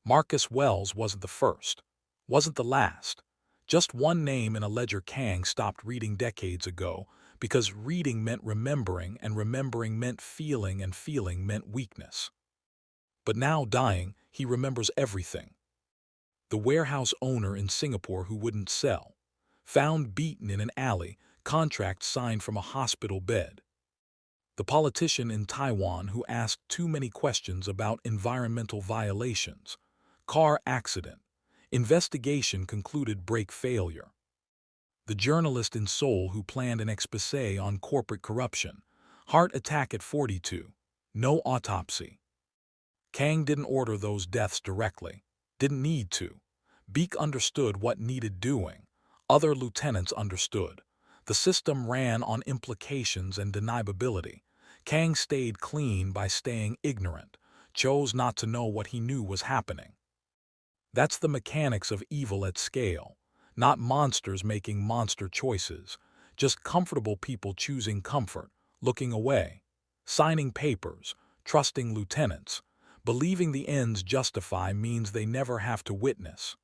Marcus Wells wasn't the first, wasn't the last. Just one name in a ledger Kang stopped reading decades ago, because reading meant remembering, and remembering meant feeling, and feeling meant weakness. But now dying, he remembers everything. The warehouse owner in Singapore who wouldn't sell. Found beaten in an alley, contract signed from a hospital bed. The politician in Taiwan who asked too many questions about environmental violations. Car accident. Investigation concluded brake failure. the journalist in Seoul who planned an exposé on corporate corruption. Heart attack at 42. No autopsy. Kang didn't order those deaths directly. Didn't need to. Beek understood what needed doing. Other lieutenants understood. The system ran on implications and deniability. Kang stayed clean by staying ignorant, chose not to know what he knew was happening. That's the mechanics of evil at scale. Not monsters making monster choices, just comfortable people choosing comfort, looking away, signing papers, trusting lieutenants. Believing the ends justify means they never have to witness.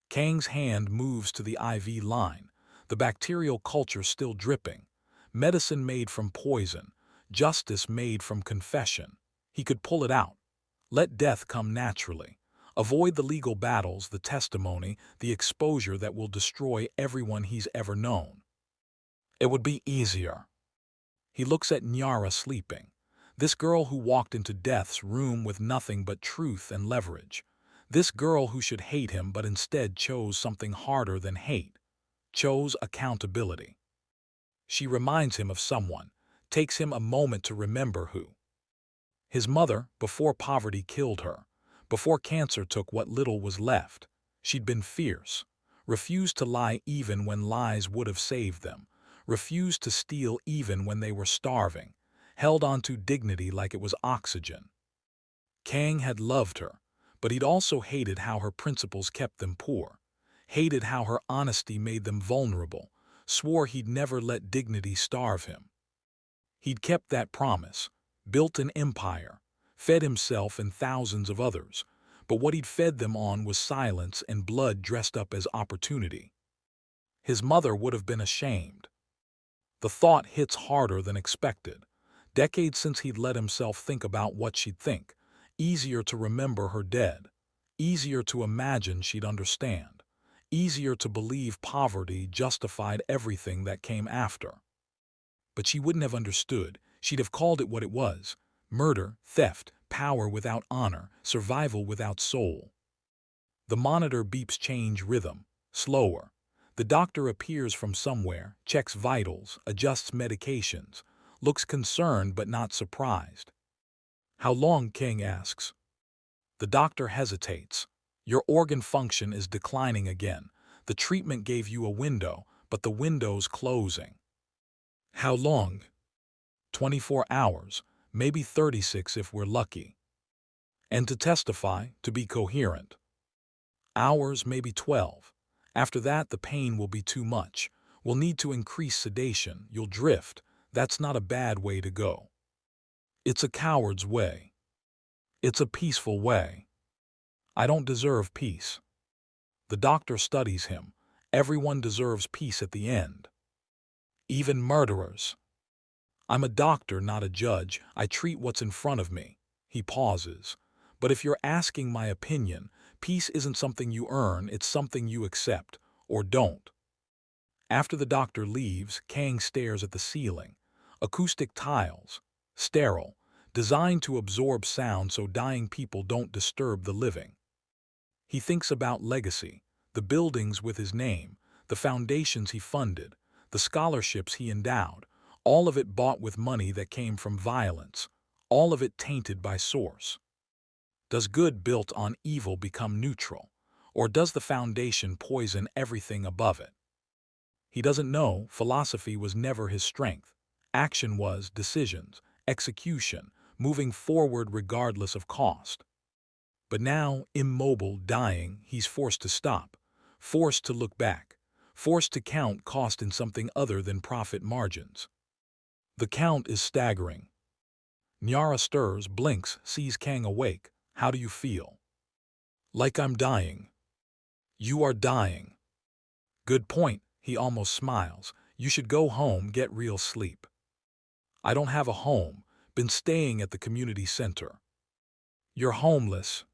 Kang's hand moves to the IV line, the bacterial culture still dripping. Medicine made from poison, justice made from confession. He could pull it out. Let death come naturally. Avoid the legal battles, the testimony, the exposure that will destroy everyone he's ever known. It would be easier. He looks at Nyara sleeping. This girl who walked into death's room with nothing but truth and leverage. This girl who should hate him but instead chose something harder than hate. Chose accountability. She reminds him of someone, takes him a moment to remember who. His mother, before poverty killed her, before cancer took what little was left. She'd been fierce, refused to lie even when lies would have saved them, refused to steal even when they were starving, held on to dignity like it was oxygen. Kang had loved her, but he'd also hated how her principles kept them poor, hated how her honesty made them vulnerable, swore he'd never let dignity starve him. He'd kept that promise, built an empire, fed himself and thousands of others, but what he'd fed them on was silence and blood dressed up as opportunity. His mother would have been ashamed. The thought hits harder than expected. Decades since he'd let himself think about what she'd think. Easier to remember her dead. Easier to imagine she'd understand. Easier to believe poverty justified everything that came after. But she wouldn't have understood. She'd have called it what it was. Murder, theft, power without honor, survival without soul. The monitor beeps change rhythm. Slower. The doctor appears from somewhere, checks vitals, adjusts medications, looks concerned but not surprised. How long? King asks. The doctor hesitates. Your organ function is declining again. The treatment gave you a window, but the window's closing. How long? 24 hours, maybe 36 if we're lucky. And to testify, to be coherent. Hours, maybe 12. After that, the pain will be too much. We'll need to increase sedation. You'll drift. That's not a bad way to go. It's a coward's way. It's a peaceful way. I don't deserve peace. The doctor studies him. Everyone deserves peace at the end. Even murderers. I'm a doctor, not a judge. I treat what's in front of me. He pauses. But if you're asking my opinion, peace isn't something you earn, it's something you accept, or don't. After the doctor leaves, Kang stares at the ceiling. Acoustic tiles. Sterile. Designed to absorb sound so dying people don't disturb the living. He thinks about legacy, the buildings with his name, the foundations he funded, the scholarships he endowed, all of it bought with money that came from violence, all of it tainted by source. Does good built on evil become neutral, or does the foundation poison everything above it? He doesn't know. Philosophy was never his strength. Action was, decisions, execution, moving forward regardless of cost. But now, immobile, dying, he's forced to stop, forced to look back, forced to count cost in something other than profit margins. The count is staggering. Nyara stirs, blinks, sees Kang awake. How do you feel? Like I'm dying. You are dying. Good point, he almost smiles. You should go home, get real sleep. I don't have a home, been staying at the community center. You're homeless.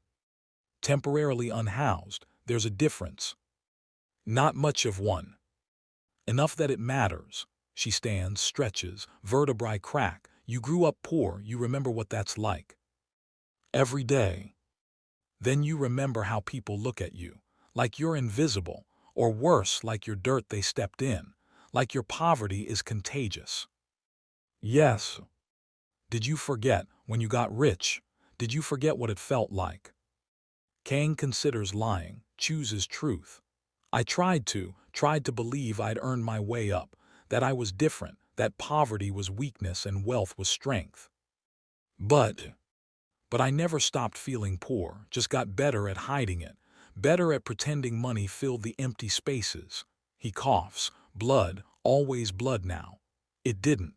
Temporarily unhoused, there's a difference. Not much of one. Enough that it matters. She stands, stretches, vertebrae crack. You grew up poor, you remember what that's like. Every day. Then you remember how people look at you, like you're invisible, Or worse, like your dirt they stepped in, like your poverty is contagious. Yes. Did you forget when you got rich? Did you forget what it felt like? Kang considers lying, chooses truth. I tried to believe I'd earned my way up, that I was different, that poverty was weakness and wealth was strength. But I never stopped feeling poor, just got better at hiding it, better at pretending money filled the empty spaces. He coughs. Blood, always blood now. It didn't.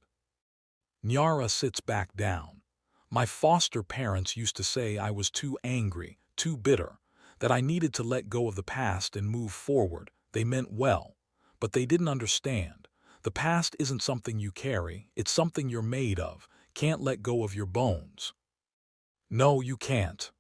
Nyara sits back down. My foster parents used to say I was too angry, too bitter, that I needed to let go of the past and move forward. They meant well, but they didn't understand. The past isn't something you carry, it's something you're made of. Can't let go of your bones. No, you can't.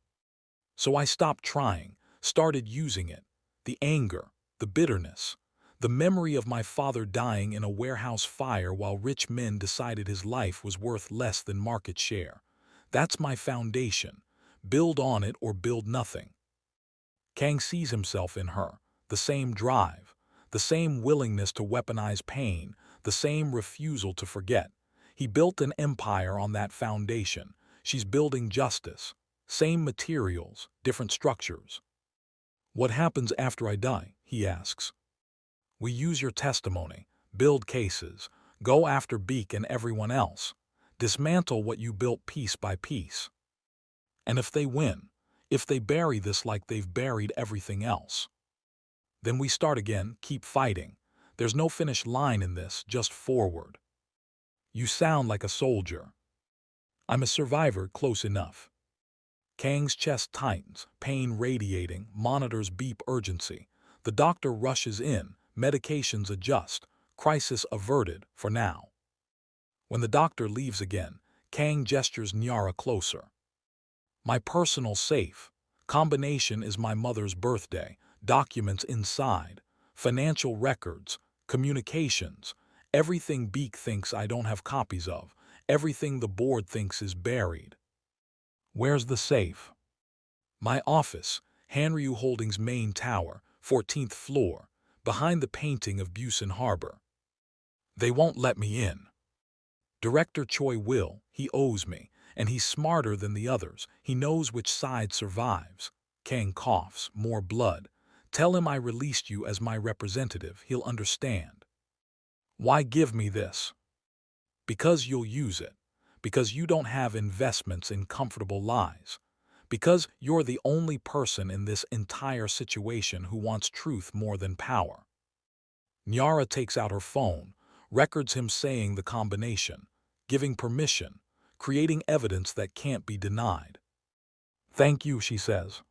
So I stopped trying, started using it. The anger, the bitterness, the memory of my father dying in a warehouse fire while rich men decided his life was worth less than market share. That's my foundation. Build on it or build nothing. Kang sees himself in her, the same drive, the same willingness to weaponize pain, the same refusal to forget. He built an empire on that foundation. She's building justice. Same materials, different structures. What happens after I die? He asks. We use your testimony, build cases, go after Beak and everyone else, dismantle what you built piece by piece. And if they win, if they bury this like they've buried everything else, then we start again, keep fighting. There's no finish line in this, just forward. You sound like a soldier. I'm a survivor, close enough. Kang's chest tightens, pain radiating, monitors beep urgency. The doctor rushes in, medications adjust, crisis averted for now. When the doctor leaves again, Kang gestures Nyara closer. My personal safe. Combination is my mother's birthday, documents inside, financial records, communications, everything Beak thinks I don't have copies of, everything the board thinks is buried. Where's the safe? My office, Hanryu Holdings main tower, 14th floor, behind the painting of Busan Harbor. They won't let me in. Director Choi will, he owes me, and he's smarter than the others. He knows which side survives. Kang coughs, more blood. Tell him I released you as my representative, he'll understand. Why give me this? Because you'll use it. Because you don't have investments in comfortable lies. Because you're the only person in this entire situation who wants truth more than power. Nyara takes out her phone, records him saying the combination, giving permission, creating evidence that can't be denied. Thank you, she says.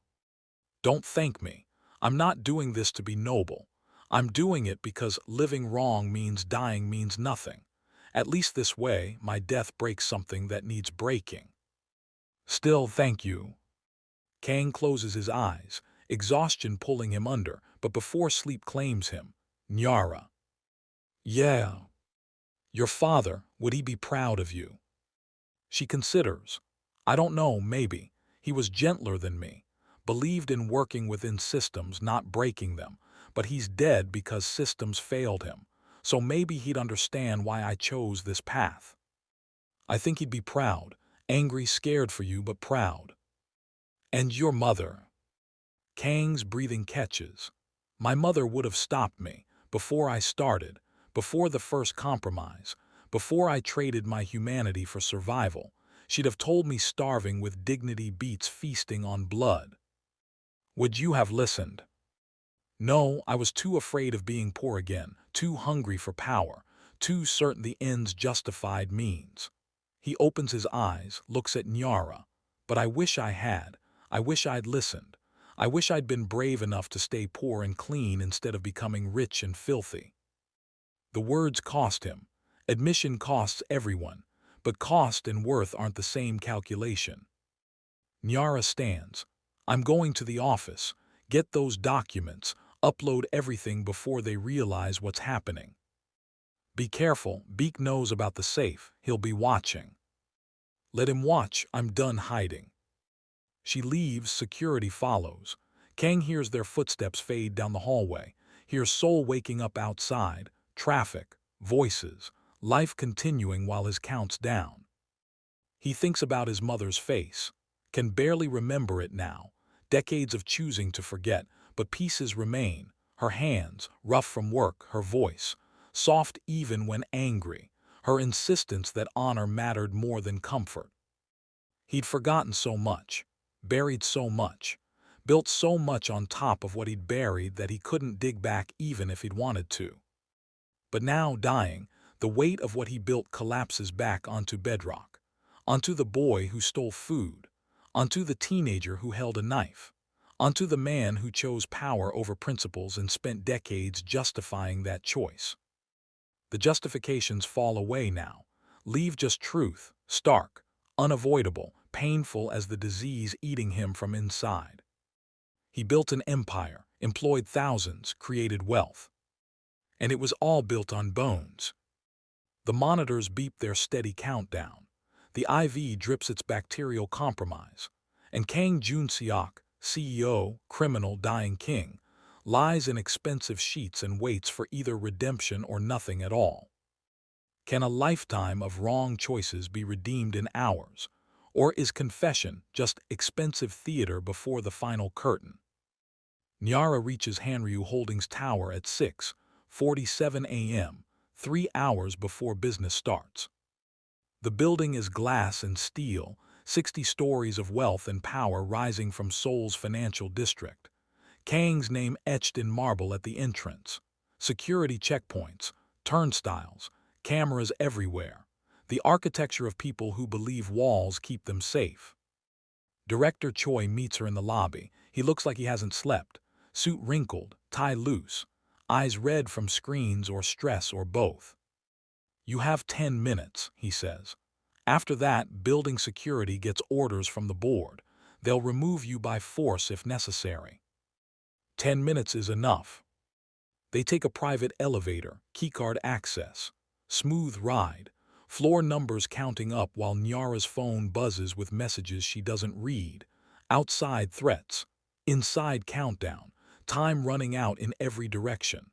Don't thank me. I'm not doing this to be noble. I'm doing it because living wrong means dying means nothing. At least this way, my death breaks something that needs breaking. Still, thank you. Kang closes his eyes, exhaustion pulling him under, but before sleep claims him. Nyara. Yeah. Your father, would he be proud of you? She considers. I don't know, maybe. He was gentler than me. Believed in working within systems, not breaking them. But he's dead because systems failed him. So maybe he'd understand why I chose this path. I think he'd be proud. Angry, scared for you, but proud. And your mother. Kang's breathing catches. My mother would have stopped me, before I started, before the first compromise, before I traded my humanity for survival. She'd have told me starving with dignity beats feasting on blood. Would you have listened? No, I was too afraid of being poor again, too hungry for power, too certain the ends justified means. He opens his eyes, looks at Nyara. But I wish I had. I wish I'd listened. I wish I'd been brave enough to stay poor and clean instead of becoming rich and filthy. The words cost him. Admission costs everyone, but cost and worth aren't the same calculation. Nyara stands. I'm going to the office. Get those documents. Upload everything before they realize what's happening. Be careful, Beak knows about the safe. He'll be watching. Let him watch. I'm done hiding. She leaves, security follows. Kang hears their footsteps fade down the hallway. hears Soul waking up outside, traffic, voices, life continuing while his count's down. He thinks about his mother's face, can barely remember it now, decades of choosing to forget, but pieces remain, her hands, rough from work, her voice, soft even when angry, her insistence that honor mattered more than comfort. He'd forgotten so much, buried so much, built so much on top of what he'd buried that he couldn't dig back even if he'd wanted to. But now, dying, the weight of what he built collapses back onto bedrock, onto the boy who stole food, onto the teenager who held a knife, onto the man who chose power over principles and spent decades justifying that choice. The justifications fall away now, leave just truth, stark, unavoidable, painful as the disease eating him from inside. He built an empire, employed thousands, created wealth. And it was all built on bones. The monitors beep their steady countdown. The IV drips its bacterial compromise. And Kang Jun-seok, CEO, criminal, dying king, lies in expensive sheets and waits for either redemption or nothing at all. Can a lifetime of wrong choices be redeemed in hours? Or is confession just expensive theater before the final curtain? Nyara reaches Hanryu Holdings Tower at 6:47 a.m., 3 hours before business starts. The building is glass and steel, 60 stories of wealth and power rising from Seoul's financial district. Kang's name etched in marble at the entrance. Security checkpoints, turnstiles, cameras everywhere. The architecture of people who believe walls keep them safe. Director Choi meets her in the lobby. He looks like he hasn't slept. Suit wrinkled, tie loose, eyes red from screens or stress or both. "You have 10 minutes," he says. "After that, building security gets orders from the board. They'll remove you by force if necessary." 10 minutes is enough. They take a private elevator, keycard access. Smooth ride, floor numbers counting up while Nyara's phone buzzes with messages she doesn't read. Outside threats, inside countdown, time running out in every direction.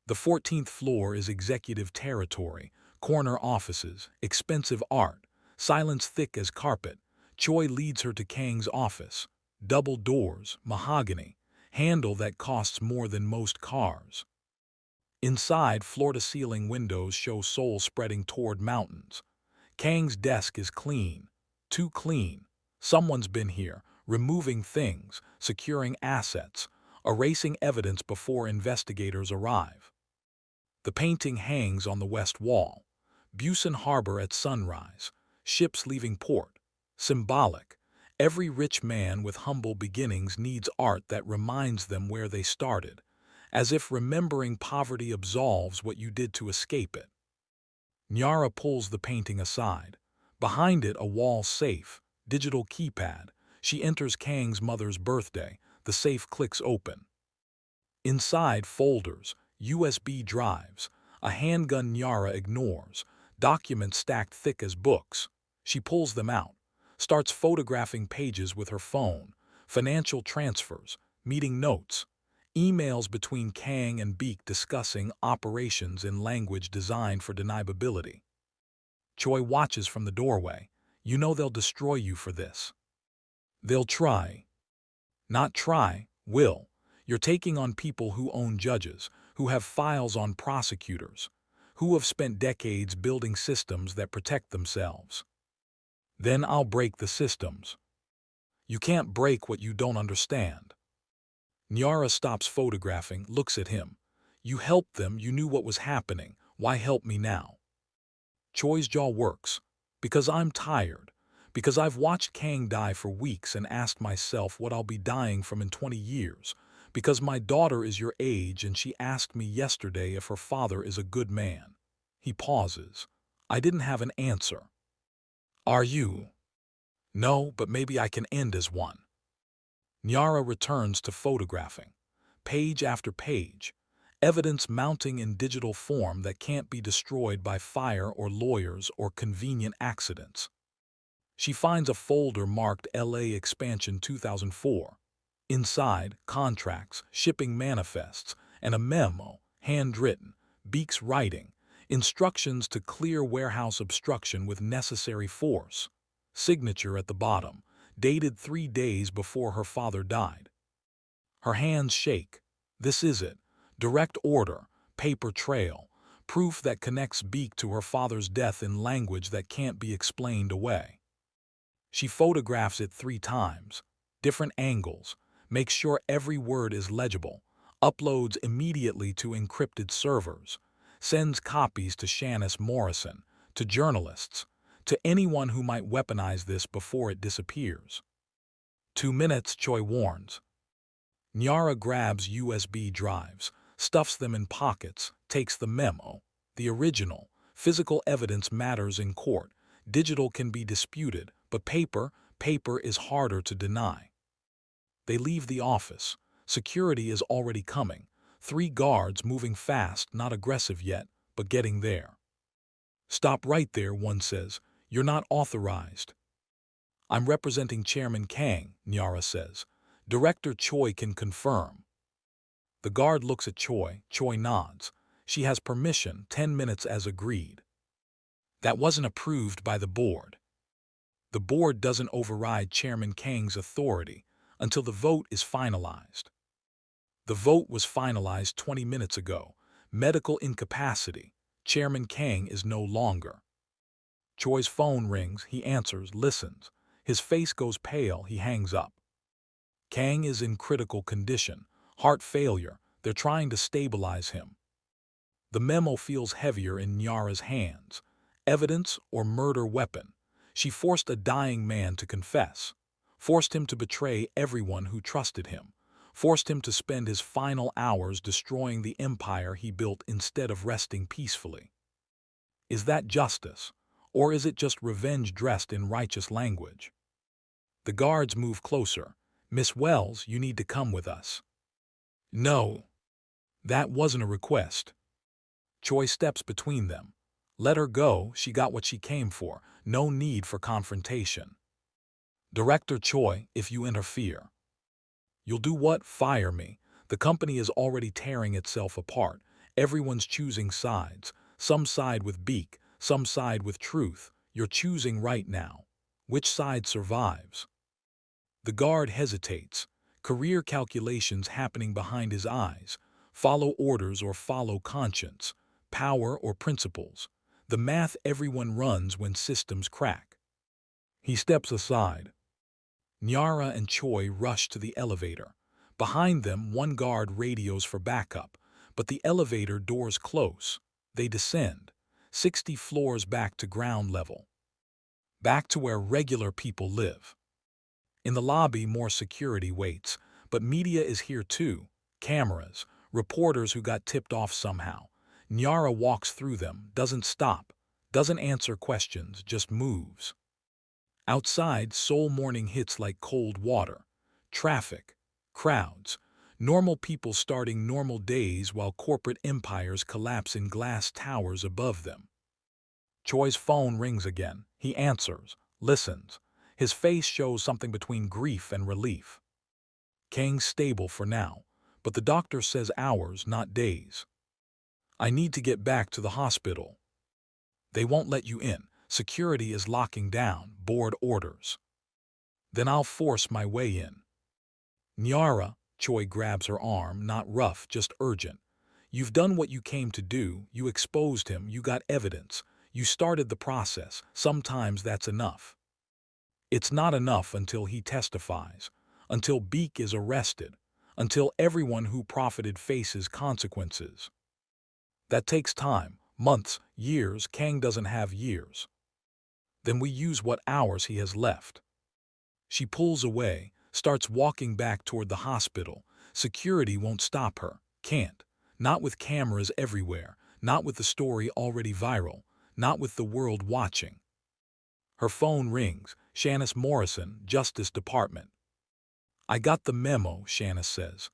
The 14th floor is executive territory, corner offices, expensive art, silence thick as carpet. Choi leads her to Kang's office. Double doors, mahogany, handle that costs more than most cars. Inside, floor-to-ceiling windows show Seoul spreading toward mountains. Kang's desk is clean. Too clean. Someone's been here, removing things, securing assets, erasing evidence before investigators arrive. The painting hangs on the west wall. Busan Harbor at sunrise. Ships leaving port. Symbolic. Every rich man with humble beginnings needs art that reminds them where they started, as if remembering poverty absolves what you did to escape it. Nyara pulls the painting aside. Behind it, a wall safe, digital keypad. She enters Kang's mother's birthday. The safe clicks open. Inside, folders, USB drives, a handgun Nyara ignores, documents stacked thick as books. She pulls them out, starts photographing pages with her phone, financial transfers, meeting notes, emails between Kang and Beek discussing operations in language designed for deniability. Choi watches from the doorway. "You know they'll destroy you for this." "They'll try." "Not try, will. You're taking on people who own judges, who have files on prosecutors, who have spent decades building systems that protect themselves. Then I'll break the systems." "You can't break what you don't understand." Nyara stops photographing, looks at him. "You helped them, you knew what was happening. Why help me now?" Choi's jaw works. "Because I'm tired. Because I've watched Kang die for weeks and asked myself what I'll be dying from in 20 years. Because my daughter is your age and she asked me yesterday if her father is a good man." He pauses. "I didn't have an answer." "Are you?" "No, but maybe I can end as one." Nyara returns to photographing. Page after page. Evidence mounting in digital form that can't be destroyed by fire or lawyers or convenient accidents. She finds a folder marked LA Expansion 2004. Inside, contracts, shipping manifests, and a memo, handwritten, Beek's writing, instructions to clear warehouse obstruction with necessary force. Signature at the bottom, dated 3 days before her father died. Her hands shake. This is it. Direct order, paper trail, proof that connects Beek to her father's death in language that can't be explained away. She photographs it 3 times, different angles, makes sure every word is legible, uploads immediately to encrypted servers, sends copies to Shanice Morrison, to journalists, to anyone who might weaponize this before it disappears. 2 minutes, Choi warns. Nyara grabs USB drives, stuffs them in pockets, takes the memo. The original, physical evidence matters in court. Digital can be disputed, but paper is harder to deny. They leave the office. Security is already coming. 3 guards moving fast, not aggressive yet, but getting there. Stop right there, one says. You're not authorized. I'm representing Chairman Kang, Nyara says. Director Choi can confirm. The guard looks at Choi. Choi nods. She has permission, 10 minutes as agreed. That wasn't approved by the board. The board doesn't override Chairman Kang's authority until the vote is finalized. The vote was finalized 20 minutes ago. Medical incapacity. Chairman Kang is no longer. Choi's phone rings. He answers, listens. His face goes pale. He hangs up. Kang is in critical condition. Heart failure. They're trying to stabilize him. The memo feels heavier in Nyara's hands. Evidence or murder weapon. She forced a dying man to confess. Forced him to betray everyone who trusted him. Forced him to spend his final hours destroying the empire he built instead of resting peacefully. Is that justice? Or is it just revenge dressed in righteous language? The guards move closer. Miss Wells, you need to come with us. No. That wasn't a request. Choi steps between them. Let her go, she got what she came for. No need for confrontation. Director Choi, if you interfere. You'll do what? Fire me. The company is already tearing itself apart. Everyone's choosing sides. Some side with Beek, some side with truth. You're choosing right now. Which side survives? The guard hesitates. Career calculations happening behind his eyes. Follow orders or follow conscience. Power or principles. The math everyone runs when systems crack. He steps aside. Nyara and Choi rush to the elevator. Behind them, one guard radios for backup, but the elevator doors close. They descend, 60 floors back to ground level. Back to where regular people live. In the lobby, more security waits, but media is here too. Cameras, reporters who got tipped off somehow. Nyara walks through them, doesn't stop, doesn't answer questions, just moves. Outside, Seoul morning hits like cold water. Traffic, crowds, normal people starting normal days while corporate empires collapse in glass towers above them. Choi's phone rings again. He answers, listens. His face shows something between grief and relief. Kang's stable for now, but the doctor says hours, not days. I need to get back to the hospital. They won't let you in. Security is locking down, board orders. Then I'll force my way in. Nyara, Choi grabs her arm, not rough, just urgent. You've done what you came to do, you exposed him, you got evidence, you started the process, sometimes that's enough. It's not enough until he testifies, until Beek is arrested, until everyone who profited faces consequences. That takes time, months, years. Kang doesn't have years. Then we use what hours he has left. She pulls away, starts walking back toward the hospital. Security won't stop her, can't. Not with cameras everywhere, not with the story already viral, not with the world watching. Her phone rings. Shanice Morrison, Justice Department. I got the memo, Shanice says.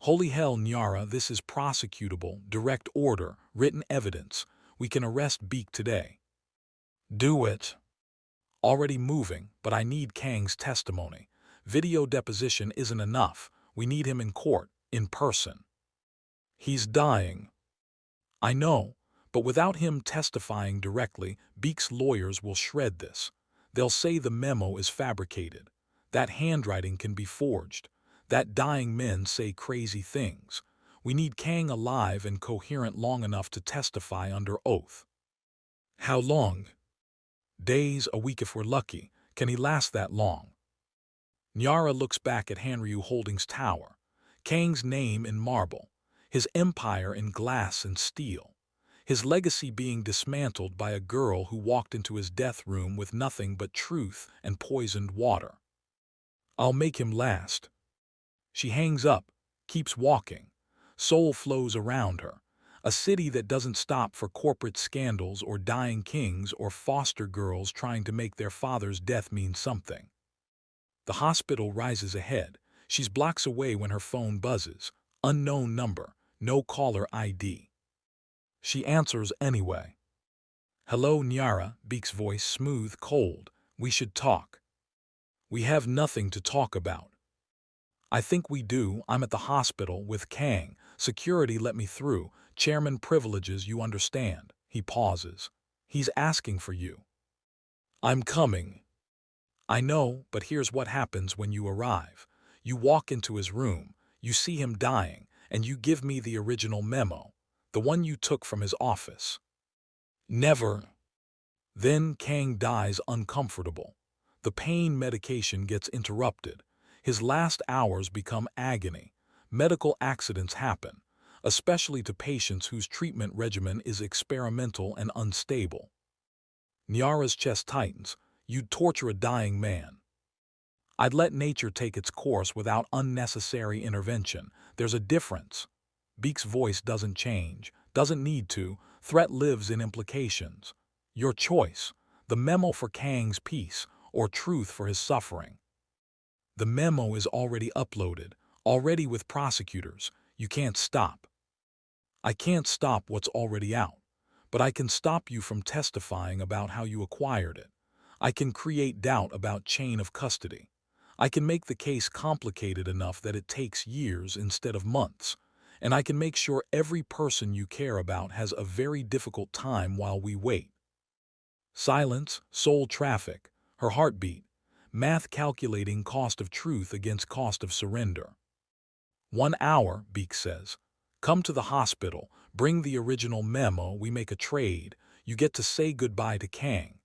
Holy hell, Nyara, this is prosecutable, direct order, written evidence. We can arrest Beek today. Do it. Already moving, but I need Kang's testimony. Video deposition isn't enough. We need him in court, in person. He's dying. I know, but without him testifying directly, Beek's lawyers will shred this. They'll say the memo is fabricated. That handwriting can be forged. That dying men say crazy things. We need Kang alive and coherent long enough to testify under oath. How long? Days, a week if we're lucky. Can he last that long? Nyara looks back at Hanryu Holdings Tower. Kang's name in marble. His empire in glass and steel. His legacy being dismantled by a girl who walked into his death room with nothing but truth and poisoned water. I'll make him last. She hangs up, keeps walking. Soul flows around her. A city that doesn't stop for corporate scandals or dying kings or foster girls trying to make their father's death mean something. The hospital rises ahead. She's blocks away when her phone buzzes. Unknown number, no caller ID. She answers anyway. Hello, Nyara, Beek's voice smooth, cold. We should talk. We have nothing to talk about. I think we do. I'm at the hospital with Kang. Security let me through. Chairman privileges, you understand. He pauses. He's asking for you. I'm coming. I know, but here's what happens when you arrive. You walk into his room, you see him dying, and you give me the original memo, the one you took from his office. Never. Then Kang dies uncomfortable. The pain medication gets interrupted. His last hours become agony. Medical accidents happen, especially to patients whose treatment regimen is experimental and unstable. Nyara's chest tightens. You'd torture a dying man. I'd let nature take its course without unnecessary intervention. There's a difference. Beek's voice doesn't change, doesn't need to. Threat lives in implications. Your choice, the memo for Kang's peace, or truth for his suffering. The memo is already uploaded, already with prosecutors. You can't stop. I can't stop what's already out, but I can stop you from testifying about how you acquired it. I can create doubt about chain of custody. I can make the case complicated enough that it takes years instead of months. And I can make sure every person you care about has a very difficult time while we wait. Silence, soul traffic, her heartbeat, math calculating cost of truth against cost of surrender. 1 hour, Beek says. Come to the hospital, bring the original memo, we make a trade. You get to say goodbye to Kang.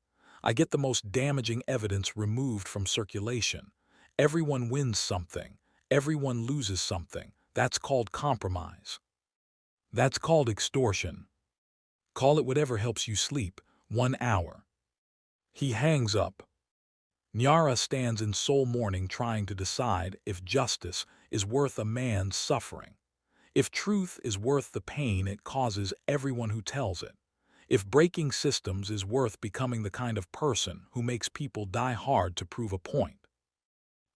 I get the most damaging evidence removed from circulation. Everyone wins something. Everyone loses something. That's called compromise. That's called extortion. Call it whatever helps you sleep. 1 hour. He hangs up. Nyara stands in soul mourning trying to decide if justice is worth a man's suffering. If truth is worth the pain it causes everyone who tells it. If breaking systems is worth becoming the kind of person who makes people die hard to prove a point.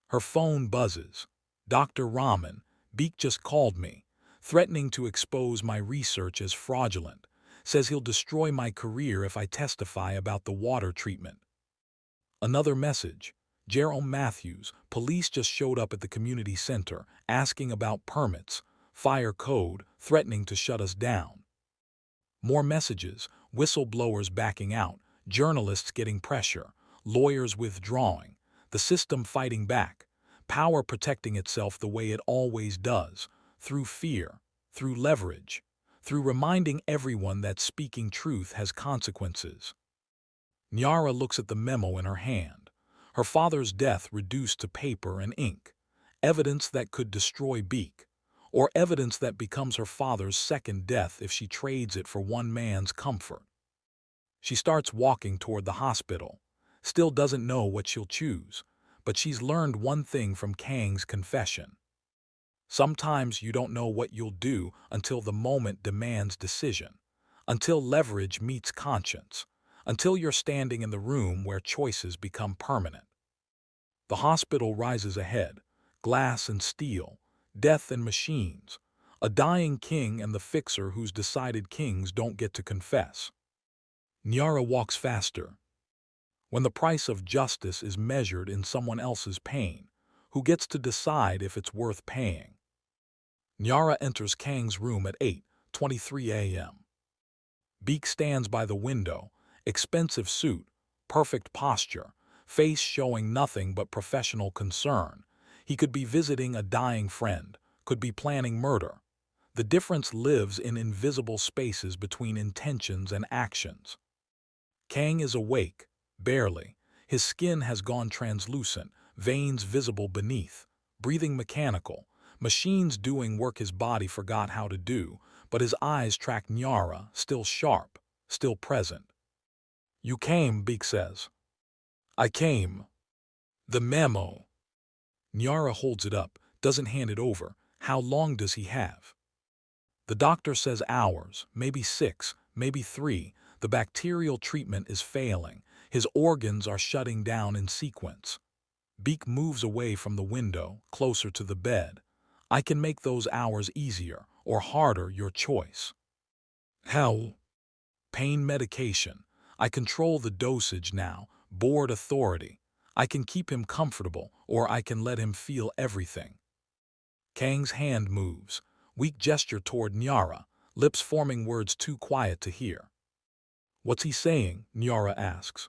Her phone buzzes. Dr. Rahman, Beek just called me, threatening to expose my research as fraudulent, says he'll destroy my career if I testify about the water treatment. Another message. Jerome Matthews, police just showed up at the community center, asking about permits, fire code, threatening to shut us down. More messages, whistleblowers backing out, journalists getting pressure, lawyers withdrawing, the system fighting back, power protecting itself the way it always does, through fear, through leverage, through reminding everyone that speaking truth has consequences. Nyara looks at the memo in her hand. Her father's death reduced to paper and ink, evidence that could destroy Beek, or evidence that becomes her father's second death if she trades it for one man's comfort. She starts walking toward the hospital, still doesn't know what she'll choose, but she's learned one thing from Kang's confession. Sometimes you don't know what you'll do until the moment demands decision, until leverage meets conscience, until you're standing in the room where choices become permanent. The hospital rises ahead, glass and steel, death and machines, a dying king and the fixer who's decided kings don't get to confess. Nyara walks faster. When the price of justice is measured in someone else's pain, who gets to decide if it's worth paying? Nyara enters Kang's room at 8:23 a.m. Beak stands by the window, expensive suit, perfect posture, face showing nothing but professional concern. He could be visiting a dying friend, could be planning murder. The difference lives in invisible spaces between intentions and actions. Kang is awake, barely. His skin has gone translucent, veins visible beneath, breathing mechanical, machines doing work his body forgot how to do, but his eyes track Nyara, still sharp, still present. "You came," Beak says. "I came." "The memo." Nyara holds it up, doesn't hand it over. How long does he have? The doctor says hours, maybe 6, maybe 3. The bacterial treatment is failing. His organs are shutting down in sequence. Beak moves away from the window, closer to the bed. "I can make those hours easier, or harder, your choice." "How?" "Pain medication. I control the dosage now, board authority. I can keep him comfortable, or I can let him feel everything." Kang's hand moves. Weak gesture toward Nyara, lips forming words too quiet to hear. "What's he saying?" Nyara asks.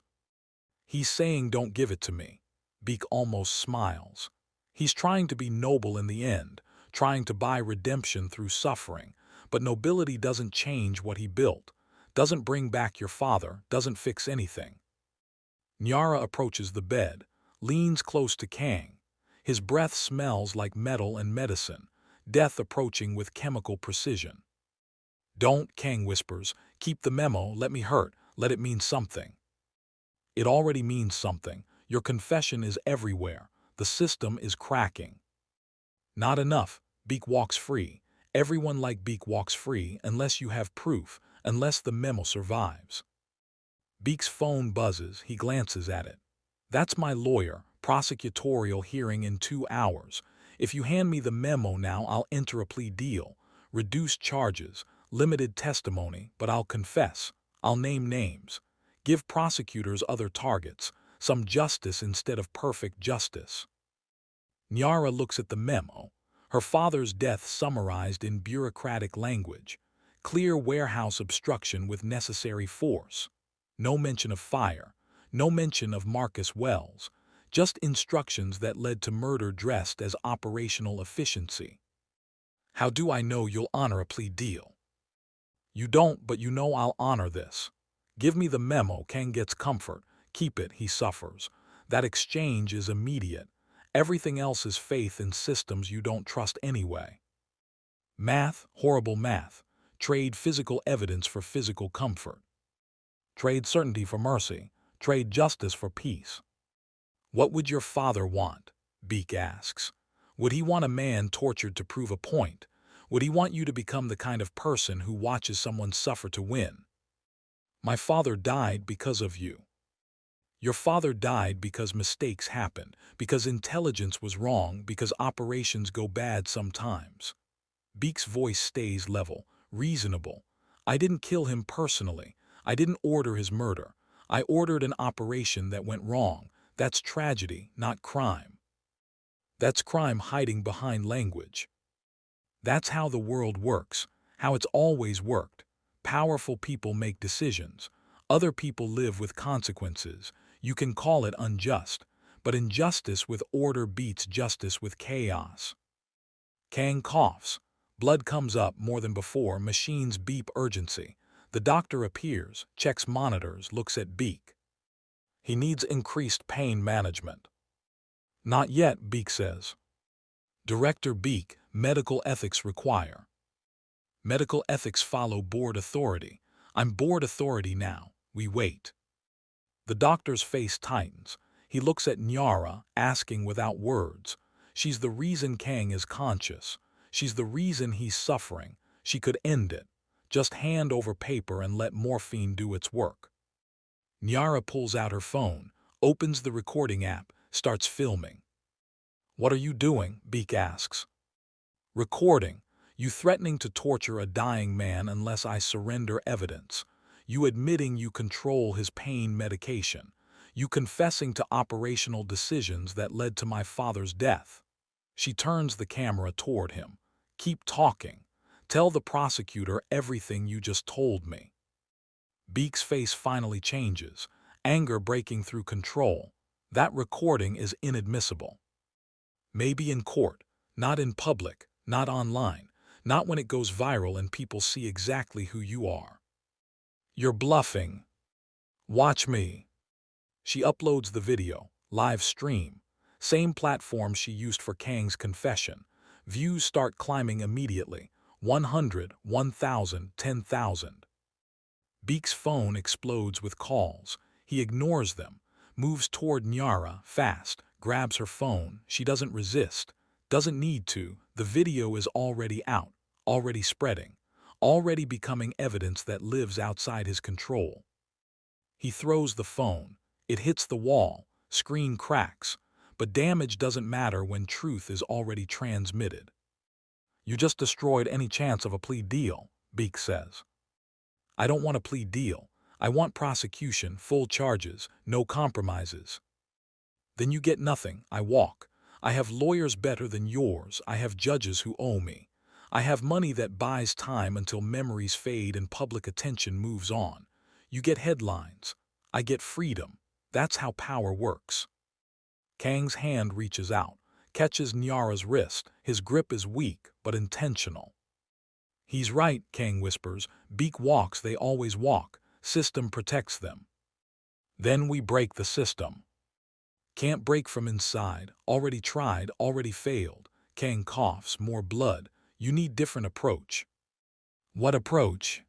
"He's saying don't give it to me." Beak almost smiles. He's trying to be noble in the end, trying to buy redemption through suffering, but nobility doesn't change what he built, doesn't bring back your father, doesn't fix anything. Nyara approaches the bed, leans close to Kang. His breath smells like metal and medicine, death approaching with chemical precision. "Don't," Kang whispers. "Keep the memo, let me hurt, let it mean something." "It already means something. Your confession is everywhere. The system is cracking." "Not enough." Beak walks free. Everyone like Beak walks free unless you have proof, unless the memo survives. Beak's phone buzzes, he glances at it. "That's my lawyer, prosecutorial hearing in 2 hours. If you hand me the memo now, I'll enter a plea deal. Reduced charges, limited testimony, but I'll confess. I'll name names. Give prosecutors other targets, some justice instead of perfect justice." Nyara looks at the memo. Her father's death summarized in bureaucratic language. Clear warehouse obstruction with necessary force. No mention of fire. No mention of Marcus Wells. Just instructions that led to murder dressed as operational efficiency. "How do I know you'll honor a plea deal?" "You don't, but you know I'll honor this. Give me the memo." Kang gets comfort. "Keep it," he suffers. "That exchange is immediate. Everything else is faith in systems you don't trust anyway." Math, horrible math. Trade physical evidence for physical comfort. Trade certainty for mercy. Trade justice for peace. "What would your father want?" Beak asks. "Would he want a man tortured to prove a point? Would he want you to become the kind of person who watches someone suffer to win?" "My father died because of you." "Your father died because mistakes happened, because intelligence was wrong, because operations go bad sometimes." Beak's voice stays level, reasonable. "I didn't kill him personally. I didn't order his murder. I ordered an operation that went wrong. That's tragedy, not crime. That's crime hiding behind language. That's how the world works, how it's always worked. Powerful people make decisions. Other people live with consequences. You can call it unjust, but injustice with order beats justice with chaos." Kang coughs. Blood comes up more than before. Machines beep urgency. The doctor appears, checks monitors, looks at Beak. "He needs increased pain management." "Not yet," Beak says. "Director Beak, medical ethics require." "Medical ethics follow board authority. I'm board authority now. We wait." The doctor's face tightens. He looks at Nyara, asking without words. She's the reason Kang is conscious. She's the reason he's suffering. She could end it. Just hand over paper and let morphine do its work. Nyara pulls out her phone, opens the recording app, starts filming. "What are you doing?" Beak asks. "Recording. You threatening to torture a dying man unless I surrender evidence. You admitting you control his pain medication. You confessing to operational decisions that led to my father's death." She turns the camera toward him. Keep talking. Tell the prosecutor everything you just told me. Beek's face finally changes, anger breaking through control. That recording is inadmissible. Maybe in court, not in public, not online, not when it goes viral and people see exactly who you are. You're bluffing. Watch me. She uploads the video, live stream, same platform she used for Kang's confession. Views start climbing immediately, 100, 1,000, 10,000. Beek's phone explodes with calls. He ignores them, moves toward Nyara, fast, grabs her phone. She doesn't resist, doesn't need to. The video is already out, already spreading, already becoming evidence that lives outside his control. He throws the phone. It hits the wall, screen cracks, but damage doesn't matter when truth is already transmitted. You just destroyed any chance of a plea deal, Beek says. I don't want a plea deal. I want prosecution, full charges, no compromises. Then you get nothing. I walk. I have lawyers better than yours. I have judges who owe me. I have money that buys time until memories fade and public attention moves on. You get headlines. I get freedom. That's how power works. Kang's hand reaches out, catches Nyara's wrist. His grip is weak, but intentional. He's right, Kang whispers. Beek walks, they always walk. System protects them. Then we break the system. Can't break from inside. Already tried, already failed. Kang coughs, more blood. You need different approach. What approach?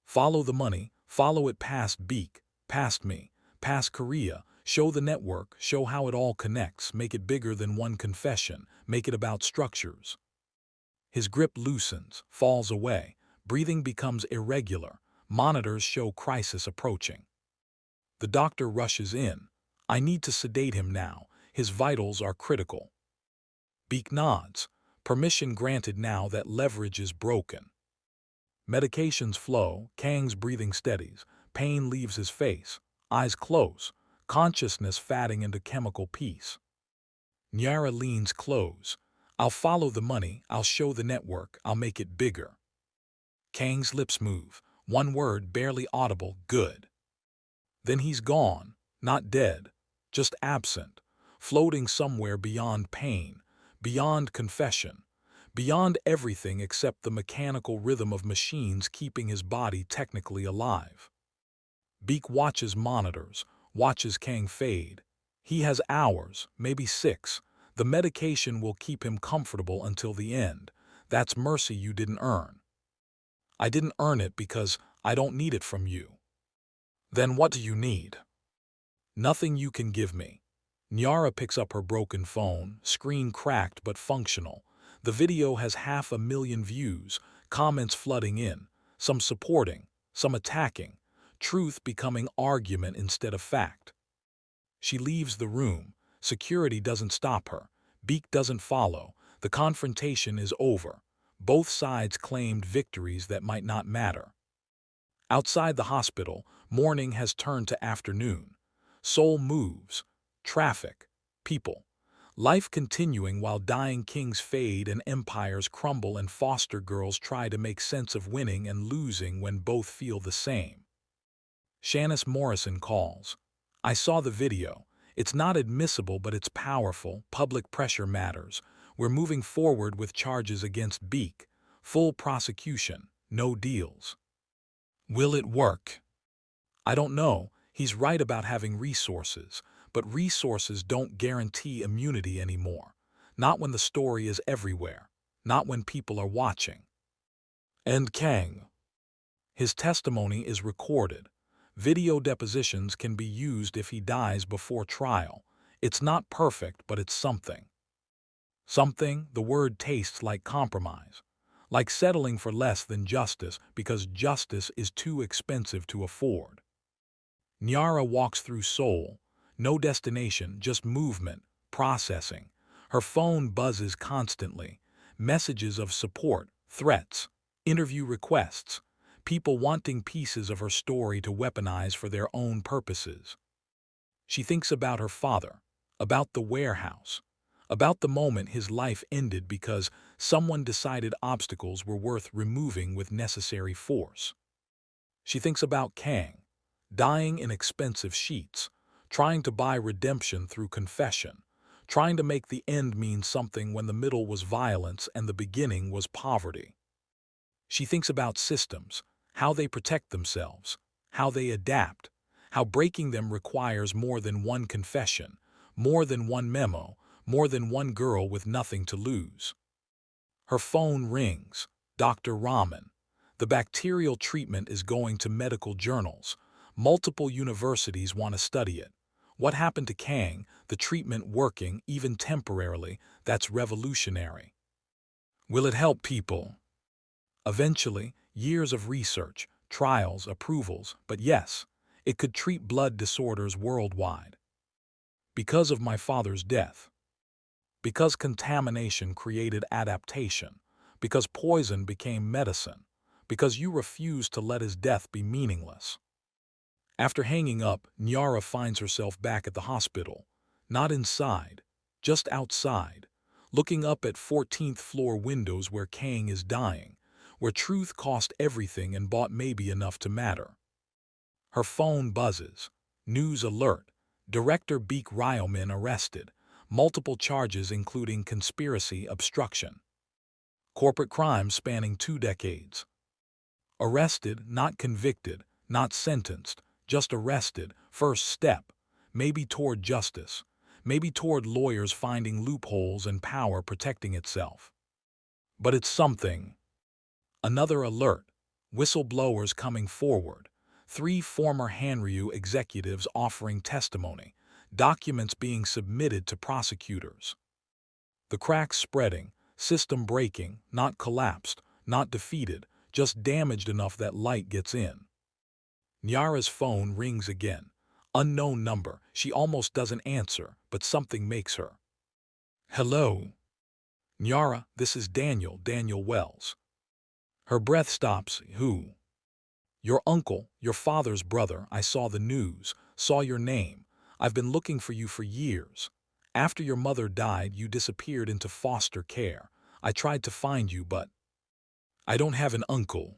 Follow the money, follow it past Beek, past me, past Korea. Show the network, show how it all connects. Make it bigger than one confession. Make it about structures. His grip loosens, falls away. Breathing becomes irregular. Monitors show crisis approaching. The doctor rushes in. I need to sedate him now. His vitals are critical. Beek nods. Permission granted now that leverage is broken. Medications flow. Kang's breathing steadies. Pain leaves his face. Eyes close. Consciousness fatting into chemical peace. Nyara leans close. I'll follow the money. I'll show the network. I'll make it bigger. Kang's lips move. One word barely audible. Good. Then he's gone. Not dead. Just absent. Floating somewhere beyond pain. Beyond confession. Beyond everything except the mechanical rhythm of machines keeping his body technically alive. Beek watches monitors. Watches Kang fade. He has hours, maybe 6. The medication will keep him comfortable until the end. That's mercy you didn't earn. I didn't earn it because I don't need it from you. Then what do you need? Nothing you can give me. Nyara picks up her broken phone, screen cracked but functional. The video has 500,000 views, comments flooding in, some supporting, some attacking, truth becoming argument instead of fact. She leaves the room. Security doesn't stop her. Beek doesn't follow. The confrontation is over. Both sides claimed victories that might not matter. Outside the hospital, morning has turned to afternoon. Seoul moves. Traffic. People. Life continuing while dying kings fade and empires crumble and foster girls try to make sense of winning and losing when both feel the same. Shanice Morrison calls. I saw the video. It's not admissible, but it's powerful. Public pressure matters. We're moving forward with charges against Beek. Full prosecution. No deals. Will it work? I don't know. He's right about having resources, but resources don't guarantee immunity anymore. Not when the story is everywhere. Not when people are watching. And Kang. His testimony is recorded. Video depositions can be used if he dies before trial. It's not perfect, but it's something. Something, the word tastes like compromise. Like settling for less than justice because justice is too expensive to afford. Nyara walks through Seoul. No destination, just movement, processing. Her phone buzzes constantly. Messages of support, threats, interview requests. People wanting pieces of her story to weaponize for their own purposes. She thinks about her father, about the warehouse, about the moment his life ended because Someone decided obstacles were worth removing with necessary force. She thinks about Kang, dying in expensive sheets, trying to buy redemption through confession, trying to make the end mean something when the middle was violence and the beginning was poverty. She thinks about systems, how they protect themselves, how they adapt, how breaking them requires more than one confession, more than one memo, more than one girl with nothing to lose. Her phone rings. Dr. Rahman. The bacterial treatment is going to medical journals. Multiple universities want to study it. What happened to Kang, the treatment working, even temporarily, that's revolutionary. Will it help people? Eventually, years of research, trials, approvals, but yes, it could treat blood disorders worldwide. Because of my father's death. Because contamination created adaptation. Because poison became medicine. Because you refused to let his death be meaningless. After hanging up, Nyara finds herself back at the hospital. Not inside, just outside, looking up at 14th floor windows where Kang is dying, where truth cost everything and bought maybe enough to matter. Her phone buzzes. News alert. Director Beek Ryelman arrested. Multiple charges including conspiracy, obstruction. Corporate crimes spanning 2 decades. Arrested, not convicted, not sentenced, just arrested, first step, maybe toward justice, maybe toward lawyers finding loopholes and power protecting itself. But it's something. Another alert, whistleblowers coming forward, 3 former Hanryu executives offering testimony, documents being submitted to prosecutors. The cracks spreading, system breaking, not collapsed, not defeated, just damaged enough that light gets in. Nyara's phone rings again. Unknown number. She almost doesn't answer, but something makes her. Hello. Nyara, this is Daniel Wells. Her breath stops. Who? Your uncle, your father's brother. I saw the news, saw your name. I've been looking for you for years. After your mother died, you disappeared into foster care. I tried to find you, but I don't have an uncle.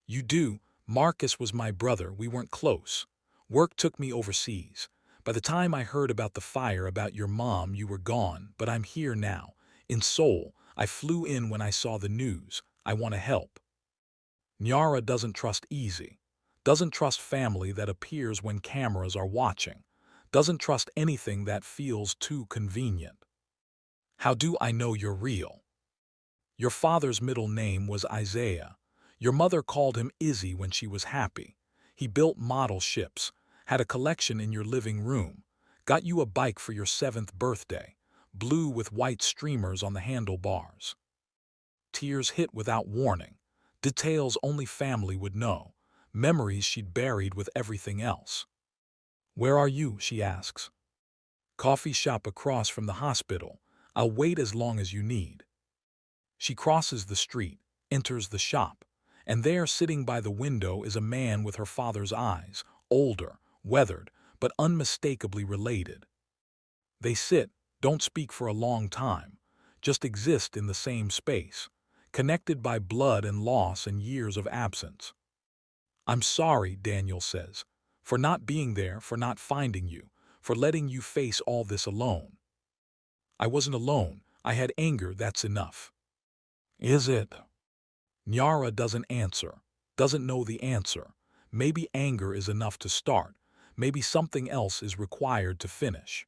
You do. Marcus was my brother. We weren't close. Work took me overseas. By the time I heard about the fire, about your mom, you were gone, but I'm here now. In Seoul, I flew in when I saw the news. I want to help. Nyara doesn't trust easy. Doesn't trust family that appears when cameras are watching. Doesn't trust anything that feels too convenient. How do I know you're real? Your father's middle name was Isaiah. Your mother called him Izzy when she was happy. He built model ships, had a collection in your living room, got you a bike for your 7th birthday, blue with white streamers on the handlebars. Tears hit without warning, details only family would know, memories she'd buried with everything else. Where are you? She asks. Coffee shop across from the hospital. I'll wait as long as you need. She crosses the street, enters the shop, and there sitting by the window is a man with her father's eyes, older, weathered, but unmistakably related. They sit, don't speak for a long time, just exist in the same space, connected by blood and loss and years of absence. I'm sorry, Daniel says, for not being there, for not finding you, for letting you face all this alone. I wasn't alone. I had anger, that's enough. Is it? Nyara doesn't answer, doesn't know the answer. Maybe anger is enough to start. Maybe something else is required to finish.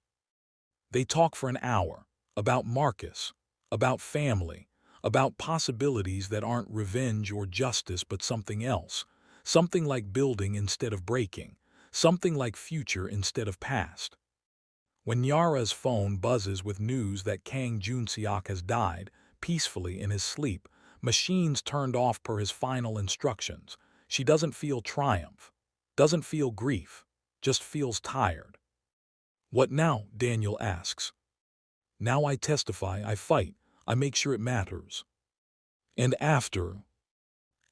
They talk for an hour, about Marcus, about family, about possibilities that aren't revenge or justice but something else, something like building instead of breaking, something like future instead of past. When Nyara's phone buzzes with news that Kang Junseok has died, peacefully in his sleep, machines turned off per his final instructions, she doesn't feel triumph, doesn't feel grief, just feels tired. What now? Daniel asks. Now I testify, I fight, I make sure it matters. And after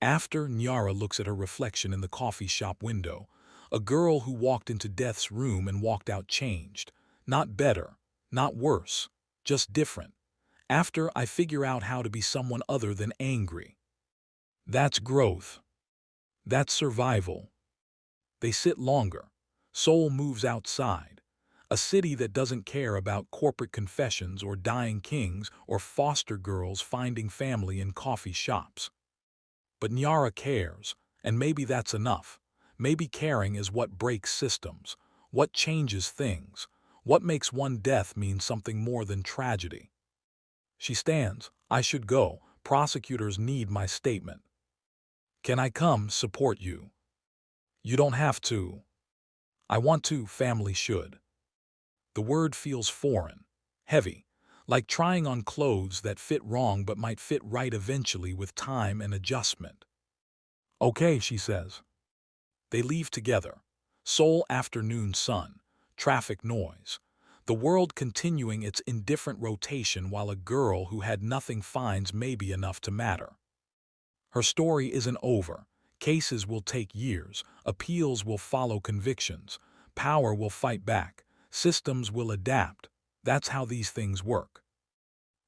Nyara looks at her reflection in the coffee shop window, a girl who walked into death's room and walked out changed, not better, not worse, just different. After I figure out how to be someone other than angry. That's growth. That's survival. They sit longer. Soul moves outside. A city that doesn't care about corporate confessions or dying kings or foster girls finding family in coffee shops. But Nyara cares, and maybe that's enough. Maybe caring is what breaks systems, what changes things, what makes one death mean something more than tragedy. She stands. I should go. Prosecutors need my statement. Can I come support you? You don't have to. I want to, family should. The word feels foreign, heavy, like trying on clothes that fit wrong but might fit right eventually with time and adjustment. Okay, she says. They leave together. Seoul afternoon sun, traffic noise, the world continuing its indifferent rotation while a girl who had nothing finds maybe enough to matter. Her story isn't over. Cases will take years, appeals will follow convictions, power will fight back, systems will adapt. That's how these things work.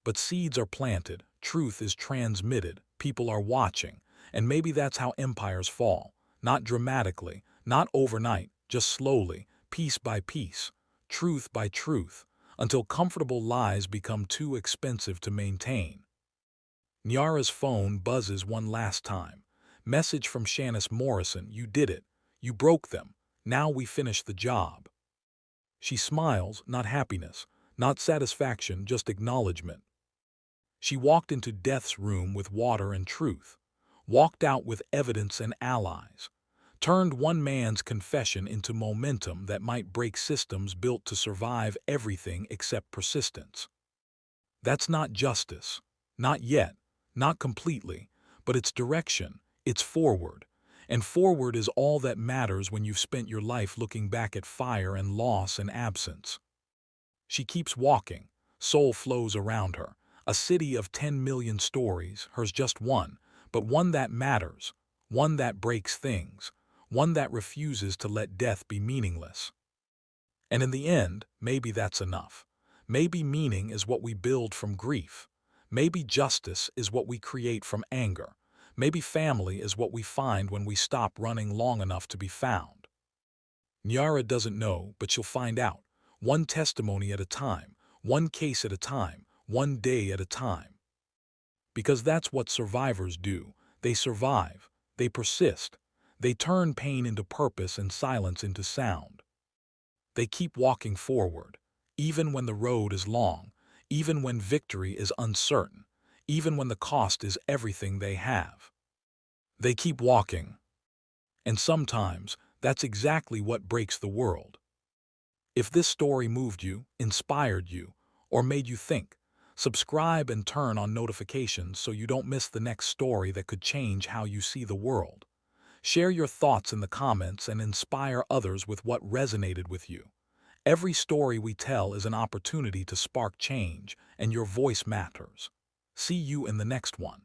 But seeds are planted, truth is transmitted, people are watching, and maybe that's how empires fall. Not dramatically, not overnight, just slowly, piece by piece, truth by truth, until comfortable lies become too expensive to maintain. Nyara's phone buzzes one last time. Message from Shanice Morrison, you did it. You broke them. Now we finish the job. She smiles, not happiness, not satisfaction, just acknowledgement. She walked into death's room with water and truth, walked out with evidence and allies, turned one man's confession into momentum that might break systems built to survive everything except persistence. That's not justice. Not yet. Not completely. But it's direction. It's forward. And forward is all that matters when you've spent your life looking back at fire and loss and absence. She keeps walking. Soul flows around her. A city of 10 million stories, hers just one, but one that matters, one that breaks things, one that refuses to let death be meaningless. And in the end, maybe that's enough. Maybe meaning is what we build from grief. Maybe justice is what we create from anger. Maybe family is what we find when we stop running long enough to be found. Nyara doesn't know, but she'll find out. One testimony at a time, one case at a time, one day at a time. Because that's what survivors do. They survive. They persist. They turn pain into purpose and silence into sound. They keep walking forward, even when the road is long, even when victory is uncertain, even when the cost is everything they have. They keep walking. And sometimes, that's exactly what breaks the world. If this story moved you, inspired you, or made you think, subscribe and turn on notifications so you don't miss the next story that could change how you see the world. Share your thoughts in the comments and inspire others with what resonated with you. Every story we tell is an opportunity to spark change, and your voice matters. See you in the next one.